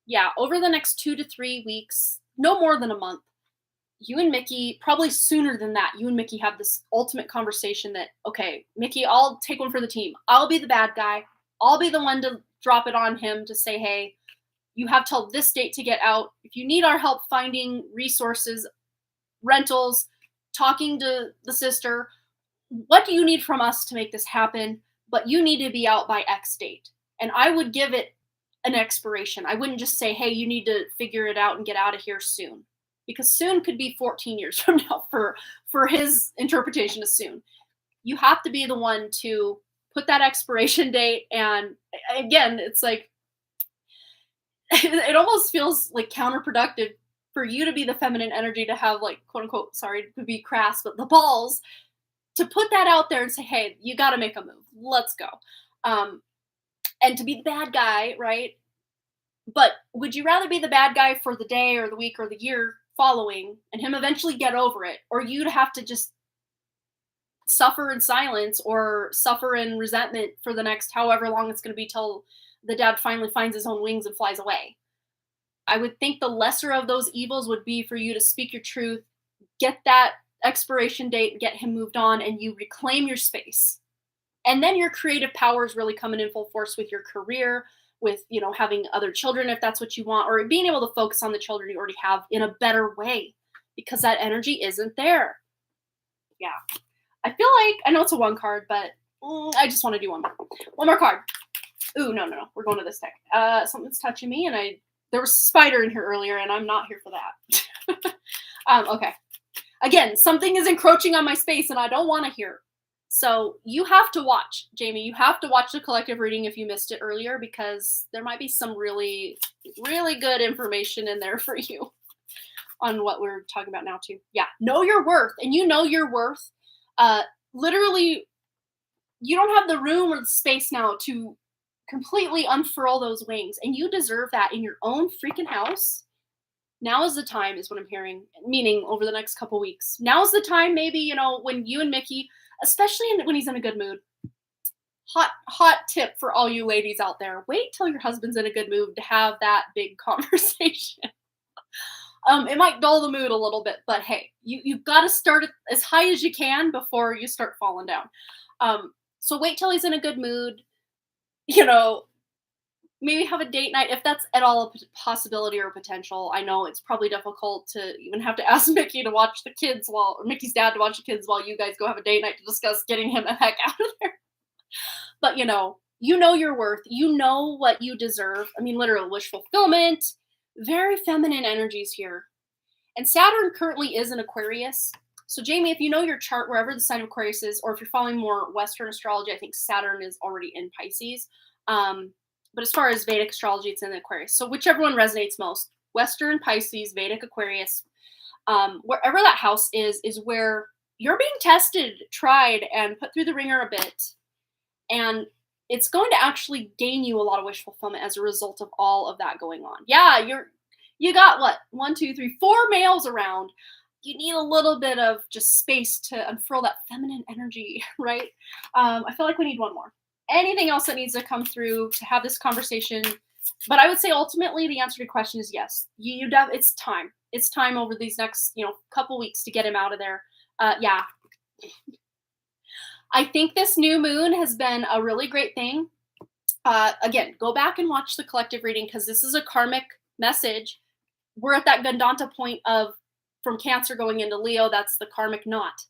yeah, over the next 2 to 3 weeks, no more than a month, you and Mickey, probably sooner than that, you and Mickey have this ultimate conversation that, okay, Mickey, I'll take one for the team. I'll be the bad guy. I'll be the one to drop it on him to say, hey, you have till this date to get out. If you need our help finding resources, rentals, talking to the sister, what do you need from us to make this happen? But you need to be out by X date. And I would give it an expiration. I wouldn't just say, hey, you need to figure it out and get out of here soon. Because soon could be 14 years from now for his interpretation of soon. You have to be the one to put that expiration date, and again, it's like it almost feels like counterproductive for you to be the feminine energy to have like quote unquote, sorry to be crass, but the balls to put that out there and say, hey, you got to make a move. Let's go. And to be the bad guy, right? But would you rather be the bad guy for the day or the week or the year following and him eventually get over it, or you to have to just suffer in silence or suffer in resentment for the next however long it's going to be till the dad finally finds his own wings and flies away? I would think the lesser of those evils would be for you to speak your truth, get that expiration date, and get him moved on, and you reclaim your space. And then your creative powers really coming in full force with your career, with, you know, having other children if that's what you want, or being able to focus on the children you already have in a better way, because that energy isn't there. Yeah. I feel like, I know it's a one card, but I just want to do one more. One more card. Ooh, no. We're going to this deck. Something's touching me, and there was a spider in here earlier, and I'm not here for that. Okay. Again, something is encroaching on my space, and I don't want to hear. So you have to watch, Jamie. You have to watch the collective reading if you missed it earlier, because there might be some really, really good information in there for you on what we're talking about now, too. Yeah, know your worth, and you know your worth. Literally, you don't have the room or the space now to completely unfurl those wings, and you deserve that in your own freaking house. Now is the time, is what I'm hearing, meaning over the next couple weeks. Now is the time, maybe, you know, when you and Mickey, especially when he's in a good mood. Hot tip for all you ladies out there: wait till your husband's in a good mood to have that big conversation. It might dull the mood a little bit, but hey, you've got to start it as high as you can before you start falling down. So wait till he's in a good mood. You know, maybe have a date night if that's at all a possibility or potential. I know it's probably difficult to even have to ask Mickey to watch the kids or Mickey's dad to watch the kids while you guys go have a date night to discuss getting him the heck out of there. But you know your worth. You know what you deserve. I mean, literal wish fulfillment. Very feminine energies here. And Saturn currently is in Aquarius. So Jamie, if you know your chart, wherever the sign of Aquarius is, or if you're following more Western astrology, I think Saturn is already in Pisces. But as far as Vedic astrology, it's in Aquarius. So whichever one resonates most, Western, Pisces, Vedic, Aquarius, wherever that house is where you're being tested, tried, and put through the ringer a bit. And it's going to actually gain you a lot of wish fulfillment as a result of all of that going on. Yeah, you got what? 1, 2, 3, 4 males around. You need a little bit of just space to unfurl that feminine energy, right? I feel like we need one more. Anything else that needs to come through to have this conversation? But I would say ultimately the answer to your question is yes. It's time. It's time over these next, couple weeks to get him out of there. Yeah. I think this new moon has been a really great thing. Again, go back and watch the collective reading, because this is a karmic message. We're at that Gandanta point of from Cancer going into Leo. That's the karmic knot.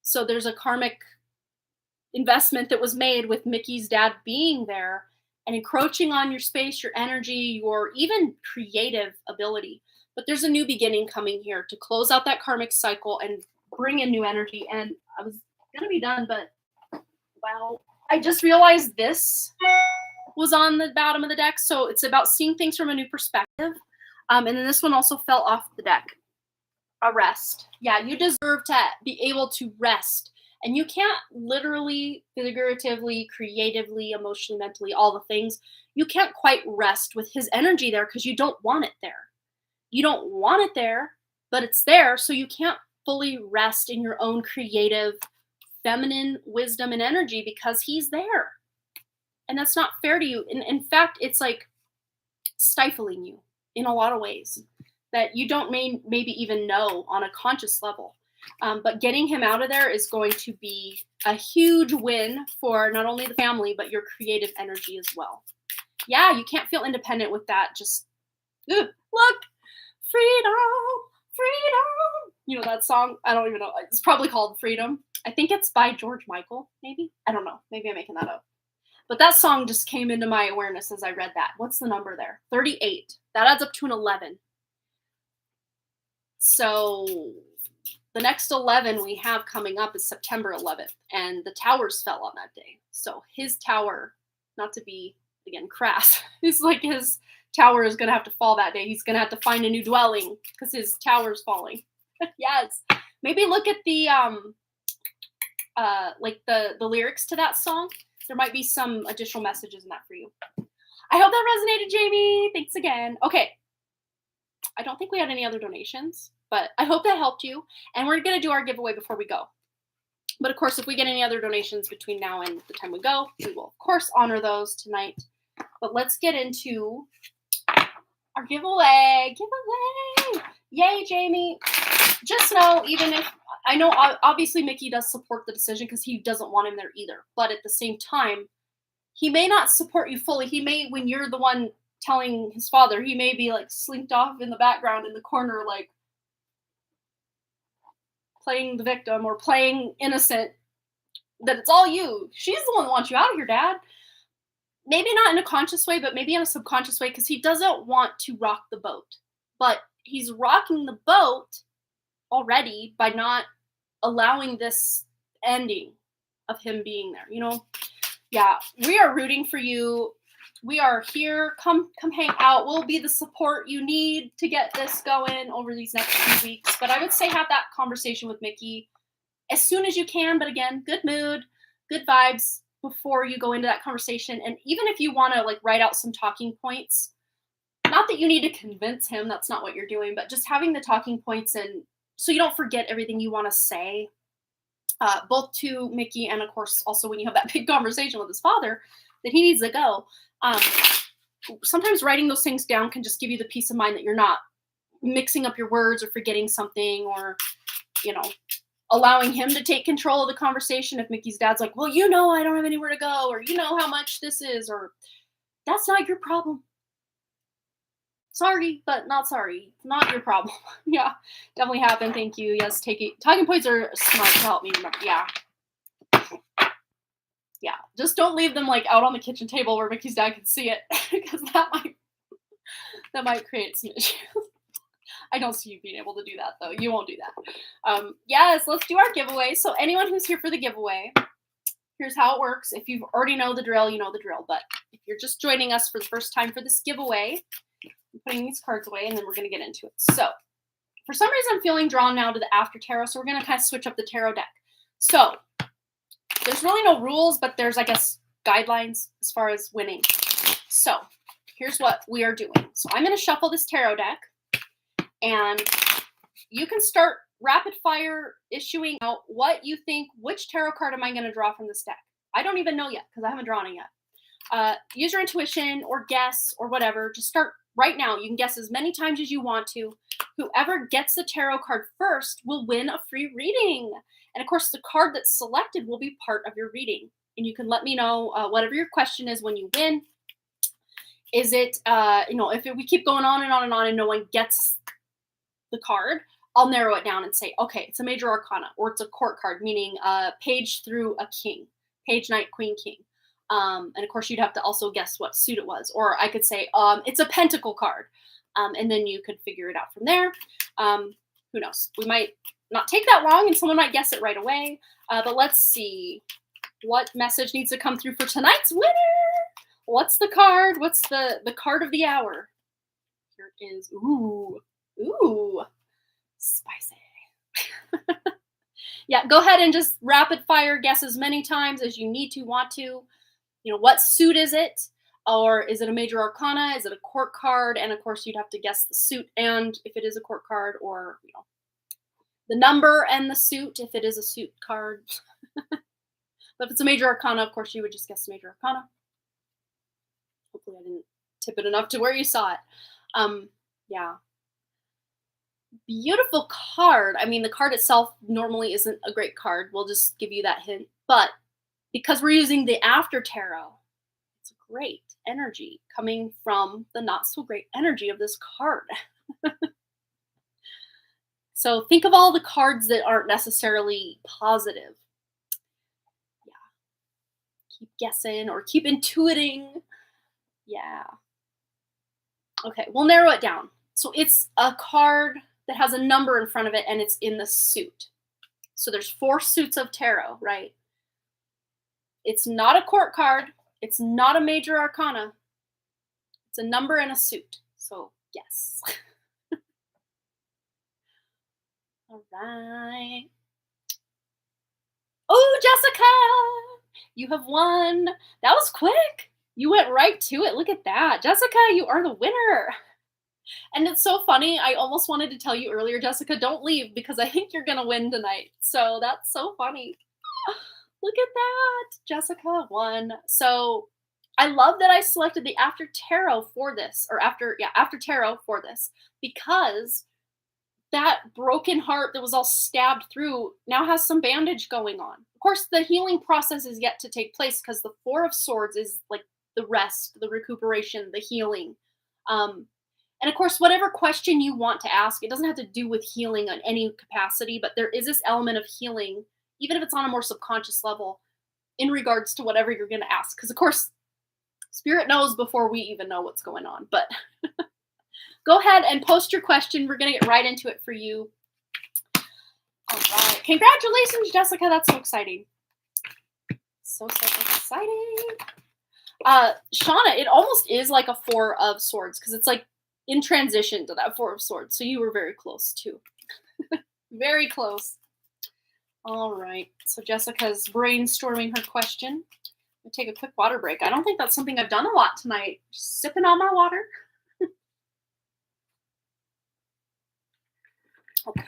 So there's a karmic investment that was made with Mickey's dad being there and encroaching on your space, your energy, your even creative ability. But there's a new beginning coming here to close out that karmic cycle and bring in new energy. And I was going to be done, but wow, I just realized this was on the bottom of the deck. So it's about seeing things from a new perspective. And then this one also fell off the deck. A rest. Yeah, you deserve to be able to rest. And you can't literally, figuratively, creatively, emotionally, mentally, all the things. You can't quite rest with his energy there because you don't want it there. You don't want it there, but it's there. So you can't fully rest in your own creative, feminine wisdom and energy because he's there. And that's not fair to you. In fact, it's like stifling you in a lot of ways that you don't maybe even know on a conscious level. But getting him out of there is going to be a huge win for not only the family, but your creative energy as well. Yeah, you can't feel independent with that. Just, look, freedom, freedom. You know that song? I don't even know. It's probably called Freedom. I think it's by George Michael, maybe? I don't know. Maybe I'm making that up. But that song just came into my awareness as I read that. What's the number there? 38. That adds up to an 11. So the next 11 we have coming up is September 11th, and the towers fell on that day. So his tower, not to be, again, crass, it's like his tower is going to have to fall that day. He's going to have to find a new dwelling because his tower's falling. Yes. Maybe look at the, like the lyrics to that song. There might be some additional messages in that for you. I hope that resonated, Jamie. Thanks again. Okay. I don't think we had any other donations, but I hope that helped you. And we're going to do our giveaway before we go. But of course, if we get any other donations between now and the time we go, we will, of course, honor those tonight. But let's get into our giveaway. Giveaway! Yay, Jamie. Just know, even if, I know obviously Mickey does support the decision because he doesn't want him there either. But at the same time, he may not support you fully. He may, when you're the one telling his father, he may be like slinked off in the background in the corner, like playing the victim or playing innocent, that it's all you. She's the one that wants you out of here, Dad. Maybe not in a conscious way, but maybe in a subconscious way, because he doesn't want to rock the boat. But he's rocking the boat already by not allowing this ending of him being there, you know? Yeah, we are rooting for you. We are here. Come hang out. We'll be the support you need to get this going over these next few weeks. But I would say have that conversation with Mickey as soon as you can. But again, good mood, good vibes before you go into that conversation. And even if you want to like write out some talking points, not that you need to convince him, that's not what you're doing, but just having the talking points and so you don't forget everything you want to say, both to Mickey and, of course, also when you have that big conversation with his father that he needs to go. Sometimes writing those things down can just give you the peace of mind that you're not mixing up your words or forgetting something or, you know, allowing him to take control of the conversation. If Mickey's dad's like, well, you know, I don't have anywhere to go, or you know how much this is, or that's not your problem. Sorry, but not sorry. Not your problem. Yeah, definitely happened. Thank you. Yes, talking points are smart to help me remember. Yeah. Yeah, just don't leave them like out on the kitchen table where Mickey's dad can see it, because that might create some issues. I don't see you being able to do that though. You won't do that. Yes, let's do our giveaway. So anyone who's here for the giveaway, here's how it works. If you already know the drill, you know the drill. But if you're just joining us for the first time for this giveaway, I'm putting these cards away and then we're going to get into it. So for some reason, I'm feeling drawn now to the after tarot. So we're going to kind of switch up the tarot deck. So there's really no rules, but there's, I guess, guidelines as far as winning. So here's what we are doing. So I'm going to shuffle this tarot deck and you can start rapid fire issuing out what you think, which tarot card am I going to draw from this deck? I don't even know yet because I haven't drawn it yet. Use your intuition or guess or whatever. Just start right now. You can guess as many times as you want to. Whoever gets the tarot card first will win a free reading. And of course, the card that's selected will be part of your reading. And you can let me know whatever your question is when you win. Is it, if we keep going on and on and on and no one gets the card, I'll narrow it down and say, okay, it's a major arcana or it's a court card, meaning page through a king, page, knight, queen, king. And of course, you'd have to also guess what suit it was. Or I could say, it's a pentacle card. And then you could figure it out from there. Who knows? We might not take that long and someone might guess it right away. But let's see what message needs to come through for tonight's winner. What's the card? What's the card of the hour? Here it is. Ooh, spicy. Yeah, go ahead and just rapid fire guess as many times as you need to, want to. What suit is it? Or is it a major arcana? Is it a court card? And of course, you'd have to guess the suit and if it is a court card, or the number and the suit if it is a suit card. But if it's a major arcana, of course, you would just guess the major arcana. Hopefully I didn't tip it enough to where you saw it. Yeah. Beautiful card. I mean, the card itself normally isn't a great card. We'll just give you that hint. But because we're using the after tarot, it's a great energy coming from the not so great energy of this card. So think of all the cards that aren't necessarily positive. Yeah. Keep guessing or keep intuiting. Yeah. Okay, we'll narrow it down. So it's a card that has a number in front of it, and it's in the suit. So there's 4 suits of tarot, right? It's not a court card. It's not a major arcana. It's a number and a suit. So yes. All right. Oh, Jessica, you have won. That was quick. You went right to it. Look at that. Jessica, you are the winner. And it's so funny. I almost wanted to tell you earlier, Jessica, don't leave because I think you're going to win tonight. So that's so funny. Look at that. Jessica won. So I love that I selected the after tarot for this, or after tarot for this, because that broken heart that was all stabbed through now has some bandage going on. Of course, the healing process is yet to take place because the 4 of Swords is like the rest, the recuperation, the healing. And of course, whatever question you want to ask, it doesn't have to do with healing on any capacity, but there is this element of healing, even if it's on a more subconscious level, in regards to whatever you're going to ask. Because of course, Spirit knows before we even know what's going on. But go ahead and post your question. We're going to get right into it for you. All right. Congratulations, Jessica. That's so exciting. So exciting. Shauna, it almost is like a 4 of Swords because it's like in transition to that 4 of Swords. So you were very close too. Very close. All right. So Jessica's brainstorming her question. I'm going to take a quick water break. I don't think that's something I've done a lot tonight. Just sipping on my water. Okay.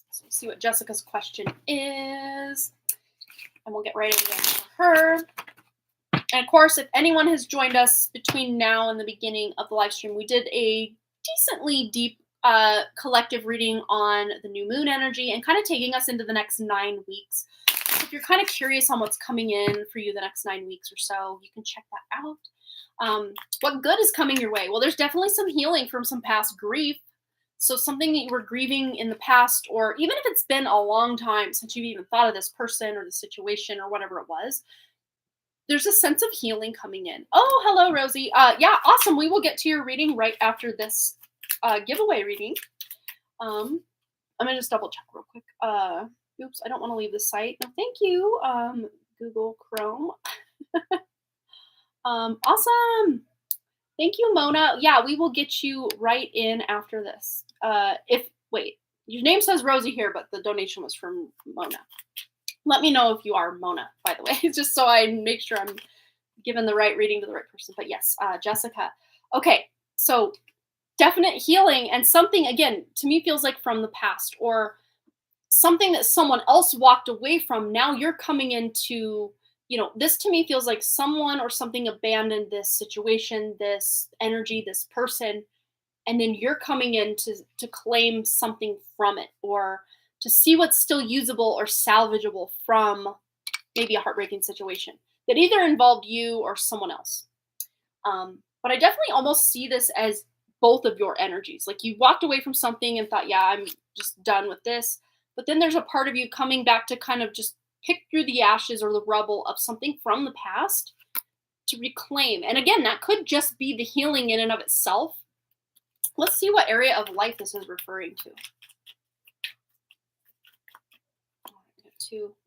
So let's see what Jessica's question is. And we'll get right into it for her. And of course, if anyone has joined us between now and the beginning of the live stream, we did a decently deep collective reading on the new moon energy and kind of taking us into the next 9 weeks. So if you're kind of curious on what's coming in for you the next 9 weeks or so, you can check that out. What good is coming your way? Well, there's definitely some healing from some past grief. So something that you were grieving in the past, or even if it's been a long time since you've even thought of this person or the situation or whatever it was, there's a sense of healing coming in. Oh, hello, Rosie. Yeah, awesome. We will get to your reading right after this giveaway reading. I'm going to just double check real quick. Oops, I don't want to leave the site. No, thank you, Google Chrome. Awesome. Thank you, Mona. Yeah, we will get you right in after this. Wait, your name says Rosie here, but the donation was from Mona. Let me know if you are Mona, by the way, just so I make sure I'm giving the right reading to the right person. But yes, Jessica. Okay, so definite healing and something, again, to me feels like from the past or something that someone else walked away from. Now you're coming into, this to me feels like someone or something abandoned this situation, this energy, this person, and then you're coming in to claim something from it or to see what's still usable or salvageable from maybe a heartbreaking situation that either involved you or someone else. But I definitely almost see this as both of your energies. Like you walked away from something and thought, yeah, I'm just done with this. But then there's a part of you coming back to kind of just pick through the ashes or the rubble of something from the past to reclaim. And again, that could just be the healing in and of itself. Let's see what area of life this is referring to.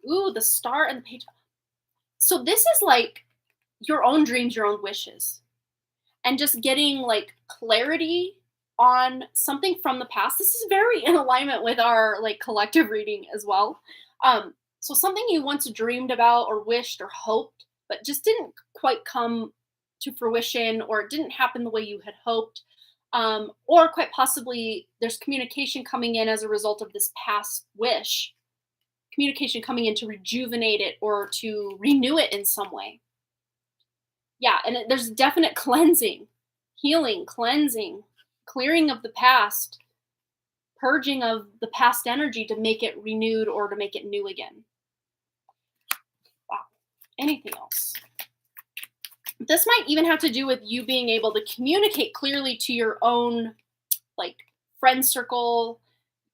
Ooh, the star and the page. So this is like your own dreams, your own wishes, and just getting like clarity on something from the past. This is very in alignment with our like collective reading as well. So something you once dreamed about or wished or hoped, but just didn't quite come to fruition, or it didn't happen the way you had hoped. Or quite possibly there's communication coming in as a result of this past wish. Communication coming in to rejuvenate it or to renew it in some way. Yeah, and there's definite cleansing, healing, cleansing, clearing of the past, purging of the past energy to make it renewed or to make it new again. Wow. Anything else? This might even have to do with you being able to communicate clearly to your own like friend circle,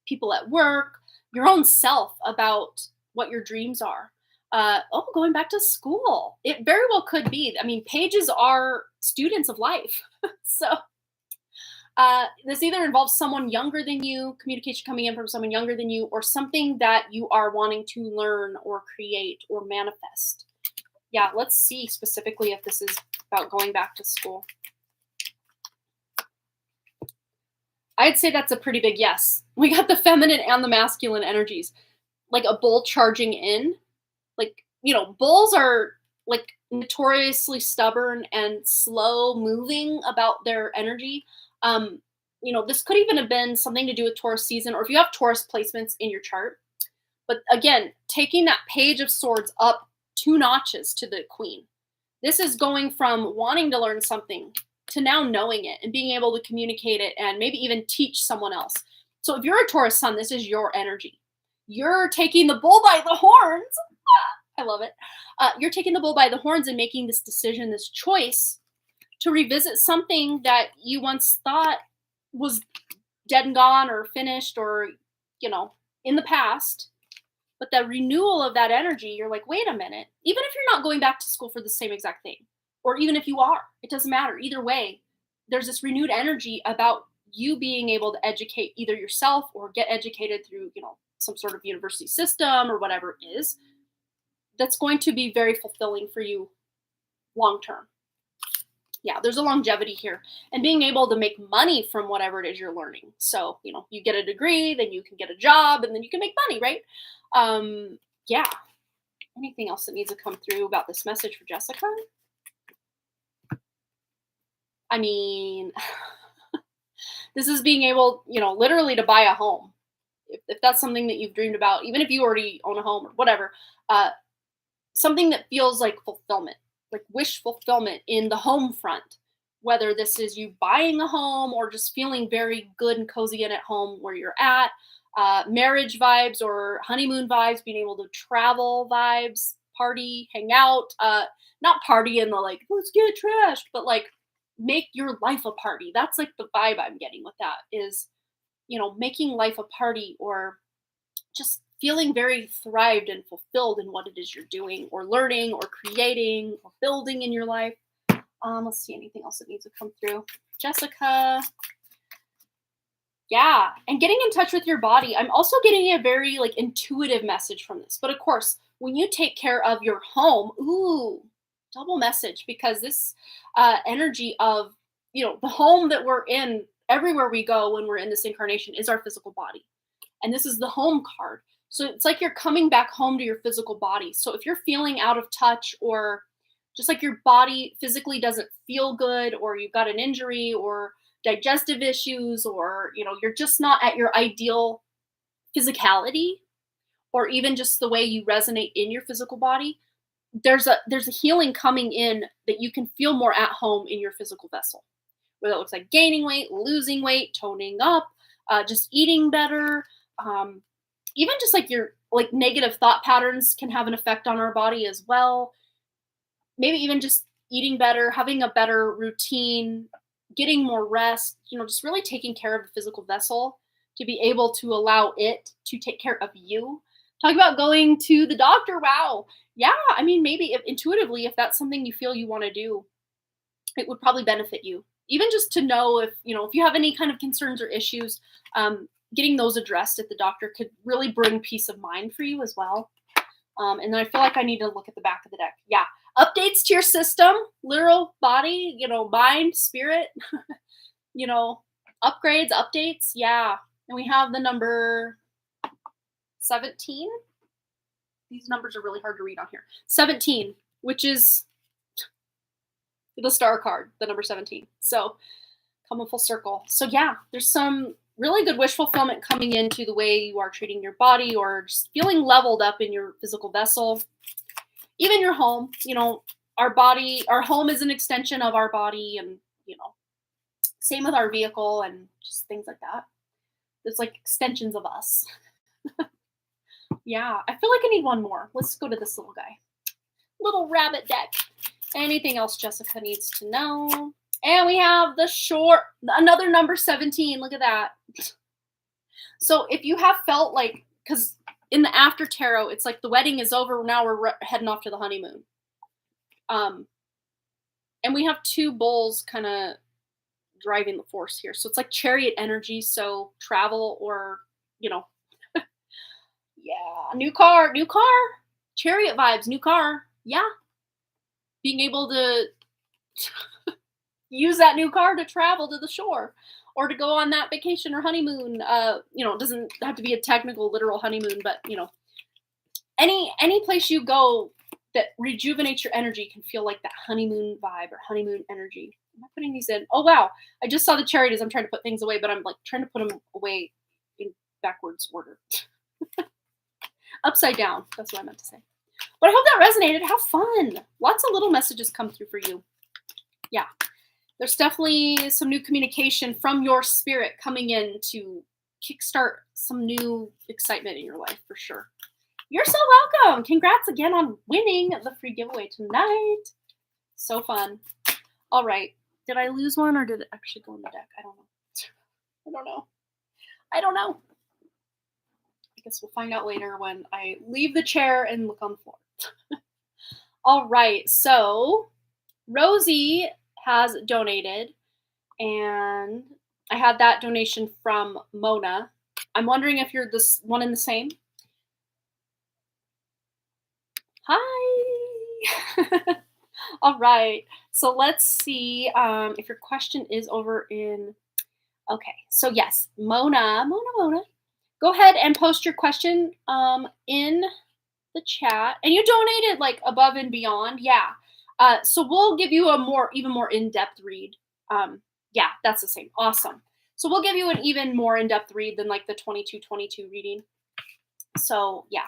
people at work, your own self about what your dreams are. Going back to school. It very well could be. I mean, pages are students of life. So This either involves someone younger than you, communication coming in from someone younger than you, or something that you are wanting to learn or create or manifest. Yeah, let's see specifically if this is about going back to school. I'd say that's a pretty big yes. We got the feminine and the masculine energies, like a bull charging in. Like, bulls are like notoriously stubborn and slow moving about their energy. This could even have been something to do with Taurus season, or if you have Taurus placements in your chart. But again, taking that Page of Swords up 2 notches to the Queen. This is going from wanting to learn something to now knowing it and being able to communicate it and maybe even teach someone else. So if you're a Taurus sun, this is your energy. You're taking the bull by the horns. I love it. You're taking the bull by the horns and making this decision, this choice to revisit something that you once thought was dead and gone or finished or, in the past. But the renewal of that energy, you're like, wait a minute. Even if you're not going back to school for the same exact thing, or even if you are, it doesn't matter. Either way, there's this renewed energy about you being able to educate either yourself or get educated through, some sort of university system or whatever it is. That's going to be very fulfilling for you long term. Yeah, there's a longevity here and being able to make money from whatever it is you're learning. So, you get a degree, then you can get a job, and then you can make money, right? Yeah. Anything else that needs to come through about this message for Jessica? I mean, this is being able, literally to buy a home. If that's something that you've dreamed about, even if you already own a home or whatever, something that feels like fulfillment, like wish fulfillment in the home front, whether this is you buying a home or just feeling very good and cozy in at home where you're at, marriage vibes or honeymoon vibes, being able to travel vibes, party, hang out, not party in the like, let's get trashed, but like make your life a party. That's like the vibe I'm getting with that is, making life a party or just feeling very thrived and fulfilled in what it is you're doing or learning or creating or building in your life. Let's see anything else that needs to come through. Jessica. Yeah, and getting in touch with your body. I'm also getting a very like intuitive message from this. But of course, when you take care of your home, ooh, double message because this energy of, the home that we're in everywhere we go when we're in this incarnation is our physical body. And this is the home card. So it's like you're coming back home to your physical body. So if you're feeling out of touch or just like your body physically doesn't feel good or you've got an injury or digestive issues or, you're just not at your ideal physicality or even just the way you resonate in your physical body, there's a healing coming in that you can feel more at home in your physical vessel. Whether it looks like gaining weight, losing weight, toning up, just eating better, even just like your like negative thought patterns can have an effect on our body as well. Maybe even just eating better, having a better routine, getting more rest, just really taking care of the physical vessel to be able to allow it to take care of you. Talk about going to the doctor. Wow. Yeah. I mean, maybe intuitively, if that's something you feel you want to do, it would probably benefit you. Even just to know if you have any kind of concerns or issues, getting those addressed at the doctor could really bring peace of mind for you as well. And then I feel like I need to look at the back of the deck. Yeah. Updates to your system, literal body, mind, spirit, upgrades, updates. Yeah. And we have the number 17. These numbers are really hard to read on here. 17, which is the star card, the number 17. So come a full circle. So yeah, there's some really good wish fulfillment coming into the way you are treating your body or just feeling leveled up in your physical vessel. Even your home, our body, our home is an extension of our body and, same with our vehicle and just things like that. There's like extensions of us. Yeah, I feel like I need one more. Let's go to this little guy. Little rabbit deck. Anything else Jessica needs to know? And we have another number 17. Look at that. So if you have felt like, because in the after tarot, it's like the wedding is over. Now we're heading off to the honeymoon. And we have 2 bulls kind of driving the force here. So it's like chariot energy. So travel or, you know, yeah, new car, chariot vibes, new car. Yeah. Being able to use that new car to travel to the shore or to go on that vacation or honeymoon. It doesn't have to be a technical, literal honeymoon, but any place you go that rejuvenates your energy can feel like that honeymoon vibe or honeymoon energy. Am I putting these in? Oh wow! I just saw the chariot as I'm trying to put things away, but I'm like trying to put them away in backwards order, upside down. That's what I meant to say. But I hope that resonated. Have fun. Lots of little messages come through for you. Yeah. There's definitely some new communication from your spirit coming in to kickstart some new excitement in your life for sure. You're so welcome. Congrats again on winning the free giveaway tonight. So fun. All right. Did I lose one or did it actually go in the deck? I don't know. I don't know. I guess we'll find out later when I leave the chair and look on the floor. All right. So Rosie has donated, and I had that donation from Mona. I'm wondering if you're this one and the same. Hi. All right. So let's see if your question is over in. Okay. So yes, Mona. Go ahead and post your question in the chat. And you donated like above and beyond. Yeah. So we'll give you even more in-depth read. Yeah, that's the same. Awesome. So we'll give you an even more in-depth read than like the 2222 reading. So yeah,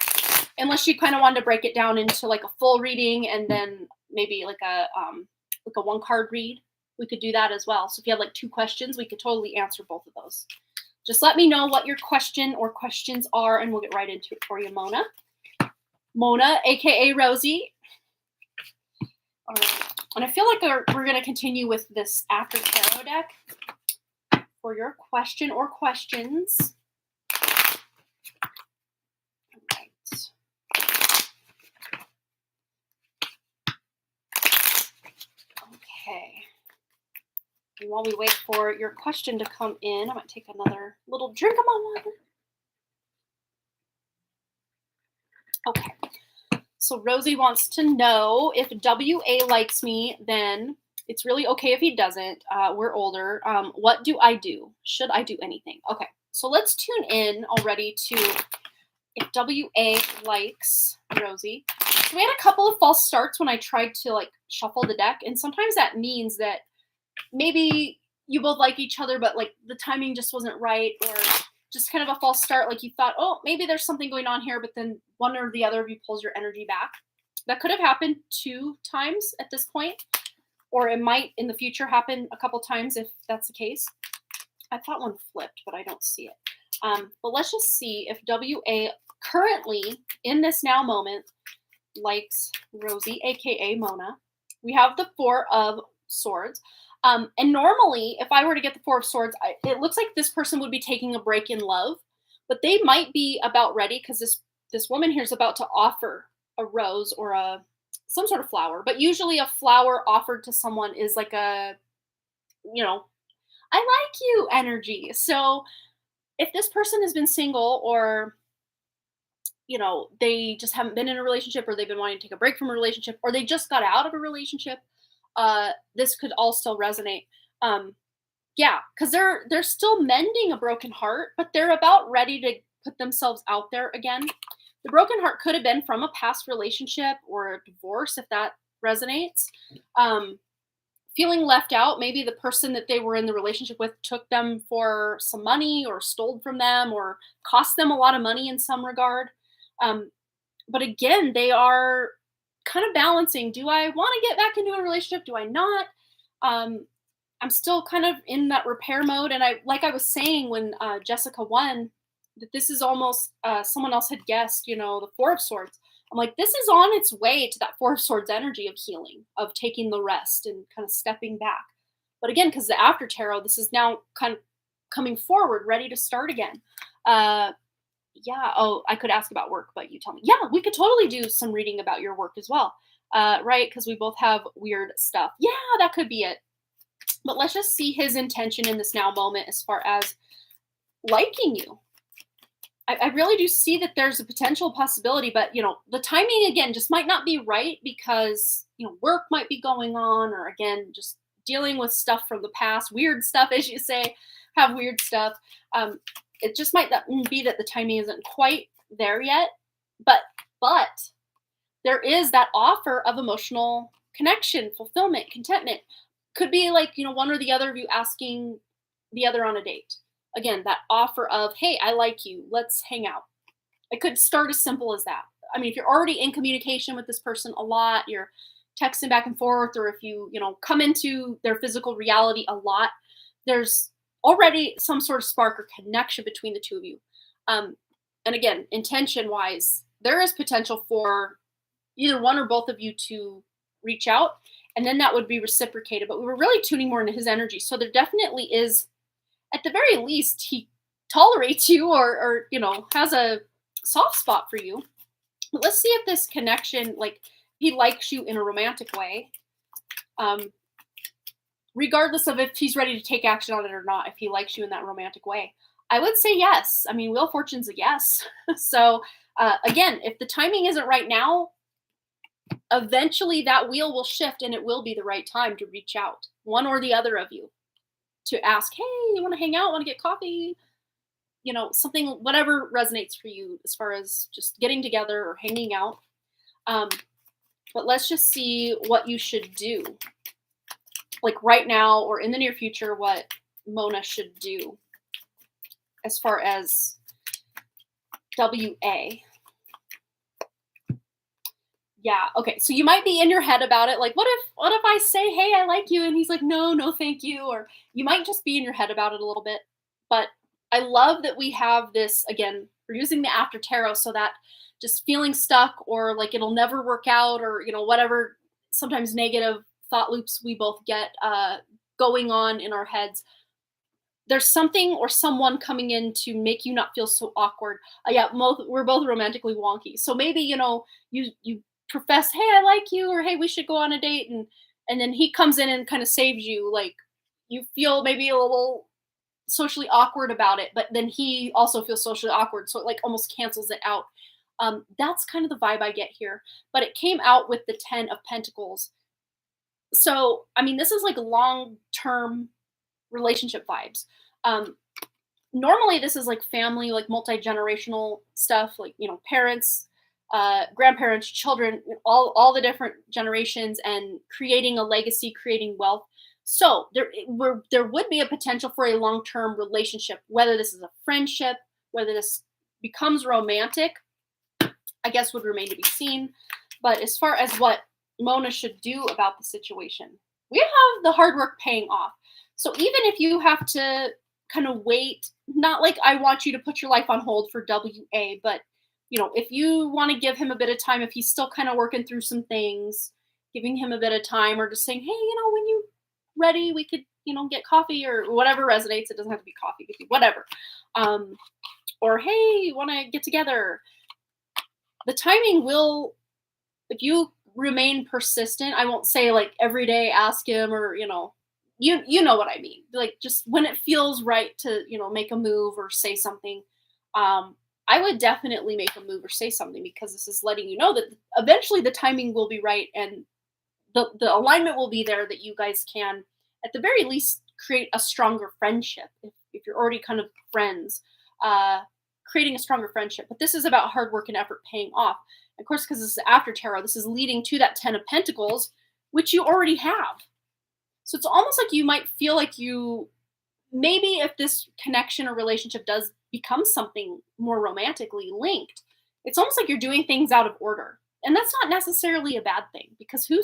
unless you kind of wanted to break it down into like a full reading and then maybe like a one card read, we could do that as well. So if you had like 2 questions, we could totally answer both of those. Just let me know what your question or questions are, and we'll get right into it for you, Mona. Mona, aka Rosie. All right. And I feel like we're going to continue with this after tarot deck for your question or questions. All right. Okay. And while we wait for your question to come in, I'm going to take another little drink of my water. Okay. So Rosie wants to know if WA likes me, then it's really okay if he doesn't. We're older. What do I do? Should I do anything? Okay. So let's tune in already to if WA likes Rosie. So we had a couple of false starts when I tried to like shuffle the deck. And sometimes that means that maybe you both like each other, but like the timing just wasn't right, or just kind of a false start. Like you thought, oh, maybe there's something going on here, but then one or the other of you pulls your energy back. That could have happened 2 times at this point, or it might in the future happen a couple times if that's the case. I thought one flipped, but I don't see it. But let's just see if WA currently in this now moment likes Rosie, aka Mona. We have the 4 of Swords. And normally, if I were to get the 4 of Swords, it looks like this person would be taking a break in love, but they might be about ready because this woman here is about to offer a rose or some sort of flower. But usually a flower offered to someone is like a, I like you energy. So if this person has been single, or they just haven't been in a relationship, or they've been wanting to take a break from a relationship, or they just got out of a relationship, this could all still resonate. Yeah, because they're still mending a broken heart, but they're about ready to put themselves out there again. The broken heart could have been from a past relationship or a divorce, if that resonates. Feeling left out, maybe the person that they were in the relationship with took them for some money, or stole from them, or cost them a lot of money in some regard. But again, they are kind of balancing. Do I want to get back into a relationship? Do I not? I'm still kind of in that repair mode. And I was saying when Jessica won, that this is almost someone else had guessed, the 4 of Swords. I'm like, this is on its way to that 4 of Swords energy of healing, of taking the rest and kind of stepping back. But again, because the after tarot, this is now kind of coming forward, ready to start again. Yeah. Oh, I could ask about work, but you tell me. Yeah, we could totally do some reading about your work as well. Right? Because we both have weird stuff. Yeah, that could be it. But let's just see his intention in this now moment as far as liking you. I really do see that there's a potential possibility, but the timing again just might not be right because work might be going on, or again just dealing with stuff from the past, weird stuff, as you say, have weird stuff. It just might not be that the timing isn't quite there yet, but there is that offer of emotional connection, fulfillment, contentment. Could be like one or the other of you asking the other on a date. Again, that offer of, hey, I like you, let's hang out. It could start as simple as that. I mean, if you're already in communication with this person a lot, you're texting back and forth, or if you come into their physical reality a lot, there's already some sort of spark or connection between the two of you. And again, intention wise, there is potential for either one or both of you to reach out, and then that would be reciprocated. But we were really tuning more into his energy. So there definitely is, at the very least, he tolerates you, or has a soft spot for you. But let's see if this connection, like, he likes you in a romantic way, regardless of if he's ready to take action on it or not. If he likes you in that romantic way, I would say yes. I mean, Wheel of Fortune's a yes. So again, if the timing isn't right now, eventually that wheel will shift and it will be the right time to reach out, one or the other of you, to ask, hey, you want to hang out, want to get coffee, something, whatever resonates for you as far as just getting together or hanging out. But let's just see what you should do, like right now or in the near future, what Mona should do as far as WA. Yeah, okay. So you might be in your head about it, like, what if I say, hey, I like you, and he's like, no, thank you. Or you might just be in your head about it a little bit. But I love that we have this, again, we're using the after tarot, so that just feeling stuck, or like it'll never work out, or whatever, sometimes negative thought loops we both get going on in our heads. There's something or someone coming in to make you not feel so awkward. Yeah, we're both romantically wonky. So maybe you profess, hey, I like you, or hey, we should go on a date, and then he comes in and kind of saves you. Like, you feel maybe a little socially awkward about it, but then he also feels socially awkward, so it like almost cancels it out. That's kind of the vibe I get here. But it came out with the 10 of Pentacles. So I mean, this is like long-term relationship vibes. Normally this is like family, like multi-generational stuff, like parents, grandparents, children, all the different generations, and creating a legacy, creating wealth. So there would be a potential for a long-term relationship, whether this is a friendship, whether this becomes romantic, I guess would remain to be seen. But as far as what Mona should do about the situation, we have the hard work paying off. So even if you have to kind of wait, not like I want you to put your life on hold for WA, but if you want to give him a bit of time, if he's still kind of working through some things, giving him a bit of time, or just saying, hey, when you ready, we could, get coffee, or whatever resonates. It doesn't have to be coffee, it could be whatever. Or hey, want to get together. The timing will, if you remain persistent, I won't say like every day ask him, or you know what I mean. Like, just when it feels right to make a move or say something, I would definitely make a move or say something, because this is letting you know that eventually the timing will be right, and the alignment will be there, that you guys can, at the very least, create a stronger friendship. If you're already kind of friends, creating a stronger friendship. But this is about hard work and effort paying off. Of course, because this is after tarot, this is leading to that 10 of Pentacles, which you already have. So it's almost like you might feel like maybe if this connection or relationship does become something more romantically linked, it's almost like you're doing things out of order. And that's not necessarily a bad thing, because who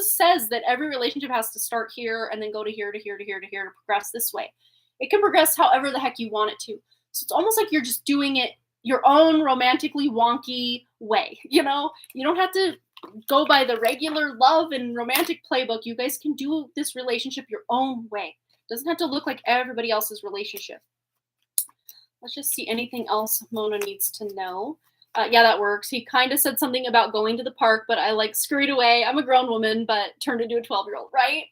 says that every relationship has to start here and then go to here, to here, to here, to here, to progress this way? It can progress however the heck you want it to. So it's almost like you're just doing it your own romantically wonky way. You don't have to go by the regular love and romantic playbook. You guys can do this relationship your own way. It doesn't have to look like everybody else's relationship. Let's just see anything else Mona needs to know. Yeah, that works. He kind of said something about going to the park, but I scurried away. I'm a grown woman, but turned into a 12-year-old, right?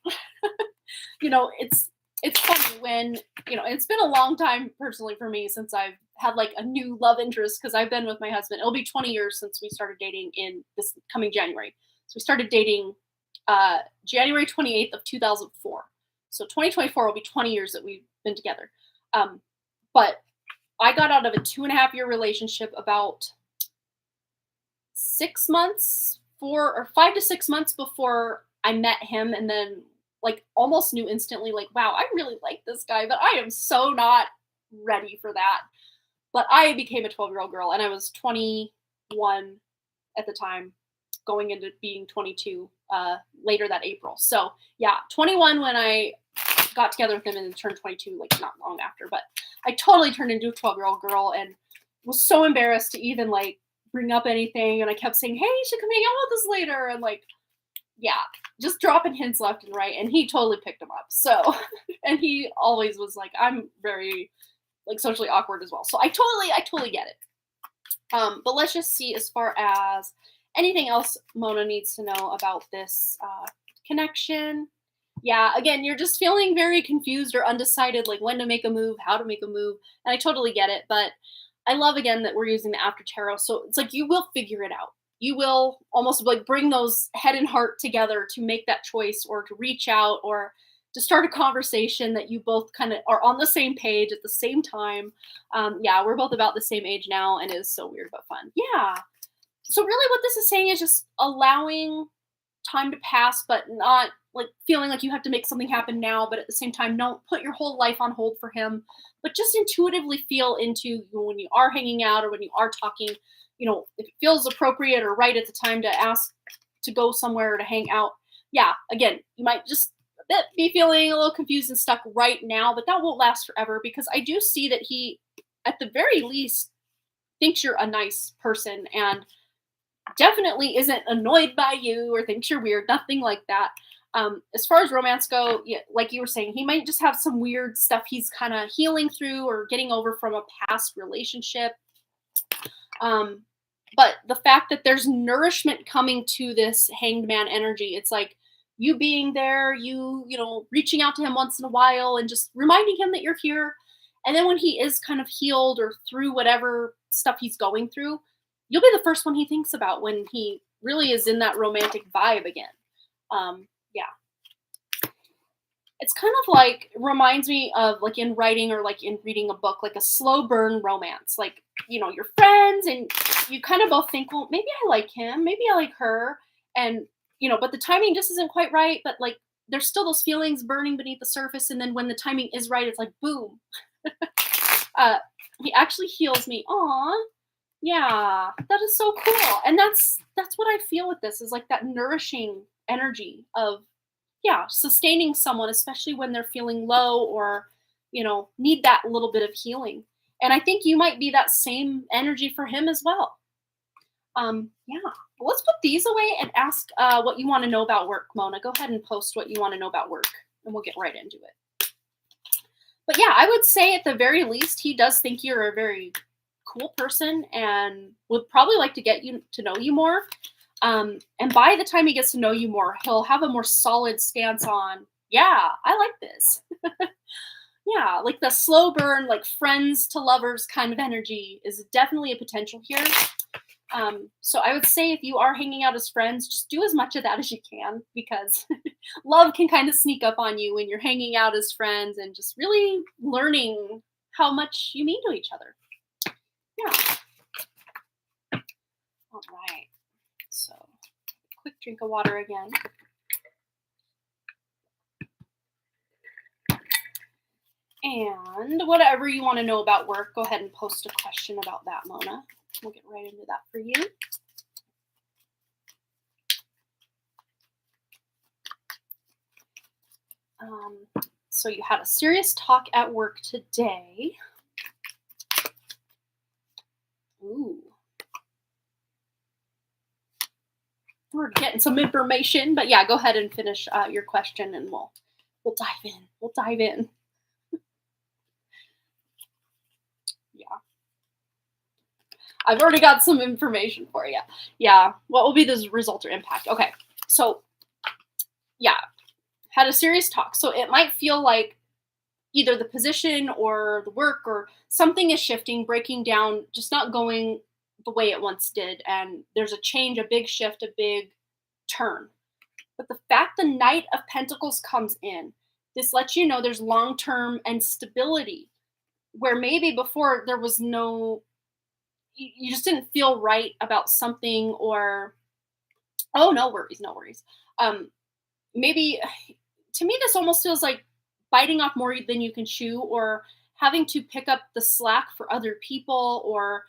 it's funny when, it's been a long time personally for me since I've had like a new love interest because I've been with my husband. It'll be 20 years since we started dating in this coming January. So we started dating January 28th of 2004. So 2024 will be 20 years that we've been together. But I got out of a 2.5-year relationship about 6 months, 5 to 6 months before I met him, and then like almost knew instantly, like, wow, I really like this guy, but I am so not ready for that. But I became a 12-year-old girl, and I was 21 at the time, going into being 22 later that April. So yeah, 21 when I got together with him, and then turned 22 like not long after. But I totally turned into a 12-year-old girl and was so embarrassed to even like bring up anything. And I kept saying, hey, you should come hang out with us later. And like, yeah, just dropping hints left and right. And he totally picked them up. So, and he always was like, I'm very like socially awkward as well. So I totally get it. But let's just see as far as anything else Mona needs to know about this connection. Yeah, again, you're just feeling very confused or undecided, like when to make a move, how to make a move. And I totally get it. But I love, again, that we're using the after tarot. So it's like you will figure it out. You will almost like bring those head and heart together to make that choice, or to reach out, or to start a conversation that you both kind of are on the same page at the same time. Yeah, we're both about the same age now, and it is so weird but fun. Yeah. So really what this is saying is just allowing time to pass, but not like feeling like you have to make something happen now, but at the same time, don't put your whole life on hold for him, but just intuitively feel into when you are hanging out or when you are talking, if it feels appropriate or right at the time to ask to go somewhere or to hang out. Yeah, again, you might just be feeling a little confused and stuck right now, but that won't last forever, because I do see that he, at the very least, thinks you're a nice person and definitely isn't annoyed by you or thinks you're weird, nothing like that. As far as romance go, yeah, like you were saying, he might just have some weird stuff he's kind of healing through or getting over from a past relationship. But the fact that there's nourishment coming to this hanged man energy, it's like you being there, you reaching out to him once in a while and just reminding him that you're here. And then when he is kind of healed or through whatever stuff he's going through, you'll be the first one he thinks about when he really is in that romantic vibe again. Yeah. It's kind of like, reminds me of like in writing or like in reading a book, like a slow burn romance. Like, you're friends and you kind of both think, well, maybe I like him, maybe I like her. And, but the timing just isn't quite right. But like, there's still those feelings burning beneath the surface. And then when the timing is right, it's like, boom. He actually heals me. Aw. Yeah, that is so cool. And that's what I feel with this, is like that nourishing energy of, yeah, sustaining someone, especially when they're feeling low or, need that little bit of healing. And I think you might be that same energy for him as well. Yeah. Well, let's put these away and ask what you want to know about work, Mona. Go ahead and post what you want to know about work, and we'll get right into it. But yeah, I would say at the very least, he does think you're a very cool person and would probably like to get you to know you more. And by the time he gets to know you more, he'll have a more solid stance on, yeah, I like this. Yeah, like the slow burn, like friends to lovers kind of energy is definitely a potential here. So I would say if you are hanging out as friends, just do as much of that as you can, because love can kind of sneak up on you when you're hanging out as friends and just really learning how much you mean to each other. Yeah. All right. So, quick drink of water again. And whatever you want to know about work, go ahead and post a question about that, Mona. We'll get right into that for you. So you had a serious talk at work today. Ooh. We're getting some information, but yeah, go ahead and finish your question and we'll dive in. We'll dive in. Yeah. I've already got some information for you. Yeah. What will be the result or impact? Okay. So, yeah. had a serious talk. So it might feel like either the position or the work or something is shifting, breaking down, just not going the way it once did. And there's a change, a big shift, a big turn. But the fact the Knight of Pentacles comes in, this lets you know there's long term and stability where maybe before there was no, you just didn't feel right about something, or, oh, no worries, no worries. Maybe to me, this almost feels like biting off more than you can chew, or having to pick up the slack for other people, or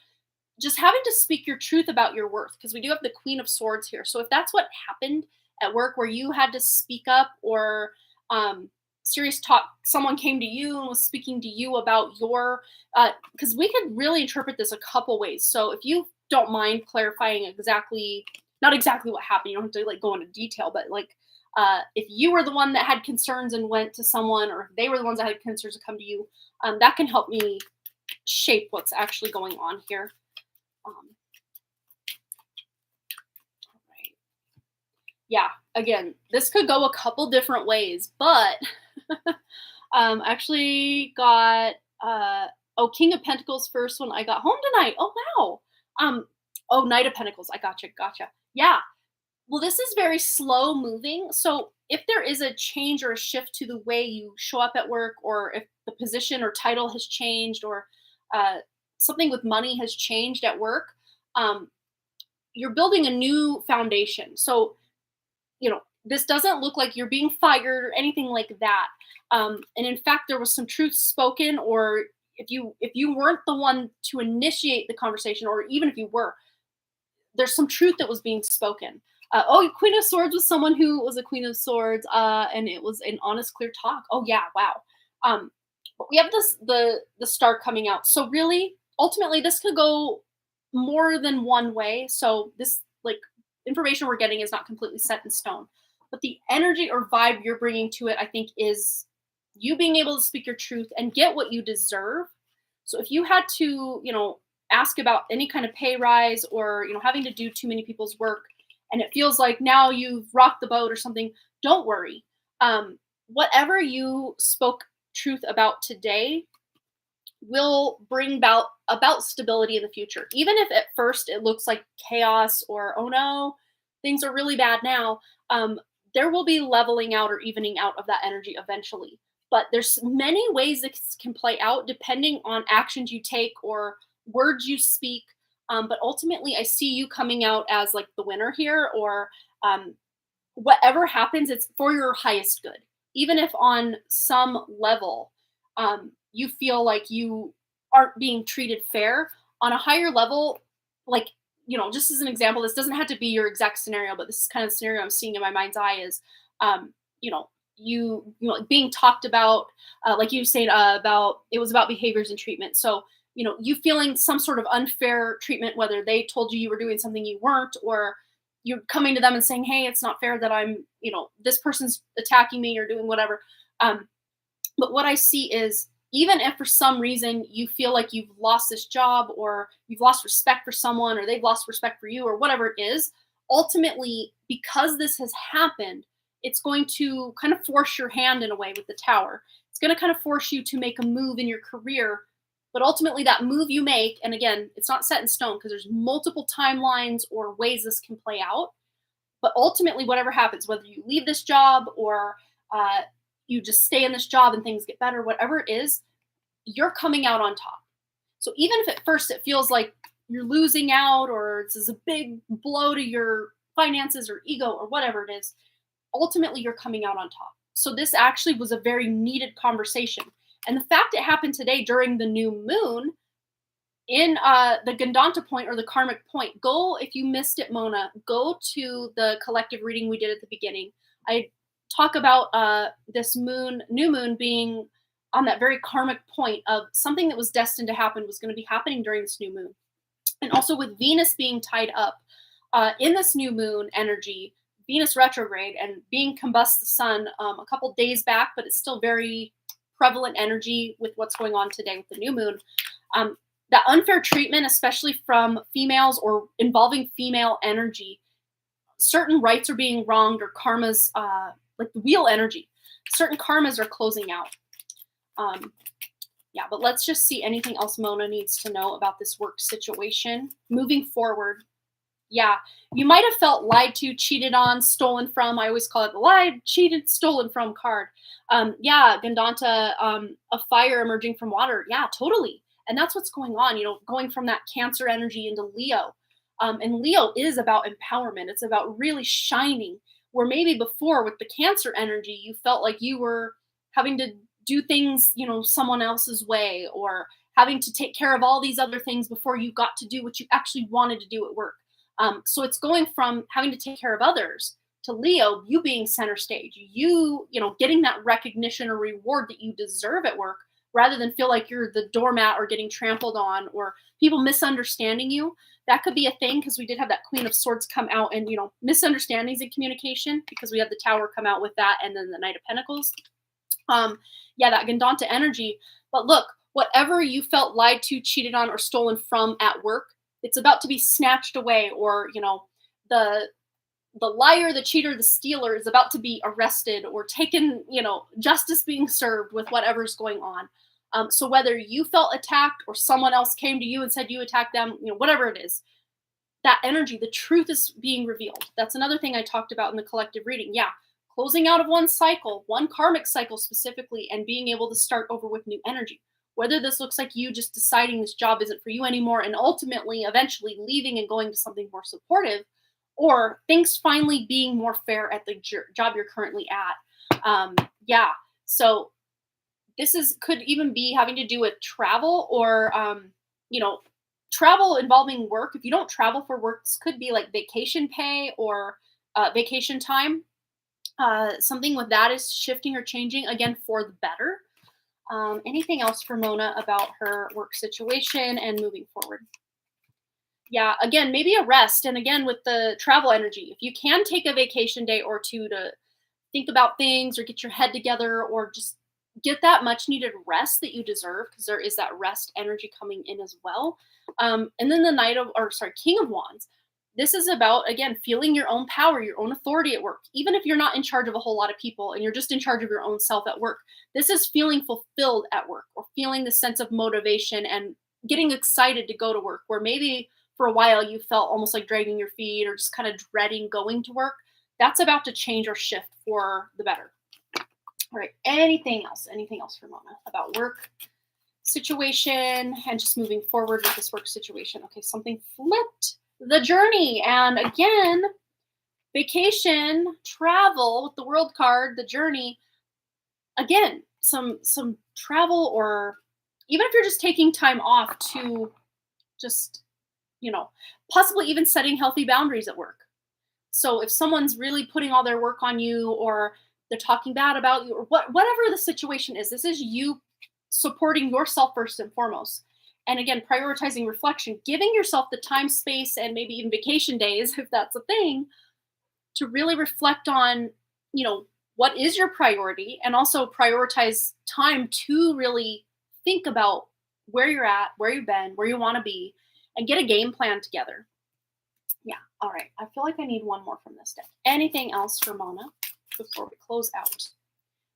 just having to speak your truth about your worth, because we do have the Queen of Swords here. So if that's what happened at work, where you had to speak up, or serious talk, someone came to you and was speaking to you about your, because we could really interpret this a couple ways. So if you don't mind clarifying exactly, not exactly what happened, you don't have to like go into detail, but like if you were the one that had concerns and went to someone, or if they were the ones that had concerns to come to you, that can help me shape what's actually going on here. Right. Yeah, again, this could go a couple different ways, but actually got oh, King of Pentacles first when I got home tonight. Oh wow. Oh, Knight of Pentacles. I gotcha. Yeah. Well, this is very slow moving. So if there is a change or a shift to the way you show up at work, or if the position or title has changed, or uh, something with money has changed at work, um, you're building a new foundation. So, this doesn't look like you're being fired or anything like that. And in fact, there was some truth spoken, or if you weren't the one to initiate the conversation, or even if you were, there's some truth that was being spoken. Oh, Queen of Swords was someone who was a Queen of Swords, and it was an honest, clear talk. Oh yeah, wow. But we have the star coming out. So really, ultimately, this could go more than one way. So this like information we're getting is not completely set in stone. But the energy or vibe you're bringing to it, I think, is you being able to speak your truth and get what you deserve. So if you had to, ask about any kind of pay rise, or having to do too many people's work, and it feels like now you've rocked the boat or something, don't worry. Whatever you spoke truth about today will bring about stability in the future, even if at first it looks like chaos, or oh no, things are really bad now. There will be leveling out or evening out of that energy eventually. But there's many ways this can play out depending on actions you take or words you speak. But ultimately, I see you coming out as like the winner here, or whatever happens, it's for your highest good. Even if on some level you feel like you aren't being treated fair, on a higher level, like, just as an example, this doesn't have to be your exact scenario, but this is kind of the scenario I'm seeing in my mind's eye is, you know, like being talked about, like you said, about it was about behaviors and treatment. So, you feeling some sort of unfair treatment, whether they told you were doing something you weren't, or you're coming to them and saying, hey, it's not fair that I'm, this person's attacking me or doing whatever. But what I see is, even if for some reason you feel like you've lost this job, or you've lost respect for someone, or they've lost respect for you, or whatever it is, ultimately, because this has happened, it's going to kind of force your hand in a way with the Tower. It's going to kind of force you to make a move in your career. But ultimately, that move you make, and again, it's not set in stone because there's multiple timelines or ways this can play out. But ultimately, whatever happens, whether you leave this job, or you just stay in this job and things get better, whatever it is, you're coming out on top. So even if at first it feels like you're losing out, or this is a big blow to your finances or ego or whatever it is, ultimately you're coming out on top. So this actually was a very needed conversation. And the fact it happened today during the new moon in the Gandanta point, or the karmic point, go, if you missed it, Mona, go to the collective reading we did at the beginning. I talk about this new moon being on that very karmic point of something that was destined to happen was going to be happening during this new moon. And also with Venus being tied up in this new moon energy, Venus retrograde, and being combust the sun a couple days back, but it's still very prevalent energy with what's going on today with the new moon. That unfair treatment, especially from females or involving female energy, certain rights are being wronged, or karma's like the wheel energy. certain karmas are closing out. Yeah, but let's just see anything else Mona needs to know about this work situation. Moving forward, yeah, you might have felt lied to, cheated on, stolen from. I always call it the lied, cheated, stolen from card. Yeah, Gandanta, a fire emerging from water. Yeah, totally. And that's what's going on, going from that Cancer energy into Leo. And Leo is about empowerment. It's about really shining. Where maybe before with the Cancer energy, you felt like you were having to do things, someone else's way, or having to take care of all these other things before you got to do what you actually wanted to do at work. So it's going from having to take care of others to Leo, you being center stage, getting that recognition or reward that you deserve at work, rather than feel like you're the doormat or getting trampled on or people misunderstanding you. That could be a thing, because we did have that Queen of Swords come out, and misunderstandings in communication, because we had the Tower come out with that, and then the Knight of Pentacles. Yeah, that Gandanta energy. But look, whatever you felt lied to, cheated on, or stolen from at work, it's about to be snatched away, or the liar, the cheater, the stealer is about to be arrested or taken, justice being served with whatever's going on. So whether you felt attacked or someone else came to you and said you attacked them, whatever it is, that energy, the truth is being revealed. That's another thing I talked about in the collective reading. Yeah, closing out of one cycle, one karmic cycle specifically, and being able to start over with new energy. Whether this looks like you just deciding this job isn't for you anymore and ultimately, eventually leaving and going to something more supportive, or things finally being more fair at the job you're currently at. Yeah, so this could even be having to do with travel, or travel involving work. If you don't travel for work, this could be like vacation pay or vacation time. Something with that is shifting or changing, again, for the better. Anything else for Mona about her work situation and moving forward? Yeah, again, maybe a rest. And again, with the travel energy, if you can take a vacation day or two to think about things or get your head together, or just get that much needed rest that you deserve, because there is that rest energy coming in as well. And then the King of Wands. This is about, again, feeling your own power, your own authority at work. Even if you're not in charge of a whole lot of people and you're just in charge of your own self at work, this is feeling fulfilled at work, or feeling the sense of motivation and getting excited to go to work, where maybe for a while you felt almost like dragging your feet or just kind of dreading going to work. That's about to change or shift for the better. All right, anything else? Anything else for Mona about work situation and just moving forward with this work situation? Okay, something flipped. The Journey. And again, vacation, travel with the World card, the Journey. Again, some travel, or even if you're just taking time off to just, possibly even setting healthy boundaries at work. So if someone's really putting all their work on you, or they're talking bad about you, or whatever the situation is, this is you supporting yourself first and foremost. And again, prioritizing reflection, giving yourself the time, space, and maybe even vacation days, if that's a thing, to really reflect on, what is your priority, and also prioritize time to really think about where you're at, where you've been, where you want to be, and get a game plan together. Yeah. All right. I feel like I need one more from this deck. Anything else for Mona before we close out?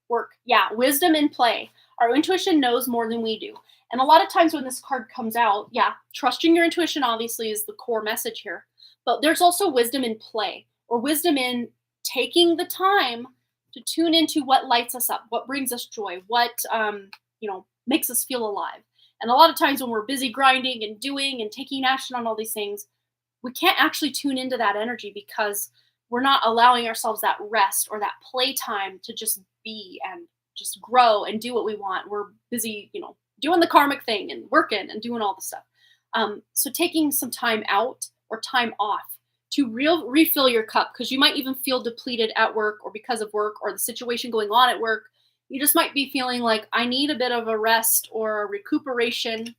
Work. Yeah. Wisdom in play. Our intuition knows more than we do. And a lot of times when this card comes out, yeah, trusting your intuition obviously is the core message here. But there's also wisdom in play, or wisdom in taking the time to tune into what lights us up, what brings us joy, what makes us feel alive. And a lot of times when we're busy grinding and doing and taking action on all these things, we can't actually tune into that energy, because we're not allowing ourselves that rest or that playtime to just be and just grow and do what we want. We're busy, doing the karmic thing and working and doing all the stuff. So taking some time out or time off to refill your cup, because you might even feel depleted at work, or because of work or the situation going on at work. You just might be feeling like, I need a bit of a rest or a recuperation.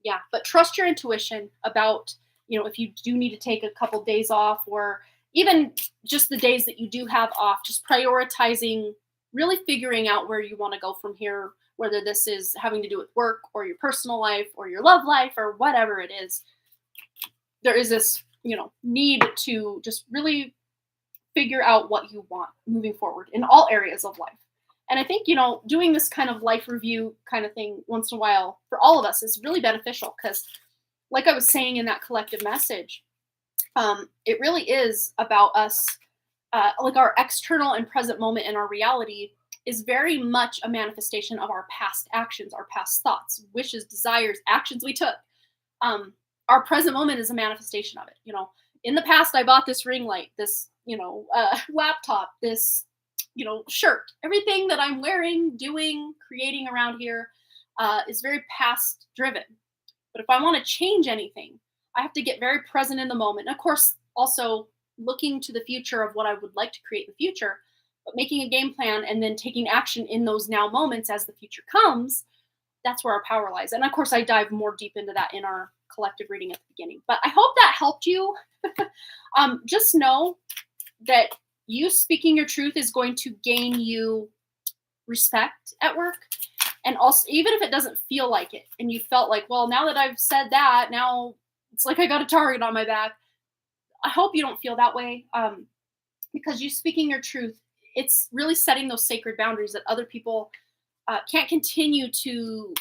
Yeah, but trust your intuition about, if you do need to take a couple days off, or even just the days that you do have off, just prioritizing, really figuring out where you want to go from here, whether this is having to do with work or your personal life or your love life or whatever it is. There is this, need to just really figure out what you want moving forward in all areas of life. And I think, doing this kind of life review kind of thing once in a while for all of us is really beneficial because, like I was saying in that collective message, it really is about us, like our external and present moment in our reality is very much a manifestation of our past actions, our past thoughts, wishes, desires, actions we took. Our present moment is a manifestation of it. In the past, I bought this ring light, this, laptop, this, shirt. Everything that I'm wearing, doing, creating around here is very past driven. But if I want to change anything, I have to get very present in the moment. And of course, also looking to the future of what I would like to create in the future, but making a game plan and then taking action in those now moments as the future comes. That's where our power lies. And of course, I dive more deep into that in our collective reading at the beginning. But I hope that helped you. Just know that you speaking your truth is going to gain you respect at work. And also, even if it doesn't feel like it, and you felt like, well, now that I've said that, now it's like I got a target on my back. I hope you don't feel that way, because you speaking your truth, it's really setting those sacred boundaries that other people can't continue to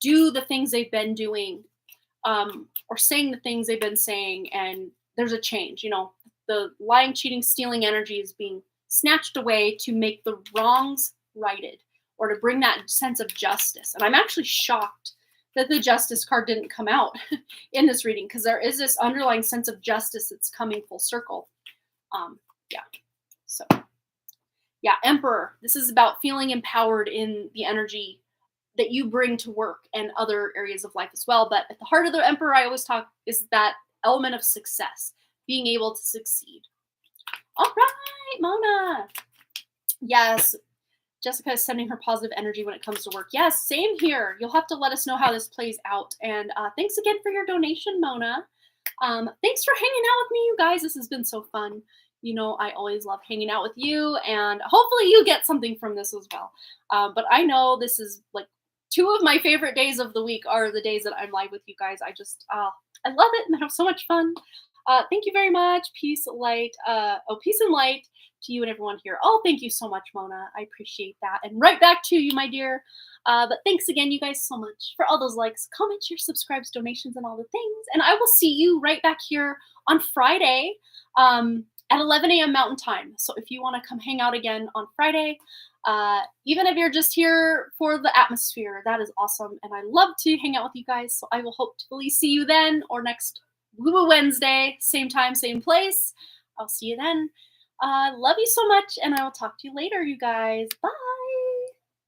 do the things they've been doing, or saying the things they've been saying, and there's a change. The lying, cheating, stealing energy is being snatched away to make the wrongs righted, or to bring that sense of justice. And I'm actually shocked that the justice card didn't come out in this reading, because there is this underlying sense of justice that's coming full circle. Yeah. So, yeah, Emperor. This is about feeling empowered in the energy that you bring to work and other areas of life as well. But at the heart of the Emperor, I always talk, is that element of success, being able to succeed. All right, Mona. Yes, Jessica is sending her positive energy when it comes to work. Yes, same here. You'll have to let us know how this plays out. And thanks again for your donation, Mona. Thanks for hanging out with me, you guys. This has been so fun. I always love hanging out with you, and hopefully you get something from this as well. But I know this is like 2 of my favorite days of the week are the days that I'm live with you guys. I just, I love it, and I have so much fun. Thank you very much. Peace, light. Peace and light to you and everyone here. Oh, thank you so much, Mona. I appreciate that. And right back to you, my dear. But thanks again, you guys, so much for all those likes, comments, your subscribes, donations, and all the things. And I will see you right back here on Friday at 11 a.m. Mountain Time. So if you want to come hang out again on Friday, even if you're just here for the atmosphere, that is awesome. And I love to hang out with you guys. So I will hopefully see you then, or next Woo Wednesday, same time, same place. I'll see you then. Love you so much, and I will talk to you later, you guys. Bye.